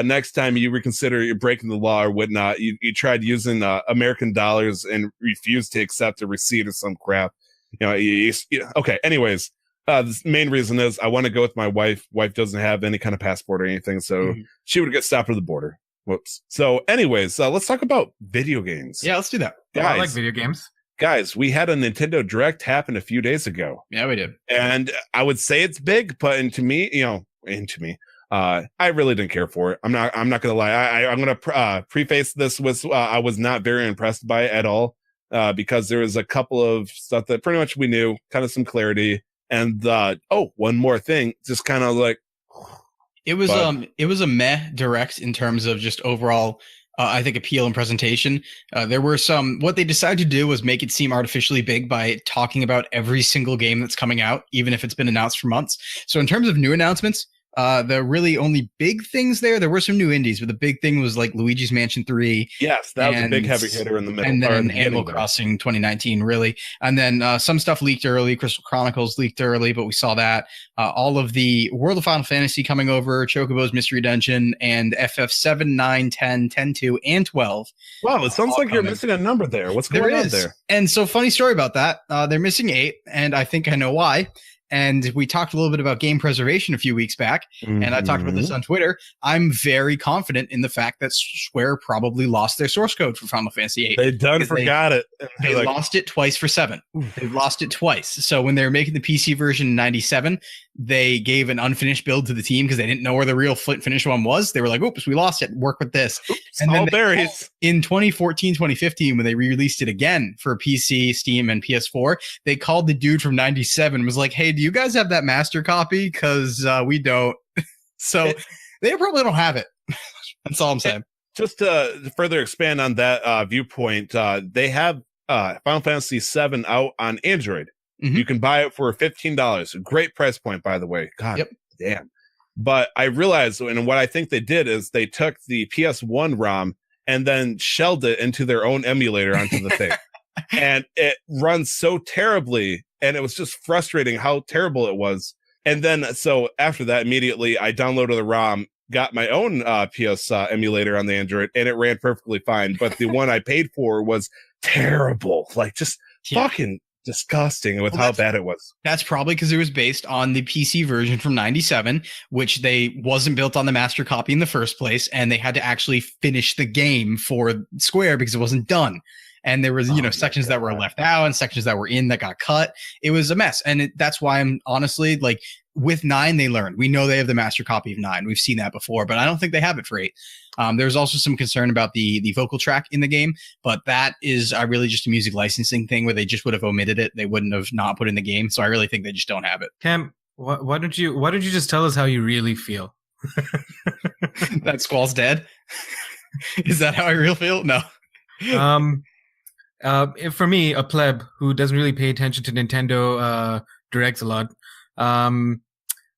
next time you reconsider you're breaking the law or whatnot, you tried using American dollars and refused to accept a receipt or some crap. Okay. Anyways, the main reason is I want to go with my wife. Wife doesn't have any kind of passport or anything, so she would get stopped at the border. Whoops. So, anyways, let's talk about video games. Yeah, let's do that. Yeah, I like video games. Guys, we had a Nintendo Direct happen a few days ago. Yeah, we did. And I would say it's big, but to me, I really didn't care for it. I'm not gonna lie. I'm gonna preface this with I was not very impressed by it at all, because there was a couple of stuff that pretty much we knew, kind of some clarity, and one more thing, just kind of like it was a meh Direct in terms of just overall. I think appeal and presentation. There were what they decided to do was make it seem artificially big by talking about every single game that's coming out, even if it's been announced for months. So in terms of new announcements, the really only big things there were some new indies, but the big thing was like Luigi's Mansion 3. Yes, that was a big heavy hitter in the middle. And then Animal Crossing 2019, really. And then some stuff leaked early. Crystal Chronicles leaked early, but we saw that. All of the World of Final Fantasy coming over, Chocobo's Mystery Dungeon, and FF7, 9, 10, 10-2, and 12. Wow, it sounds like you're missing a number there. What's going on there? And so funny story about that. They're missing 8, and I think I know why. And we talked a little bit about game preservation a few weeks back, and I talked about this on Twitter. I'm very confident in the fact that Square probably lost their source code for Final Fantasy VIII. They forgot it. They lost it twice for 7. They've lost it twice. So when they were making the PC version in 97, they gave an unfinished build to the team because they didn't know where the real finished one was. They were like, oops, we lost it. Work with this. And then in 2014, 2015, when they re-released it again for PC, Steam, and PS4, they called the dude from 97 and was like, hey, do you guys have that master copy? Because we don't. So they probably don't have it. That's all I'm saying. Just to further expand on that viewpoint, they have Final Fantasy VII out on Android. You can buy it for $15. Great price point, by the way. God damn. But I realized, and what I think they did is they took the PS1 ROM and then shelled it into their own emulator onto the thing. And it runs so terribly. And it was just frustrating how terrible it was. And then, so after that, immediately I downloaded the ROM, got my own PS emulator on the Android, and it ran perfectly fine. But the one I paid for was terrible. Like, just fucking disgusting with how bad it was. That's probably because it was based on the PC version from 97, which they wasn't built on the master copy in the first place, and they had to actually finish the game for Square because it wasn't done. And there was, sections that were left out and sections that were in that got cut. It was a mess. And that's why I'm honestly like, with 9, they learned. We know they have the master copy of 9. We've seen that before, but I don't think they have it for 8. There's also some concern about the vocal track in the game, but that is really just a music licensing thing where they just would have omitted it. They wouldn't have not put in the game. So I really think they just don't have it. Cam, why don't you just tell us how you really feel? That Squall's dead? Is that how I really feel? No. For me, a pleb who doesn't really pay attention to Nintendo Directs a lot,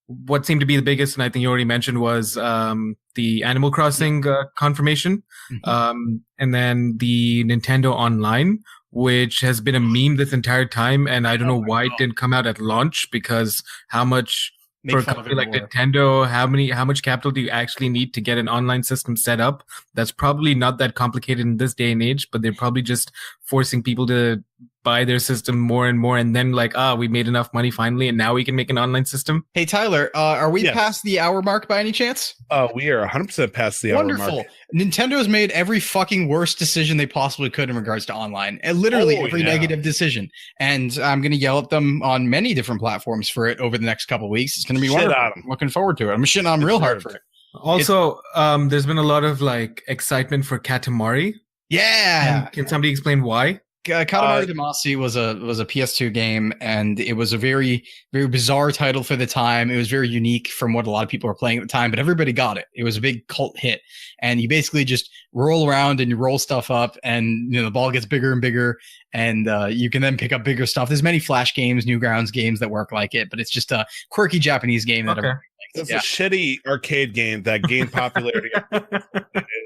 what seemed to be the biggest, and I think you already mentioned, was the Animal Crossing confirmation, and then the Nintendo Online, which has been a meme this entire time, and I don't know why it didn't come out at launch, because how much... For a company like Nintendo, how much capital do you actually need to get an online system set up? That's probably not that complicated in this day and age, but they're probably just forcing people to buy their system more and more, and then we made enough money finally, and now we can make an online system. Hey, Tyler, are we past the hour mark by any chance? We are 100% past the hour mark. Wonderful. Nintendo has made every fucking worst decision they possibly could in regards to online, and literally every negative decision. And I'm going to yell at them on many different platforms for it over the next couple of weeks. It's going to be wonderful. I'm looking forward to it. I'm shitting on them real hard for it. Also, there's been a lot of excitement for Katamari. Yeah. And can somebody explain why? Katamari Damacy was a PS2 game, and it was a very, very bizarre title for the time. It was very unique from what a lot of people were playing at the time, but everybody got it. It was a big cult hit, and you basically just roll around and you roll stuff up, and the ball gets bigger and bigger, and you can then pick up bigger stuff. There's many Flash games, Newgrounds games that work like it, but it's just a quirky Japanese game that everybody likes. It's a shitty arcade game that gained popularity.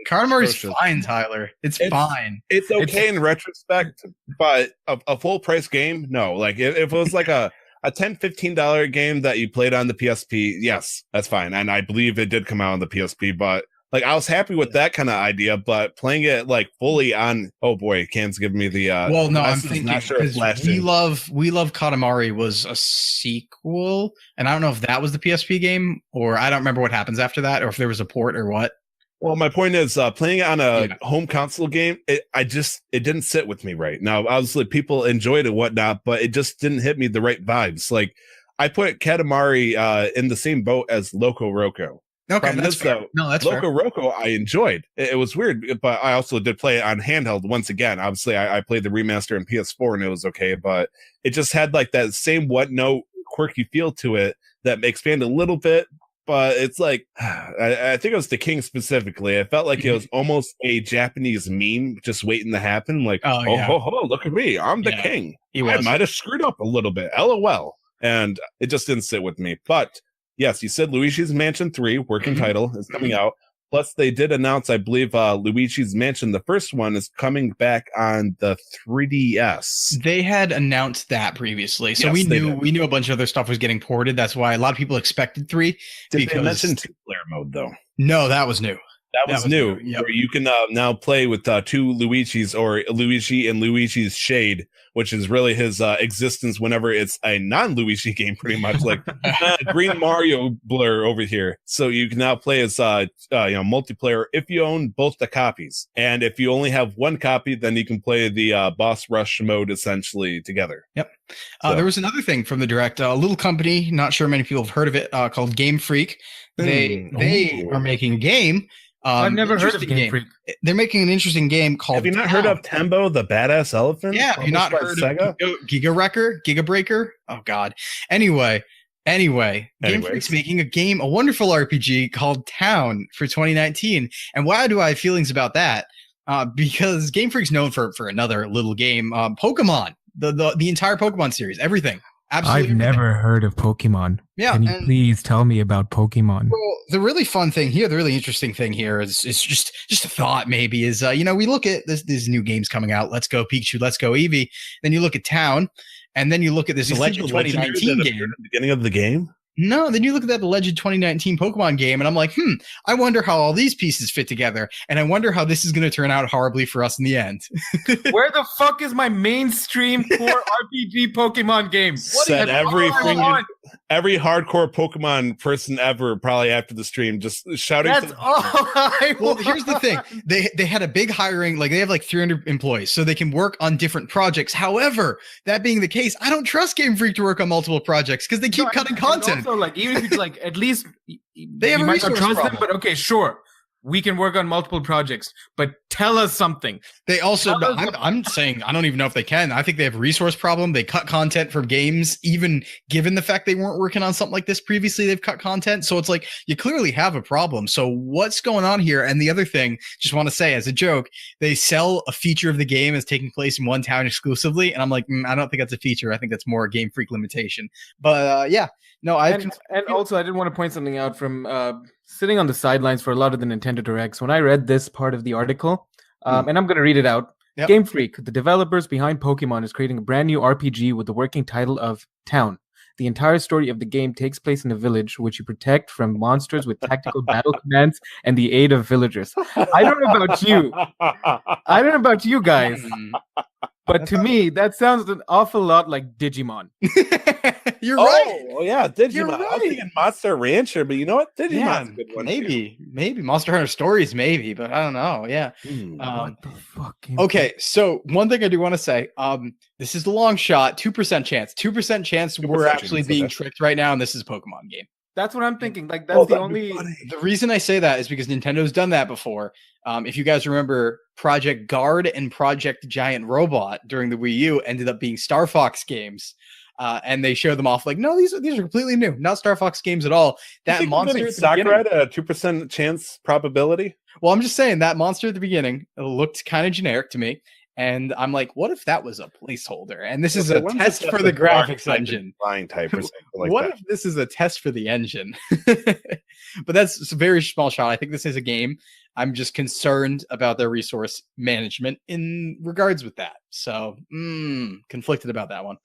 Katamari's fine, Tyler. It's fine. It's okay in retrospect, but a full price game, no. Like if it was like a $10, $15 game that you played on the PSP, yes, that's fine. And I believe it did come out on the PSP, but Like I was happy with that kind of idea, but playing it like fully on, oh boy, Cam's giving me the well, no, I'm glasses, thinking not sure if because we love Katamari was a sequel, and I don't know if that was the PSP game, or I don't remember what happens after that, or if there was a port or what. Well, my point is, playing it on a home console game, it didn't sit with me right. Now, obviously, people enjoyed it and whatnot, but it just didn't hit me the right vibes. Like, I put Katamari in the same boat as Loco Roco. Okay, that's fair. No, that's Loco fair. Roco I enjoyed. It was weird, but I also did play it on handheld once again. Obviously, I played the remaster in PS4 and it was okay, but it just had like that same what note quirky feel to it that expanded a little bit. But it's like, I think it was the King specifically. I felt like it was almost a Japanese meme just waiting to happen. Like, oh, look at me. I'm the king. I might have screwed up a little bit. LOL. And it just didn't sit with me. But yes, you said Luigi's Mansion 3, working title, is coming out. Plus, they did announce, I believe, Luigi's Mansion, the first one, is coming back on the 3DS. They had announced that previously, so we knew a bunch of other stuff was getting ported. That's why a lot of people expected 3. Did they mention 2-player mode, though? No, that was new. That was new. Yep. Where you can now play with 2 Luigis, or Luigi and Luigi's Shade, which is really his existence whenever it's a non-Luigi game, pretty much like Green Mario blur over here. So you can now play as multiplayer if you own both the copies, and if you only have one copy, then you can play the boss rush mode essentially together. Yep. There was another thing from the Direct. A little company, not sure many people have heard of it, called Game Freak. They are making a game. I've never heard of Game Freak. They're making an interesting game called. Have you not heard of Tembo the Badass Elephant? Yeah, have you not heard Sega? of Giga Wrecker, Giga Breaker? Oh God. Anyway, Game Freak's making a wonderful RPG called Town for 2019. And why do I have feelings about that? Because Game Freak's known for another little game, Pokemon, the entire Pokemon series, everything. Absolutely. I've never heard of Pokemon. Yeah, can you please tell me about Pokemon? Well, the really fun thing here, the really interesting thing here is just a thought maybe is, we look at these new games coming out. Let's Go Pikachu, Let's Go Eevee. Then you look at Town, and then you look at this alleged 2019 game. At the beginning of the game? No, then you look at that alleged 2019 Pokemon game, and I'm like, I wonder how all these pieces fit together, and I wonder how this is going to turn out horribly for us in the end. Where the fuck is my mainstream core RPG Pokemon game? Said every hardcore Pokemon person ever, probably after the stream, just shouting. That's all I want. Well, here's the thing. They had a big hiring, like they have like 300 employees, so they can work on different projects. However, that being the case, I don't trust Game Freak to work on multiple projects because they keep cutting content. Also, like, even if it's like, at least they have a resource problem. Them, but okay, sure, we can work on multiple projects, but tell us something. They also, I'm saying, I don't even know if they can. I think they have a resource problem. They cut content from games, even given the fact they weren't working on something like this previously. They've cut content, so it's like you clearly have a problem. So what's going on here? And the other thing, just want to say as a joke, they sell a feature of the game as taking place in one town exclusively, and I'm like, I don't think that's a feature. I think that's more a Game Freak limitation. But yeah. No, and also I did want to point something out from sitting on the sidelines for a lot of the Nintendo Directs. When I read this part of the article, and I'm going to read it out. Yep. Game Freak, the developers behind Pokemon, is creating a brand new RPG with the working title of Town. The entire story of the game takes place in a village which you protect from monsters with tactical battle commands and the aid of villagers. I don't know about you. I don't know about you guys. But to me, that sounds an awful lot like Digimon. You're right. Oh, yeah, Digimon. You're right. I was thinking Monster Rancher, but you know what? Digimon's a good one. Maybe Monster Hunter Stories, maybe, but I don't know. Yeah. What the fuck? Okay, so one thing I do want to say, this is the long shot, 2% chance. 2% chance we're actually being tricked right now, and this is a Pokemon game. That's what I'm thinking. Like, that's the only. The reason I say that is because Nintendo's done that before. If you guys remember, Project Guard and Project Giant Robot during the Wii U ended up being Star Fox games. And they show them off like, no, these are completely new, not Star Fox games at all. That monster at Sakurai at a 2% chance probability. Well, I'm just saying that monster at the beginning looked kind of generic to me. And I'm like, what if that was a placeholder? And this is a test for the graphics engine. Flying type or something like what that. If this is a test for the engine? But that's a very small shot. I think this is a game. I'm just concerned about their resource management in regards with that. So conflicted about that one.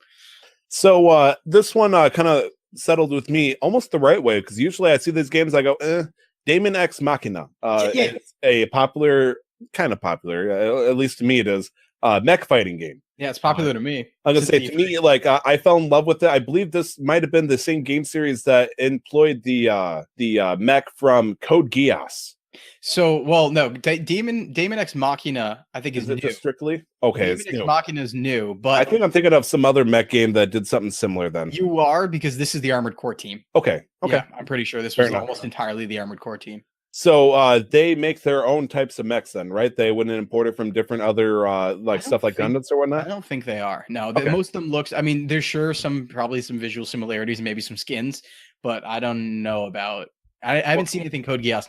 So this one kind of settled with me almost the right way, because usually I see these games, I go, Daemon X Machina. Yeah. It's a kind of popular, at least to me it is, mech fighting game. Yeah, it's popular to me. I'm gonna say, to me, like I fell in love with it. I believe this might have been the same game series that employed the mech from Code Geass. So, well, no, Daemon X Machina, I think is it new. Just strictly? Okay, Daemon it's X new. Machina is new, but I think I'm thinking of some other mech game that did something similar. Then you are, because this is the Armored Core team. Okay. Yeah, I'm pretty sure this Fair was enough. almost entirely the Armored Core team. So they make their own types of mechs, then, right? They wouldn't import it from different other stuff like Gundams or I whatnot. don't think they are. No, Okay. most of them looks. I mean, there's probably some visual similarities and maybe some skins, but I don't know about. I haven't seen anything Code Geass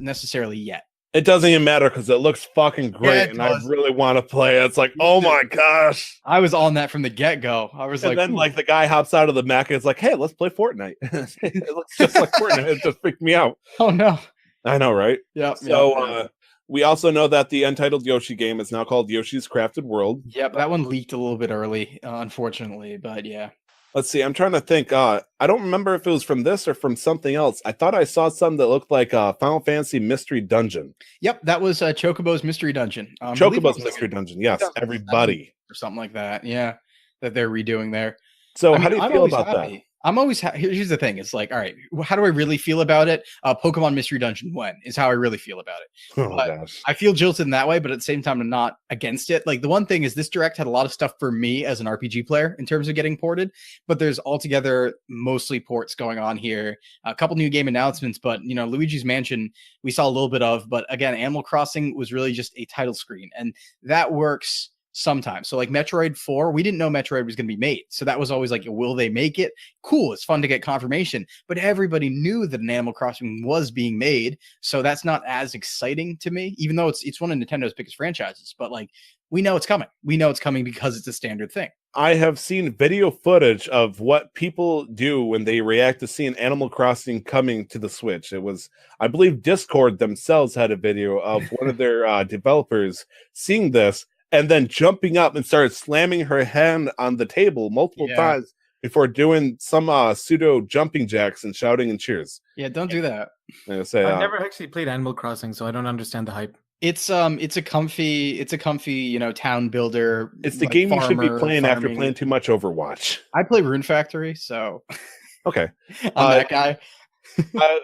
necessarily yet. It doesn't even matter because it looks fucking great, and I really want to play it. It's like, oh my gosh! I was on that from the get go. I was and then the guy hops out of the mech and it's like, hey, let's play Fortnite. It looks just like Fortnite. It just freaked me out. Oh no! I know, right? Yeah. So we also know that the Untitled Yoshi game is now called Yoshi's Crafted World. Yep, that one leaked a little bit early, unfortunately, but yeah. Let's see. I'm trying to think. I don't remember if it was from this or from something else. I thought I saw something that looked like Final Fantasy Mystery Dungeon. Yep, that was Chocobo's Mystery Dungeon. Chocobo's Mystery Dungeon. Yes, everybody. Or something like that. Yeah, that they're redoing there. So how do you feel about that? I'm always here's the thing. It's like, all right, how do I really feel about it? Pokemon Mystery Dungeon when is how I really feel about it. Oh, gosh. I feel jilted in that way, but at the same time, I'm not against it. Like the one thing is this Direct had a lot of stuff for me as an RPG player in terms of getting ported, but there's altogether mostly ports going on here. A couple new game announcements, but Luigi's Mansion we saw a little bit of, but again, Animal Crossing was really just a title screen, and that works sometimes. So like Metroid 4, we didn't know Metroid was going to be made. So that was always like, will they make it? Cool. It's fun to get confirmation, but everybody knew that an Animal Crossing was being made. So that's not as exciting to me, even though it's one of Nintendo's biggest franchises, but like, we know it's coming. We know it's coming because it's a standard thing. I have seen video footage of what people do when they react to seeing Animal Crossing coming to the Switch. It was, I believe Discord themselves had a video of one of their developers seeing this and then jumping up and started slamming her hand on the table multiple times before doing some pseudo jumping jacks and shouting and cheers. Yeah, don't do that. I've never actually played Animal Crossing, so I don't understand the hype. It's a comfy, town builder. It's the game you should be playing after playing too much Overwatch. I play Rune Factory, so okay, I'm that guy.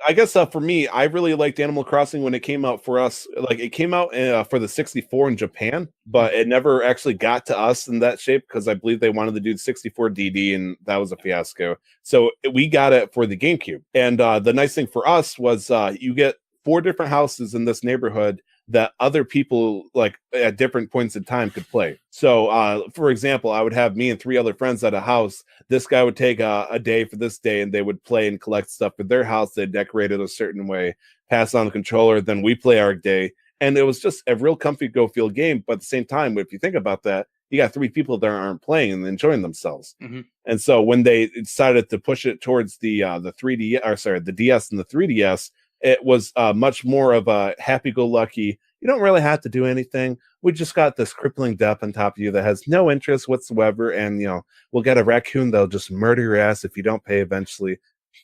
I guess for me, I really liked Animal Crossing when it came out for us. Like it came out for the 64 in Japan, but it never actually got to us in that shape because I believe they wanted to do 64 DD, and that was a fiasco. So we got it for the GameCube, and the nice thing for us was you get 4 different houses in this neighborhood that other people like at different points in time could play. So for example, I would have me and 3 other friends at a house. This guy would take a day for this day and they would play and collect stuff for their house. They decorate it a certain way, pass on the controller, then we play our day. And it was just a real comfy go feel game. But at the same time, if you think about that, you got 3 people that aren't playing and enjoying themselves. Mm-hmm. And so when they decided to push it towards the 3D, or sorry, the DS and the 3DS, it was much more of a happy-go-lucky. You don't really have to do anything. We just got this crippling death on top of you that has no interest whatsoever, and we'll get a raccoon that'll just murder your ass if you don't pay eventually,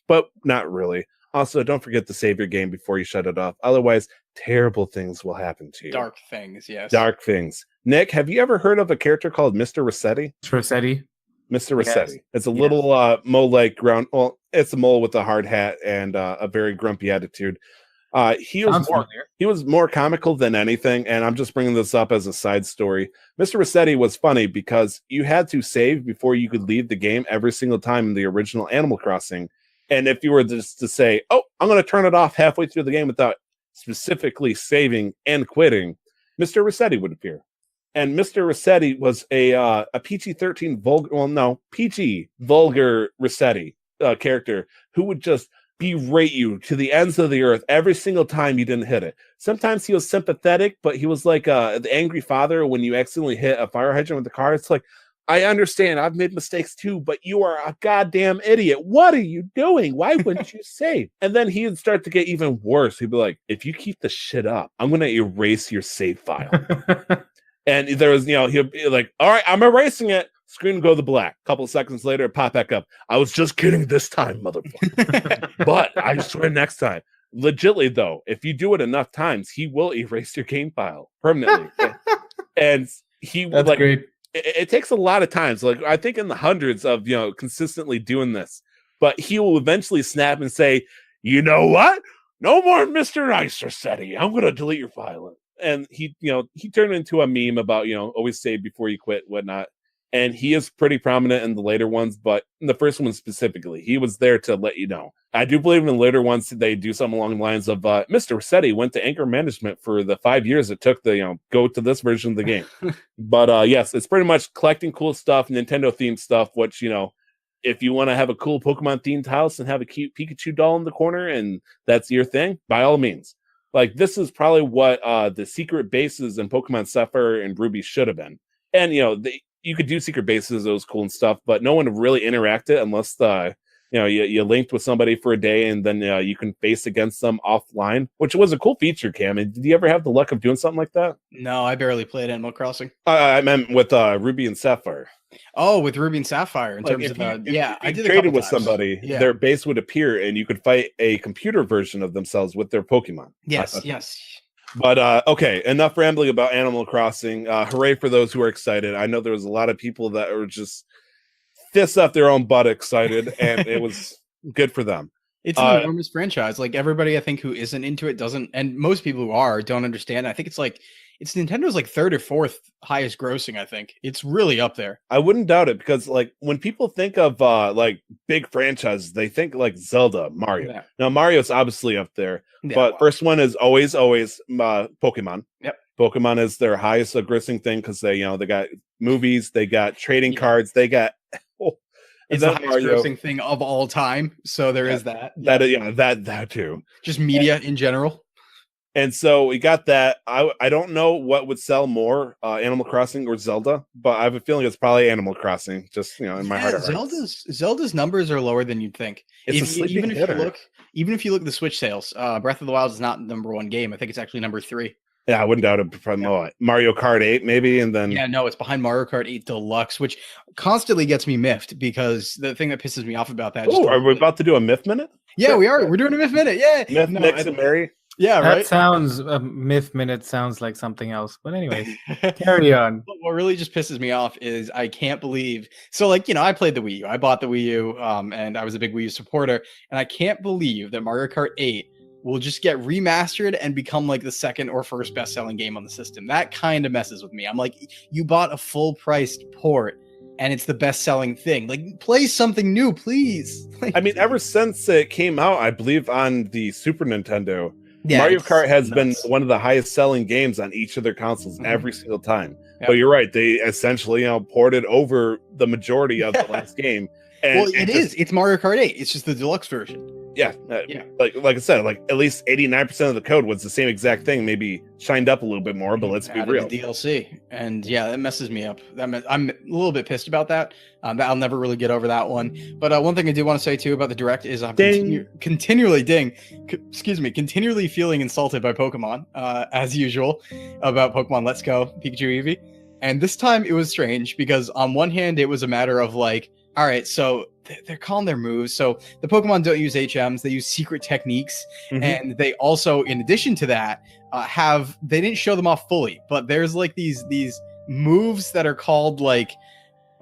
but not really. Also, don't forget to save your game before you shut it off. Otherwise, terrible things will happen to you. Dark things, yes. Dark things. Nick, have you ever heard of a character called Mr. Rossetti? Rossetti. Mr. Rossetti. Yes. It's a little mole-like ground. Well, it's a mole with a hard hat and a very grumpy attitude. He was more comical than anything, and I'm just bringing this up as a side story. Mr. Rossetti was funny because you had to save before you could leave the game every single time in the original Animal Crossing. And if you were just to say, "Oh, I'm going to turn it off halfway through the game without specifically saving and quitting," Mr. Rossetti would appear. And Mr. Rossetti was a PG-13 PG vulgar Rossetti character who would just berate you to the ends of the earth every single time you didn't hit it. Sometimes he was sympathetic, but he was like the angry father when you accidentally hit a fire hydrant with the car. It's like, I understand, I've made mistakes too, but you are a goddamn idiot. What are you doing? Why wouldn't you save? And then he would start to get even worse. He'd be like, if you keep the shit up, I'm going to erase your save file. And there was, he'll be like, all right, I'm erasing it. Screen would go to black. A couple of seconds later, it pop back up. I was just kidding this time, motherfucker. But I swear next time. legitly though, if you do it enough times, he will erase your game file permanently. And That's great. It takes a lot of times, like I think in the hundreds of consistently doing this, but he will eventually snap and say, you know what, no more Mr. Nice Rossetti, I'm gonna delete your file. And he turned into a meme about always save before you quit, whatnot. And he is pretty prominent in the later ones, but in the first one specifically, he was there to let you know. I do believe in the later ones, they do something along the lines of Mr. Rossetti went to Anchor Management for the 5 years it took to go to this version of the game. But yes, it's pretty much collecting cool stuff, Nintendo themed stuff, which, if you want to have a cool Pokemon themed house and have a cute Pikachu doll in the corner and that's your thing, by all means. Like, this is probably what the secret bases in Pokemon Sapphire and Ruby should have been. And, you could do secret bases, it was cool and stuff, but no one would really interact it unless you linked with somebody for a day and then you can face against them offline, which was a cool feature, Cam. And did you ever have the luck of doing something like that? No, I barely played Animal Crossing. I meant with Ruby and Sapphire. Oh, with Ruby and Sapphire, in like terms of I did traded with somebody, their base would appear and you could fight a computer version of themselves with their Pokemon. Yes. But okay, enough rambling about Animal Crossing. Hooray for those who are excited. I know there was a lot of people that were just fists up their own butt excited, and it was good for them. It's an enormous franchise. Like, everybody I think who isn't into it doesn't, and most people who are don't understand. I think it's Nintendo's like third or fourth highest grossing. I think it's really up there. I wouldn't doubt it, because like when people think of like big franchises, they think like Zelda, Mario. Yeah. Now Mario's obviously up there, but first one is always Pokemon. Yep. Pokemon is their highest grossing thing because they they got movies, they got trading cards, they got. It's the highest grossing thing of all time, so there is that. That too. Just media in general. And so we got that. I don't know what would sell more, Animal Crossing or Zelda, but I have a feeling it's probably Animal Crossing. Just in my heart of hearts. Zelda's numbers are lower than you'd think. Even if you look at the Switch sales, Breath of the Wild is not the number one game. I think it's actually number 3. Yeah, I wouldn't doubt it. From Mario Kart 8, maybe, and then it's behind Mario Kart 8 Deluxe, which constantly gets me miffed, because the thing that pisses me off about that. Are we about to do a Myth Minute? Yeah, we are. We're doing a Myth Minute. Yeah, Myth Mix and Mary. Yeah, right. That sounds Myth Minute sounds like something else. But anyway, carry on. What really just pisses me off is I can't believe. So, I played the Wii U. I bought the Wii U, and I was a big Wii U supporter. And I can't believe that Mario Kart 8 will just get remastered and become like the second or first best-selling game on the system. That kind of messes with me. I'm like, you bought a full-priced port, and it's the best-selling thing. Like, play something new, please. I mean, ever since it came out, I believe on the Super Nintendo. Mario Kart has been one of the highest selling games on each of their consoles every single time. Yep. But you're right, they essentially ported over the majority of the last game. And it's Mario Kart 8. It's just the deluxe version. Yeah. Like I said, like at least 89% of the code was the same exact thing, maybe shined up a little bit more, but let's be real. The DLC. And that messes me up. I'm a little bit pissed about that. I'll never really get over that one. But one thing I do want to say too about the Direct is I'm continually feeling insulted by Pokemon, as usual, about Pokemon Let's Go, Pikachu Eevee. And this time it was strange, because on one hand, it was a matter of like, all right, so they're calling their moves. So the Pokemon don't use HMs; they use secret techniques, and they also, in addition to that, they didn't show them off fully, but there's like these moves that are called like.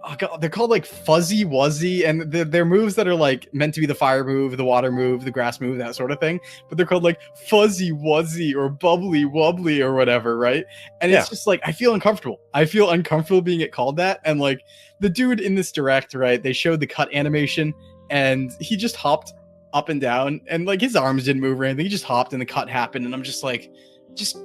Oh God, they're called like Fuzzy Wuzzy, and they're moves that are like meant to be the fire move, the water move, the grass move, that sort of thing. But they're called like Fuzzy Wuzzy or Bubbly Wubbly or whatever, right? And it's just like, I feel uncomfortable. I feel uncomfortable being called that. And like the dude in this Direct, right? They showed the cut animation, and he just hopped up and down, and like his arms didn't move or anything. He just hopped, and the cut happened, and I'm just like,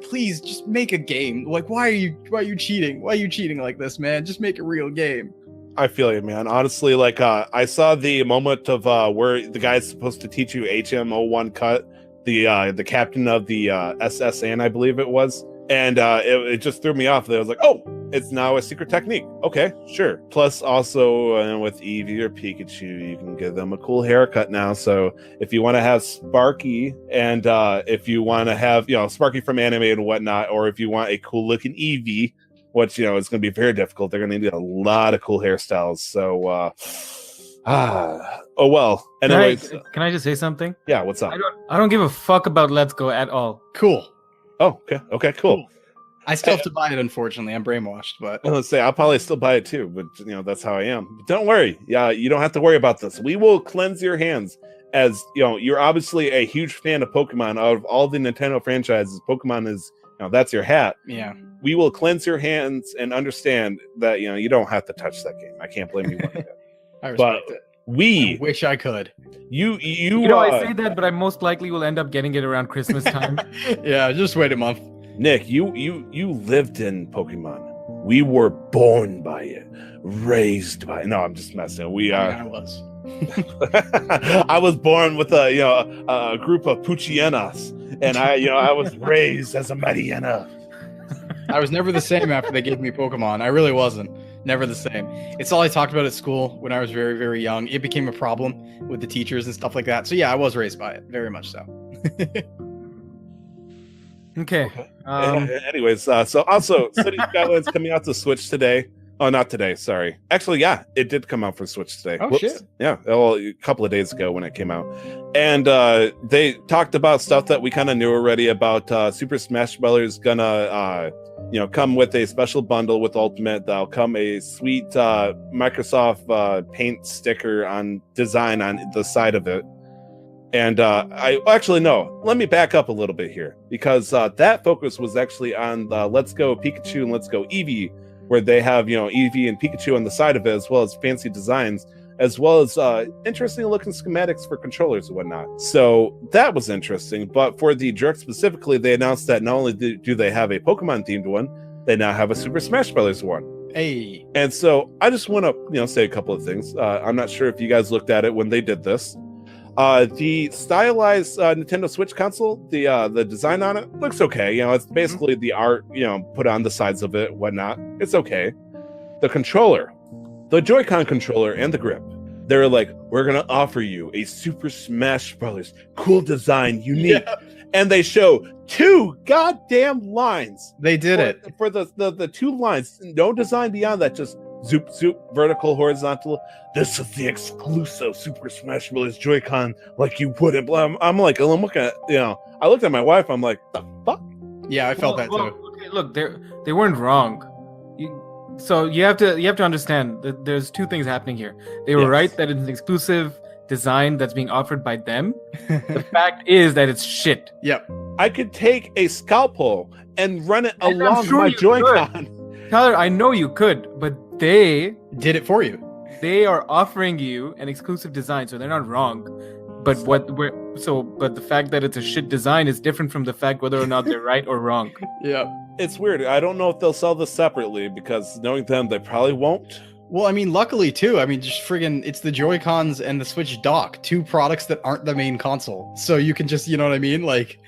please, just make a game. Like, why are you cheating? Why are you cheating like this, man? Just make a real game. I feel you, man. Honestly, like I saw the moment of where the guy's supposed to teach you HM01 cut, the captain of the SSN, I believe it was, and it just threw me off. I was like, oh, it's now a secret technique. Okay, sure. Plus, also with Eevee or Pikachu, you can give them a cool haircut now. So if you want to have Sparky, and if you want to have Sparky from anime and whatnot, or if you want a cool looking Eevee, which is going to be very difficult. They're going to need a lot of cool hairstyles. So, Oh well. Anyways, Can I just say something? yeah. What's up? I don't give a fuck about Let's Go at all. Cool. Oh, okay. Okay, cool. I still have to buy it, unfortunately. I'm brainwashed, but Let's say I'll probably still buy it too, but that's how I am. But don't worry. Yeah, you don't have to worry about this. We will cleanse your hands. As you're obviously a huge fan of Pokemon. Out of all the Nintendo franchises, Pokemon is that's your hat. Yeah. We will cleanse your hands and understand that you don't have to touch that game. I can't blame you one bit. I respect it. I wish I could. You I say that, but I most likely will end up getting it around Christmas time. Yeah, just wait a month. Nick, you lived in Pokemon. We were born by it, raised by it. No, I'm just messing. We are. Yeah, I was. I was born with a group of Puchienas, and I was raised as a Mariana. I was never the same after they gave me Pokemon. I really wasn't. Never the same. It's all I talked about at school when I was very, very young. It became a problem with the teachers and stuff like that. So yeah, I was raised by it, very much so. Okay. Anyways, so also City Skylines coming out to Switch today. Oh, not today. Sorry. Actually, yeah, it did come out for Switch today. Oh, shit. Yeah, well, a couple of days ago when it came out, and they talked about stuff that we kind of knew already about. Super Smash Bros. Gonna come with a special bundle with Ultimate. That'll come a sweet Microsoft Paint sticker on design on the side of it. And I actually no. Let me back up a little bit here because that focus was actually on Let's Go Pikachu and Let's Go Eevee, where they have Eevee and Pikachu on the side of it, as well as fancy designs, as well as interesting looking schematics for controllers and whatnot. So that was interesting. But for the Direct specifically, they announced that not only do they have a Pokemon themed one, they now have a Super Smash Bros. One. Hey. And so I just want to say a couple of things. I'm not sure if you guys looked at it when they did this. The stylized Nintendo Switch console, the design on it looks okay. It's basically the art, put on the sides of it, whatnot. It's okay. The controller, the Joy-Con controller and the grip, they're like, we're going to offer you a Super Smash Brothers cool design, unique. Yeah. And they show 2 goddamn lines. They did it. For the 2 lines, no design beyond that, just zoop, zoop, vertical, horizontal. This is the exclusive Super Smash Bros. Joy-Con, like you wouldn't. I'm looking at, I looked at my wife. I'm like, the fuck? Yeah, I felt that too. Okay, look, they weren't wrong. So you have to understand that there's 2 things happening here. They were right that it's an exclusive design that's being offered by them. The fact is that it's shit. Yep. I could take a scalpel and run it along my Joy-Con. Tyler, I know you could, but they did it for you. They are offering you an exclusive design, so they're not wrong. But but the fact that it's a shit design is different from the fact whether or not they're right or wrong. Yeah. It's weird. I don't know if they'll sell this separately because knowing them, they probably won't. Well, I mean, luckily too. I mean, just friggin', it's the Joy-Cons and the Switch dock, 2 products that aren't the main console. So you can just, you know what I mean? Like,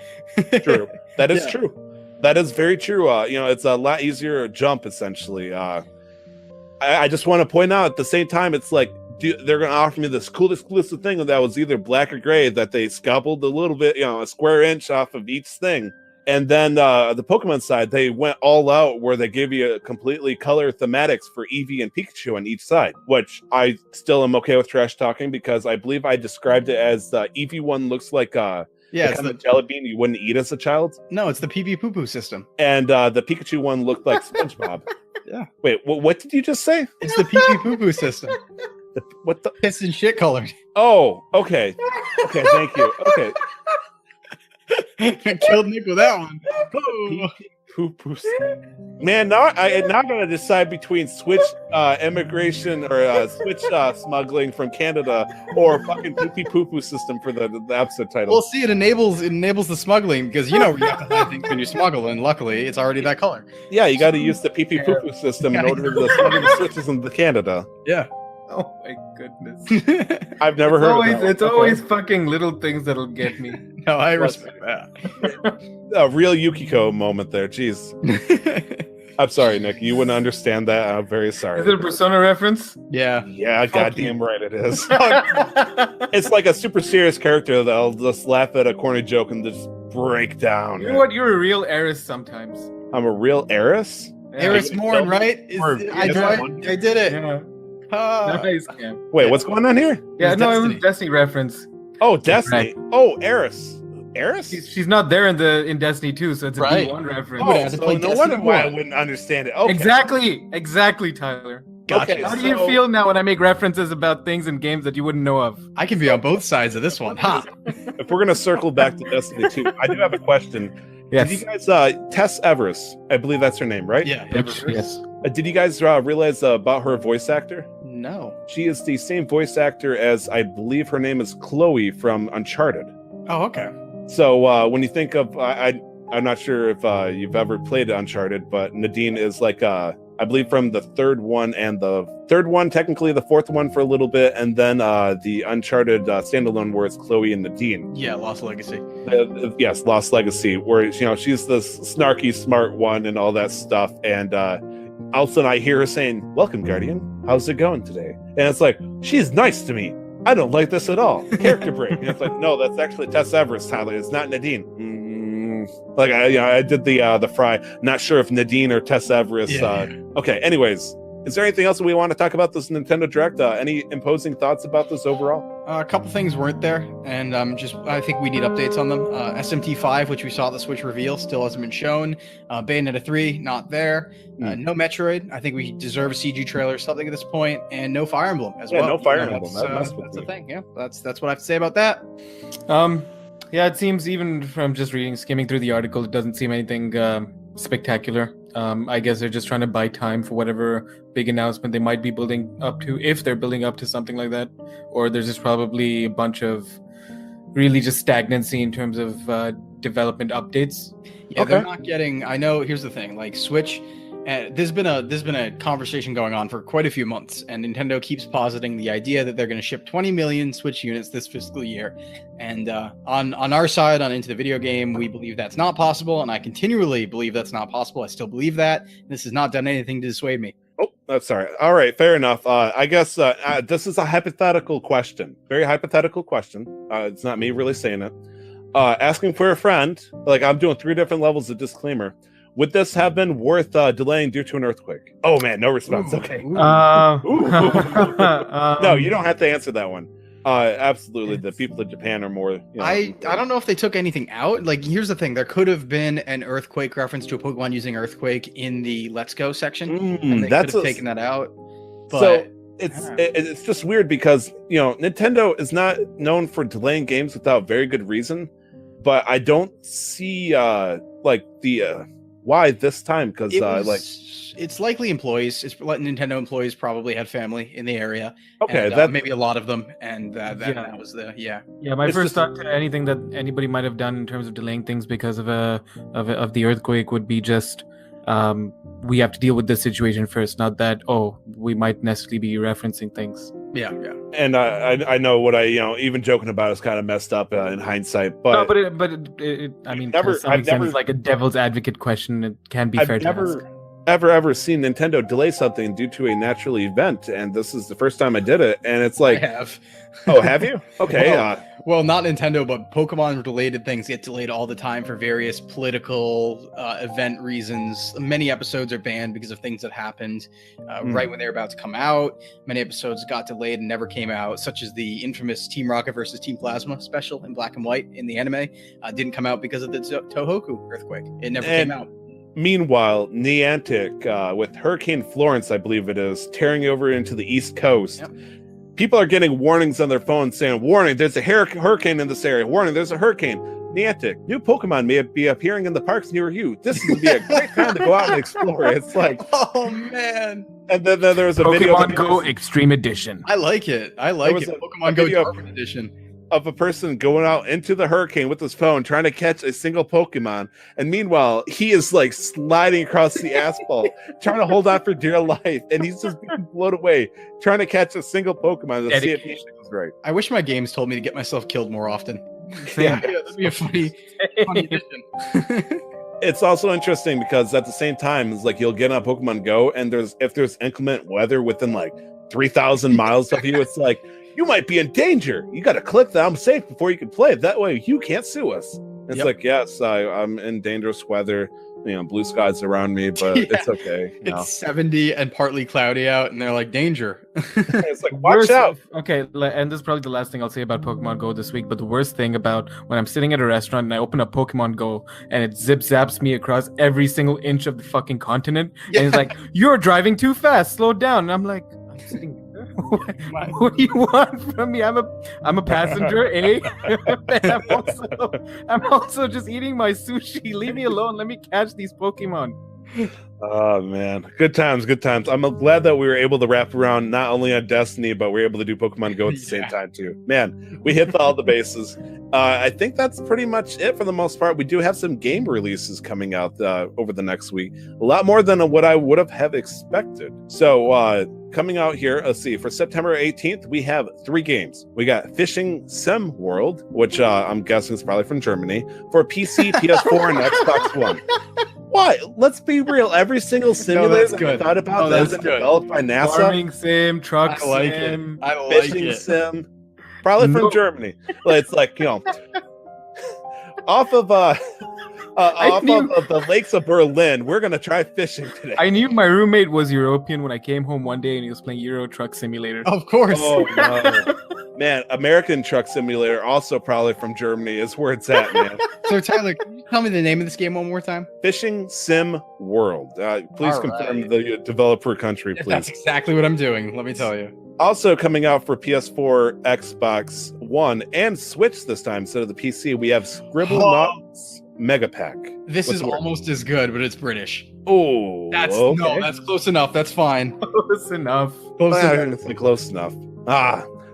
true. That is true. That is very true. It's a lot easier to jump essentially. I just want to point out at the same time, it's like, they're going to offer me this cool exclusive thing that was either black or gray that they scalpeled a little bit, a square inch off of each thing. And then the Pokemon side, they went all out where they give you a completely color thematics for Eevee and Pikachu on each side, which I still am okay with trash talking because I believe I described it as the Eevee one looks like it's the jelly bean you wouldn't eat as a child. No, it's the pee-pee poo-poo system. And the Pikachu one looked like SpongeBob. Yeah. Wait, what did you just say? It's the pee-pee poo-poo system. What the? Piss and shit colored. Oh, okay. Okay, thank you. Okay. I killed Nick with that one. Oh. Poo-poo. Man, now I'm gonna decide between Switch immigration or Switch smuggling from Canada or fucking pee-pee poo-poo system for the episode title. Well, see, it enables the smuggling because you have to hide things when you smuggle, and luckily it's already that color. Yeah, you got to use the pee-pee poo-poo system in order to smuggle the Switches into Canada. Yeah. Oh my goodness. I've never heard of that. It's always fucking little things that'll get me. No, I respect that. A real Yukiko moment there. Jeez. I'm sorry, Nick. You wouldn't understand that. I'm very sorry. Is it a Persona reference? Yeah. Yeah, goddamn right it is. It's like a super serious character that'll just laugh at a corny joke and just break down. You know what? You're a real heiress sometimes. I'm a real heiress? Eris Morn, right? I did it. Yeah. Nice, Cam. Wait, what's going on here? Yeah, It's no, it Destiny. was Destiny reference. Oh, Destiny. Oh, Eris. Eris? She's not there in Destiny 2, so it's a Right. D1 reference. would Oh, have to so play no Destiny wonder why I 1. wouldn't understand it. Okay. Exactly, Tyler. Gotcha. Okay, How do you so- feel now when I make references about things in games that you wouldn't know of? I can be on both sides of this one. Ha! If we're gonna circle back to Destiny 2, I do have a question. Yes. Did you guys, Tess Everest, I believe that's her name, right? Yeah. Yes. Did you guys realize about her voice actor? No. She is the same voice actor as, I believe her name is Chloe from Uncharted. Oh, okay. So when you think of, I'm not sure if you've ever played Uncharted, but Nadine is like, I believe from the third one, technically the fourth one for a little bit, and then the Uncharted standalone where it's Chloe and Nadine. Yeah, Lost Legacy. Yes, Lost Legacy, where she's the snarky, smart one and all that stuff. And all of a sudden I hear her saying, "Welcome, Guardian. How's it going today?" And it's like, she's nice to me. I don't like this at all. Character break. And it's like, no, that's actually Tess Everest, Tyler. It's not Nadine. Like I did the fry. Not sure if Nadine or Tess Everest. Yeah. Okay. Anyways, is there anything else that we want to talk about this Nintendo Direct? Any imposing thoughts about this overall? A couple things weren't there, and I think we need updates on them. SMT5, which we saw at the Switch reveal, still hasn't been shown. Bayonetta 3, not there. No Metroid. I think we deserve a CG trailer or something at this point, and no Fire Emblem as well. No Fire You know, Emblem. That's That's the thing. Yeah, that's what I have to say about that. Yeah, it seems even from just skimming through the article, it doesn't seem anything spectacular. I guess they're just trying to buy time for whatever big announcement they might be building up to, if they're building up to something like that. Or there's just probably a bunch of really just stagnancy in terms of development updates. Yeah, they're not getting. I know. Here's the thing: like Switch, there's been a conversation going on for quite a few months, and Nintendo keeps positing the idea that they're going to ship 20 million Switch units this fiscal year. And on our side, on Into the Video Game, we believe that's not possible, and I continually believe that's not possible. I still believe that. This has not done anything to dissuade me. Oh, that's sorry. All right, fair enough. I guess this is a hypothetical question. Very hypothetical question. It's not me really saying it. Asking for a friend, like I'm doing 3 different levels of disclaimer. Would this have been worth delaying due to an earthquake? Oh man, no response. Okay. No, you don't have to answer that one. Absolutely, the people of Japan are more. I don't know if they took anything out. Like, here's the thing: there could have been an earthquake reference to a Pokemon using earthquake in the Let's Go section, and they could have taken that out. But so it's just weird because Nintendo is not known for delaying games without very good reason, but I don't see why this time, because it's likely employees. It's Nintendo employees probably had family in the area. Okay, and, that maybe a lot of them, and that was the Yeah, my first thought to anything that anybody might have done in terms of delaying things because of the earthquake would be just we have to deal with this situation first, not that we might necessarily be referencing things. Yeah. And I know what even joking about is kind of messed up in hindsight, but I mean, it's like a devil's advocate question. It can be fair to ask. ever seen Nintendo delay something due to a natural event, and this is the first time I did it, and it's like, I have. Oh, have you? Okay. Well, not Nintendo, but Pokemon related things get delayed all the time for various political event reasons. Many episodes are banned because of things that happened right when they were about to come out. Many episodes got delayed and never came out, such as the infamous Team Rocket versus Team Plasma special in black and white in the anime. Didn't come out because of the Tohoku earthquake. It never came out. Meanwhile, Niantic, with Hurricane Florence, I believe it is, tearing over into the East Coast. Yep. People are getting warnings on their phones saying, warning, there's a hurricane in this area. Warning, there's a hurricane. Niantic, new Pokemon may be appearing in the parks near you. This would be a great time to go out and explore. It's like, oh, man. And then there's a Pokemon video. Go Extreme Edition. I like it. Pokemon Go Darwin Edition. Of a person going out into the hurricane with his phone trying to catch a single Pokemon, and meanwhile he is like sliding across the asphalt trying to hold on for dear life, and he's just being blown away trying to catch a single Pokemon to see if he was right. I wish my games told me to get myself killed more often. Yeah, that'd be a funny addition. It's also interesting because at the same time, it's like you'll get on Pokemon Go, and if there's inclement weather within like 3,000 miles of you, it's like, you might be in danger. You got to click that I'm safe before you can play. That way you can't sue us. It's like, yes, I'm in dangerous weather. blue skies around me, but Yeah. it's okay. It's 70 and partly cloudy out, and they're like, danger. It's like, watch out. Okay, and this is probably the last thing I'll say about Pokemon Go this week, but the worst thing about when I'm sitting at a restaurant and I open up Pokemon Go and it zip-zaps me across every single inch of the fucking continent, and it's like, you're driving too fast, slow down. And I'm like, I'm sitting here. What do you want from me? I'm a passenger, eh? I'm also just eating my sushi. Leave me alone. Let me catch these Pokemon. Oh man, good times. I'm glad that we were able to wrap around not only on Destiny, but we were able to do Pokemon Go at the same time too. Man, we hit all the bases. I think that's pretty much it for the most part. We do have some game releases coming out over the next week, a lot more than what I would have expected. So coming out here, let's see, for September 18th, we have 3 games. We got Fishing Sim World, which I'm guessing is probably from Germany, for PC, PS4, and Xbox One. Why? Let's be real. Every single simulator that I thought about that's developed by NASA. Farming sim, truck sim, fishing sim, probably from Germany. Well, it's like, off of the lakes of Berlin, we're gonna try fishing today. I knew my roommate was European when I came home one day and he was playing Euro Truck Simulator. Of course. Oh no. Man, American Truck Simulator, also probably from Germany, is where it's at, man. So Tyler, can you tell me the name of this game one more time? Fishing Sim World. Please confirm the developer country, please. That's exactly what I'm doing, let me tell you. Also coming out for PS4, Xbox One, and Switch this time instead of the PC, we have Scribblenauts Mega Pack. This is almost as good, but it's British. Oh, that's close enough. That's fine. Close enough. Close enough.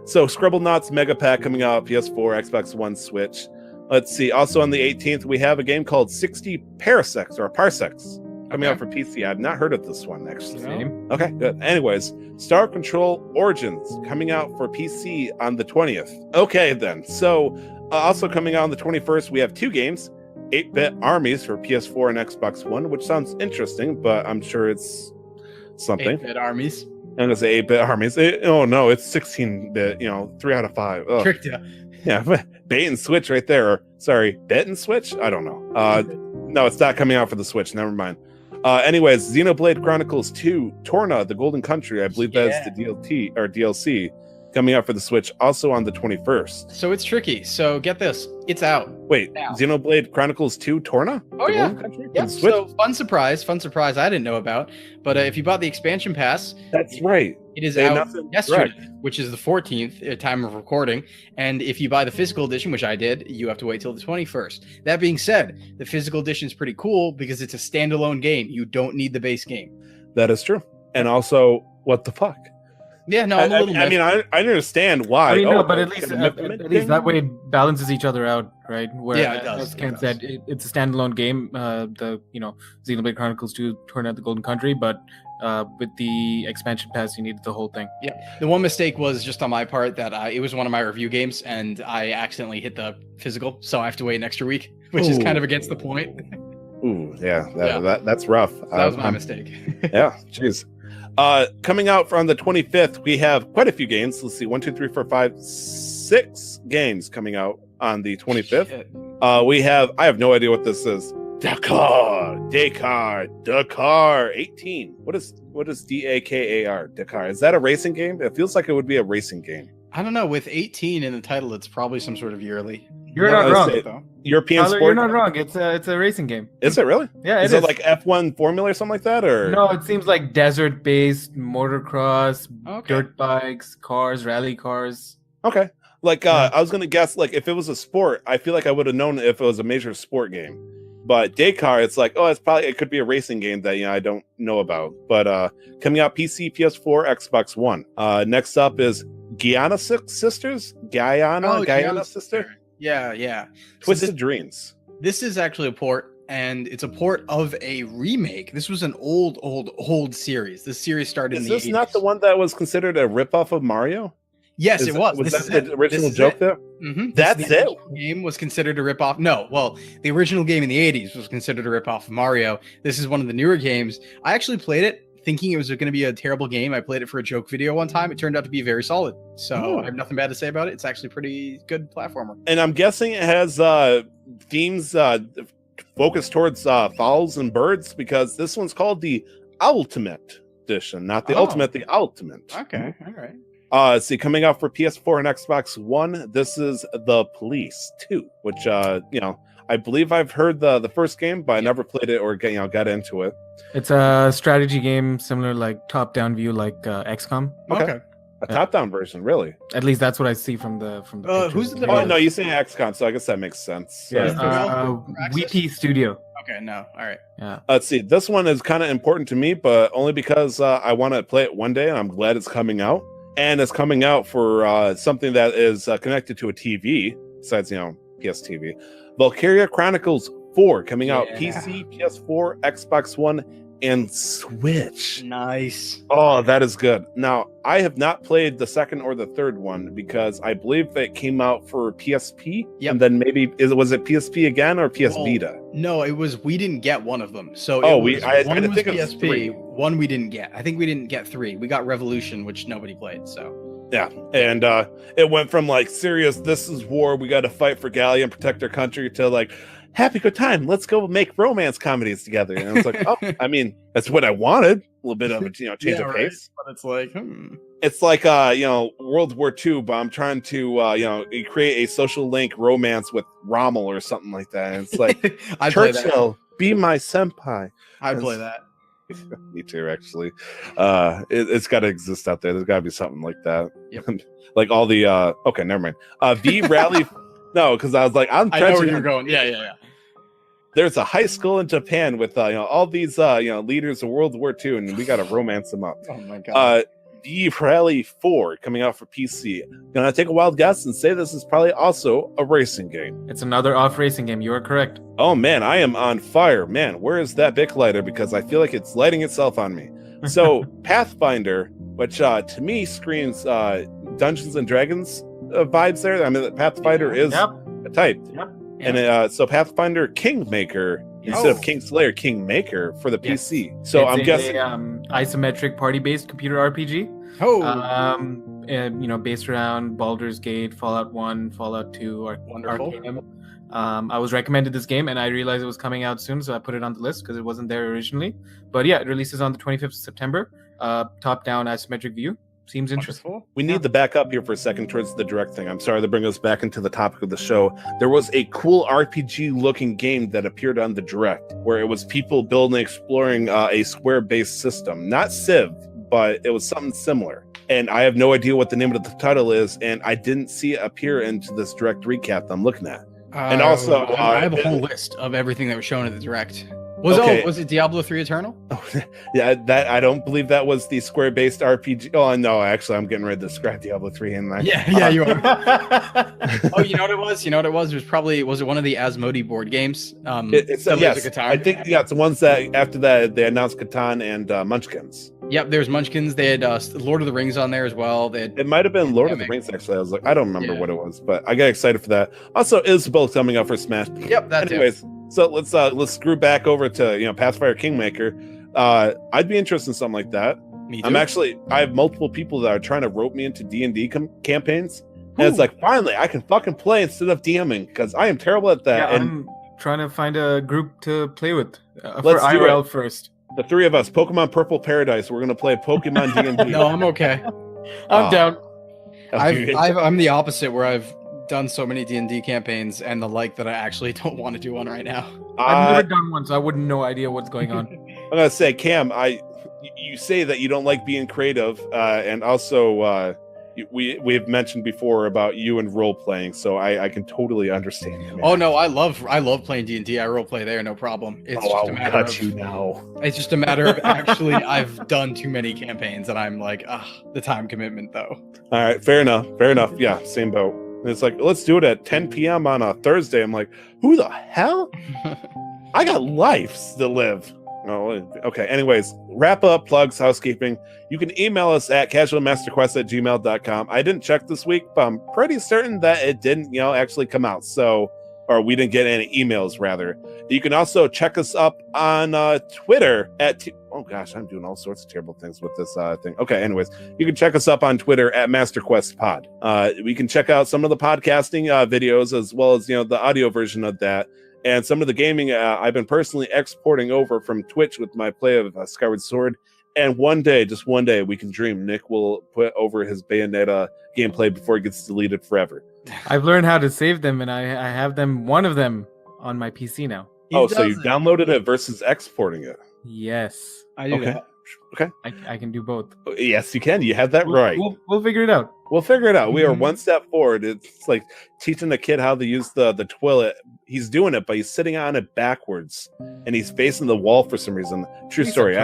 So Scribblenauts Mega Pack coming out PS4, Xbox One, Switch. Let's see. Also on the 18th, we have a game called 60 Parsecs coming out for PC. I've not heard of this one actually. Same. Okay, good. Anyways, Star Control Origins coming out for PC on the 20th. Okay, then. So also coming out on the 21st, we have 2 games. 8-Bit Armies for PS4 and Xbox One, which sounds interesting, but I'm sure it's something. 8-Bit Armies. I'm gonna say 8-Bit Armies. Oh no, it's 16-bit. 3 out of 5. Ugh. Tricked you. Yeah, bait and switch right there. Or, sorry, bet and switch. I don't know. No, it's not coming out for the Switch. Never mind. Anyways, Xenoblade Chronicles 2, Torna, the Golden Country. I believe that's the DLC coming out for the Switch, also on the 21st. So it's tricky. So get this, it's out. Wait, now. Xenoblade Chronicles 2, Torna? Oh the yeah, Golden Country? Yeah. So fun surprise I didn't know about. But if you bought the expansion pass, that's right. It is out yesterday, which is the 14th time of recording. And if you buy the physical edition, which I did, you have to wait till the 21st. That being said, the physical edition is pretty cool because it's a standalone game. You don't need the base game. That is true. And also, what the fuck? Yeah, no, I'm a little I understand why. But at least that way it balances each other out, right? Where, it does. As Ken said, it's a standalone game. Xenoblade Chronicles 2 turned out the Golden Country, but with the expansion pass, you needed the whole thing. Yeah. The one mistake was just on my part that it was one of my review games, and I accidentally hit the physical, so I have to wait an extra week, which is kind of against the point. Ooh, that's rough. That was my mistake. Yeah, jeez. Coming out on the 25th, we have quite a few games. Let's see, 1, 2, 3, 4, 5, 6 games coming out on the 25th. I have no idea what this is. Dakar 18. What is Dakar? Dakar. Is that a racing game? It feels like it would be a racing game. I don't know. With 18 in the title, it's probably some sort of yearly. You're not wrong. European Tyler, sport. You're not wrong. It's a racing game. Is it really? Yeah, is it like F1 Formula or something like that, or no? It seems like desert-based motocross, dirt bikes, cars, rally cars. Okay. Like I was gonna guess, like if it was a sport, I feel like I would have known if it was a major sport game. But Dakar, it's like, it could be a racing game that I don't know about. But coming out PC, PS4, Xbox One. Next up is Guyana Sisters. Guyana Sister. Yeah. Twisted Dreams. This is actually a port, and it's a port of a remake. This was an old series. This series started in the 80s. Is this not the one that was considered a ripoff of Mario? Yes, it was. Was that the original joke there? Mm-hmm. That's it? The game was considered a ripoff. No, well, the original game in the 80s was considered a ripoff of Mario. This is one of the newer games. I actually played it thinking it was going to be a terrible game. I played it for a joke video one time. It turned out to be very solid. So I have nothing bad to say about it. It's actually a pretty good platformer. And I'm guessing it has themes focused towards fowls and birds because this one's called the Ultimate Edition, not the Ultimate, the Ultimate. Okay, all right. See, coming out for PS4 and Xbox One, this is The Police 2, which I believe I've heard the first game, but I never played it or got into it. It's a strategy game similar, like top-down view, like XCOM. Okay. A top-down version, really? At least that's what I see from the pictures. Who's the Oh no, you say XCOM, so I guess that makes sense. Yeah, WP Studio. Okay, no, all right. Yeah. Let's see. This one is kind of important to me, but only because I want to play it one day, and I'm glad it's coming out. And it's coming out for something that is connected to a TV, besides PS TV. Valkyria Chronicles 4 coming out PC, PS4, Xbox One, and Switch. Nice. Oh, that is good. Now, I have not played the second or the third one because I believe it came out for PSP. Yep. And then maybe was it PSP again or PS Vita? No, it was. We didn't get one of them. So I one was think it was PSP. 3. One we didn't get. I think we didn't get 3. We got Revolution, which nobody played. So. Yeah, and it went from like serious, this is war, we got to fight for Gallia and protect our country, to like, happy good time, let's go make romance comedies together. And it's like, oh, I mean, that's what I wanted. A little bit of a change of pace. But it's like, It's like World War II, but I'm trying to create a social link romance with Rommel or something like that. And it's like Churchill, be my senpai. I'd play that. Me too, actually. It's got to exist out there. There's got to be something like that. Yep. Like all the okay, never mind. V Rally. No, because I was like, I know where you're going. Yeah. There's a high school in Japan with all these leaders of World War II, and we got to romance them up. Oh my god. V Rally 4 coming out for PC. Gonna take a wild guess and say this is probably also a racing game. It's another off racing game. You are correct. Oh man, I am on fire. Man, where is that Bic lighter? Because I feel like it's lighting itself on me. So Pathfinder, which to me screams Dungeons and Dragons vibes there. I mean, Pathfinder is a type. Yep. And so Pathfinder Kingmaker instead of Kingslayer, Kingmaker for the PC. So it's I'm guessing isometric party-based computer RPG. Based around Baldur's Gate, Fallout 1, Fallout 2, or Wonderful. Arcanum. I was recommended this game, and I realized it was coming out soon, so I put it on the list because it wasn't there originally. But yeah, it releases on the 25th of September. Top-down isometric view. Seems interesting. We need to back up here for a second towards the direct thing. I'm sorry to bring us back into the topic of the show. There was a cool RPG-looking game that appeared on the direct, where it was people building and exploring a square-based system. Not Civ, but it was something similar. And I have no idea what the name of the title is, and I didn't see it appear into this direct recap that I'm looking at. And also, I have a whole list of everything that was shown at the direct. Was it Diablo 3 Eternal? Oh, yeah, that I don't believe that was the square-based RPG. Oh no, actually, I'm getting ready to scrap Diablo 3 in there. Yeah, you are. Oh, you know what it was? Was it one of the Asmodee board games? Yes, I think it's the ones that after that they announced Catan and Munchkins. Yep, there's Munchkins. They had Lord of the Rings on there as well. It might have been Lord of the Rings, actually. I was like, I don't remember what it was, but I got excited for that. Also, Isabel coming up for Smash. Yep, that's Anyways, so let's screw back over to Pathfinder Kingmaker. I'd be interested in something like that. Me too. I have multiple people that are trying to rope me into D&D campaigns, and it's like, finally, I can fucking play instead of DMing, because I am terrible at that. Yeah, and I'm trying to find a group to play with. Let's for do IRL it. First. The three of us, Pokemon Purple Paradise. We're gonna play Pokemon D&D. No, I'm okay. I'm down. I'm the opposite, where I've done so many D&D campaigns and the like that I actually don't want to do one right now. I've never done one, so I wouldn't know idea what's going on. I'm gonna say, Cam, you say that you don't like being creative, and also we've mentioned before about you and role playing, so I can totally understand you. Oh no, I love playing D&D. I role play there, no problem. It's just a matter of you now. It's just a matter of actually I've done too many campaigns and I'm like, the time commitment though. All right, fair enough. Yeah, same boat. And it's like, let's do it at 10 p.m. on a Thursday. I'm like, who the hell? I got lives to live. Oh, okay. Anyways, wrap up, plugs, housekeeping. You can email us at casualmasterquest@gmail.com. I didn't check this week, but I'm pretty certain that it didn't, actually come out. Or we didn't get any emails, rather. You can also check us up on Twitter at... oh, gosh, I'm doing all sorts of terrible things with this thing. Okay, anyways, you can check us up on Twitter at MasterQuestPod. We can check out some of the podcasting videos as well as, the audio version of that And some of the gaming I've been personally exporting over from Twitch with my play of Skyward Sword. And one day, just one day, we can dream Nick will put over his Bayonetta gameplay before it gets deleted forever. I've learned how to save them, and I have them, one of them, on my PC now. So you downloaded it versus exporting it? Yes. I do that. Okay. I can do both. Yes, you can. You have that right. We'll figure it out. We'll figure it out. We are one step forward. It's like teaching a kid how to use the toilet. He's doing it, but he's sitting on it backwards, and he's facing the wall for some reason. True story.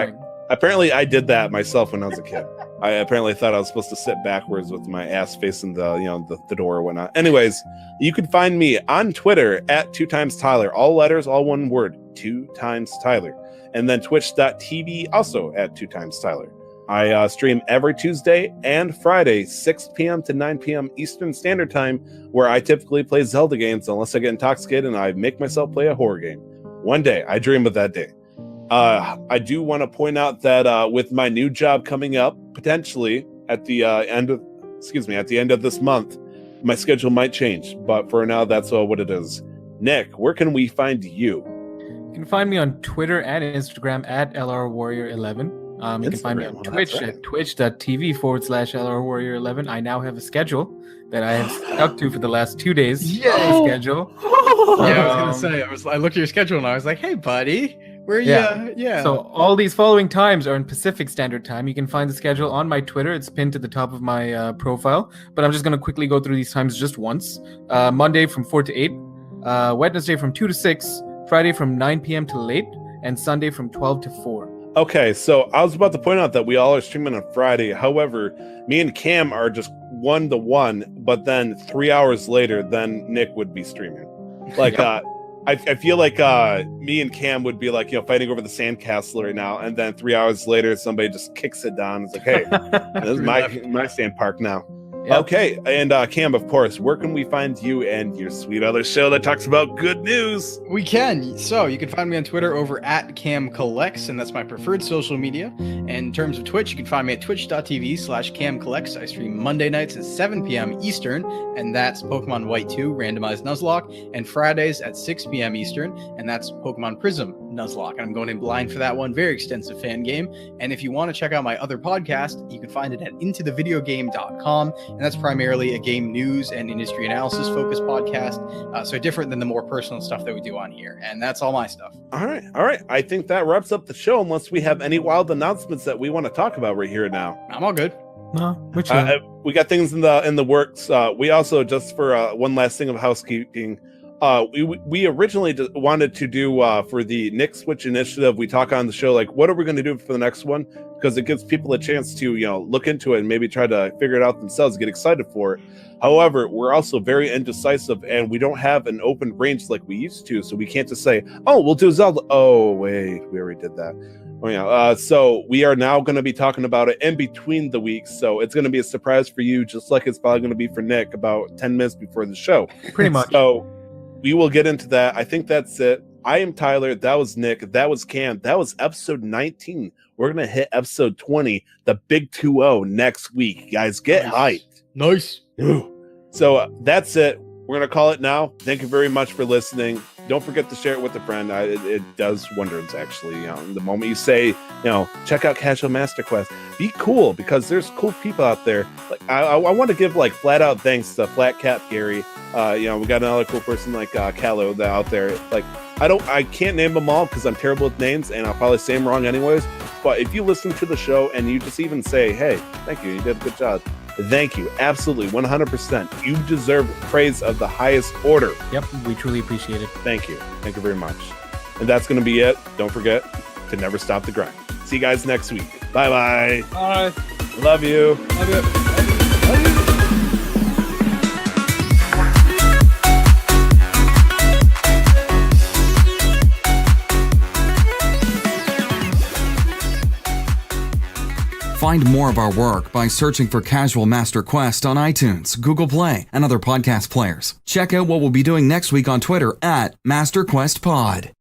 Apparently, I did that myself when I was a kid. I apparently thought I was supposed to sit backwards with my ass facing the door or whatnot. Anyways, you can find me on Twitter at 2timestyler. All letters, all one word. 2timestyler. And then twitch.tv also at 2timestyler. I stream every Tuesday and Friday, 6 p.m. to 9 p.m. Eastern Standard Time, where I typically play Zelda games unless I get intoxicated and I make myself play a horror game. One day, I dream of that day. I do want to point out that with my new job coming up, potentially at the end of this month, my schedule might change. But for now, that's what it is. Nick, where can we find you? You can find me on Twitter and Instagram at LRWarrior11. You can find me on Twitch at twitch.tv/LRWarrior11. I now have a schedule that I have stuck to for the last 2 days. Schedule. Yeah, I was gonna say. I looked at your schedule and I was like, "Hey, buddy, where you?" Yeah. So all these following times are in Pacific Standard Time. You can find the schedule on my Twitter. It's pinned to the top of my profile. But I'm just gonna quickly go through these times just once. Monday from 4 to 8, Wednesday from 2 to 6, Friday from 9 p.m. to late, and Sunday from 12 to 4. Okay, so I was about to point out that we all are streaming on Friday. However, me and Cam are just 1-to-1, but then 3 hours later, then Nick would be streaming. Like, I feel like me and Cam would be like, fighting over the sandcastle right now, and then 3 hours later, somebody just kicks it down. It's like, hey, this is my sand park now. Yep. Okay, and Cam, of course, where can we find you and your sweet other show that talks about good news? We can. So you can find me on Twitter over at CamCollects, and that's my preferred social media. And in terms of Twitch, you can find me at twitch.tv/CamCollects. I stream Monday nights at 7 p.m. Eastern, and that's Pokemon White 2 Randomized Nuzlocke, and Fridays at 6 p.m. Eastern, and that's Pokemon Prism Nuzlocke. And I'm going in blind for that one. Very extensive fan game. And if you want to check out my other podcast, you can find it at intothevideogame.com. And that's primarily a game news and industry analysis focused podcast. So different than the more personal stuff that we do on here. And that's all my stuff. All right. I think that wraps up the show, unless we have any wild announcements that we want to talk about right here now. I'm all good. No, we got things in the works. We also, just for one last thing of housekeeping, we originally wanted to do for the Nick Switch initiative, we talk on the show like, what are we going to do for the next one, because it gives people a chance to look into it and maybe try to figure it out themselves, get excited for it. However, we're also very indecisive, and we don't have an open range like we used to, so we can't just say, oh, we'll do Zelda. Oh wait, we already did that. So we are now going to be talking about it in between the weeks, so it's going to be a surprise for you, just like it's probably going to be for Nick about 10 minutes before the show. Pretty much. So we will get into that. I think that's it. I am Tyler. That was Nick. That was Cam. That was episode 19. We're going to hit episode 20, the big 2-0 next week. Guys, get hyped. Nice. So that's it. We're going to call it now. Thank you very much for listening. Don't forget to share it with a friend. It does wonders, actually. The moment you say, check out Casual Master Quest, be cool, because there's cool people out there. Like I want to give flat out thanks to Flat Cap Gary. We got another cool person like Callo out there. I can't name them all because I'm terrible with names and I'll probably say them wrong anyways. But if you listen to the show and you just even say, hey, thank you did a good job. Thank you. Absolutely. 100%. You deserve praise of the highest order. Yep. We truly appreciate it. Thank you. Thank you very much. And that's going to be it. Don't forget to never stop the grind. See you guys next week. Bye-bye. Bye. Love you. Love you. Love you. Find more of our work by searching for Casual Master Quest on iTunes, Google Play, and other podcast players. Check out what we'll be doing next week on Twitter at MasterQuestPod.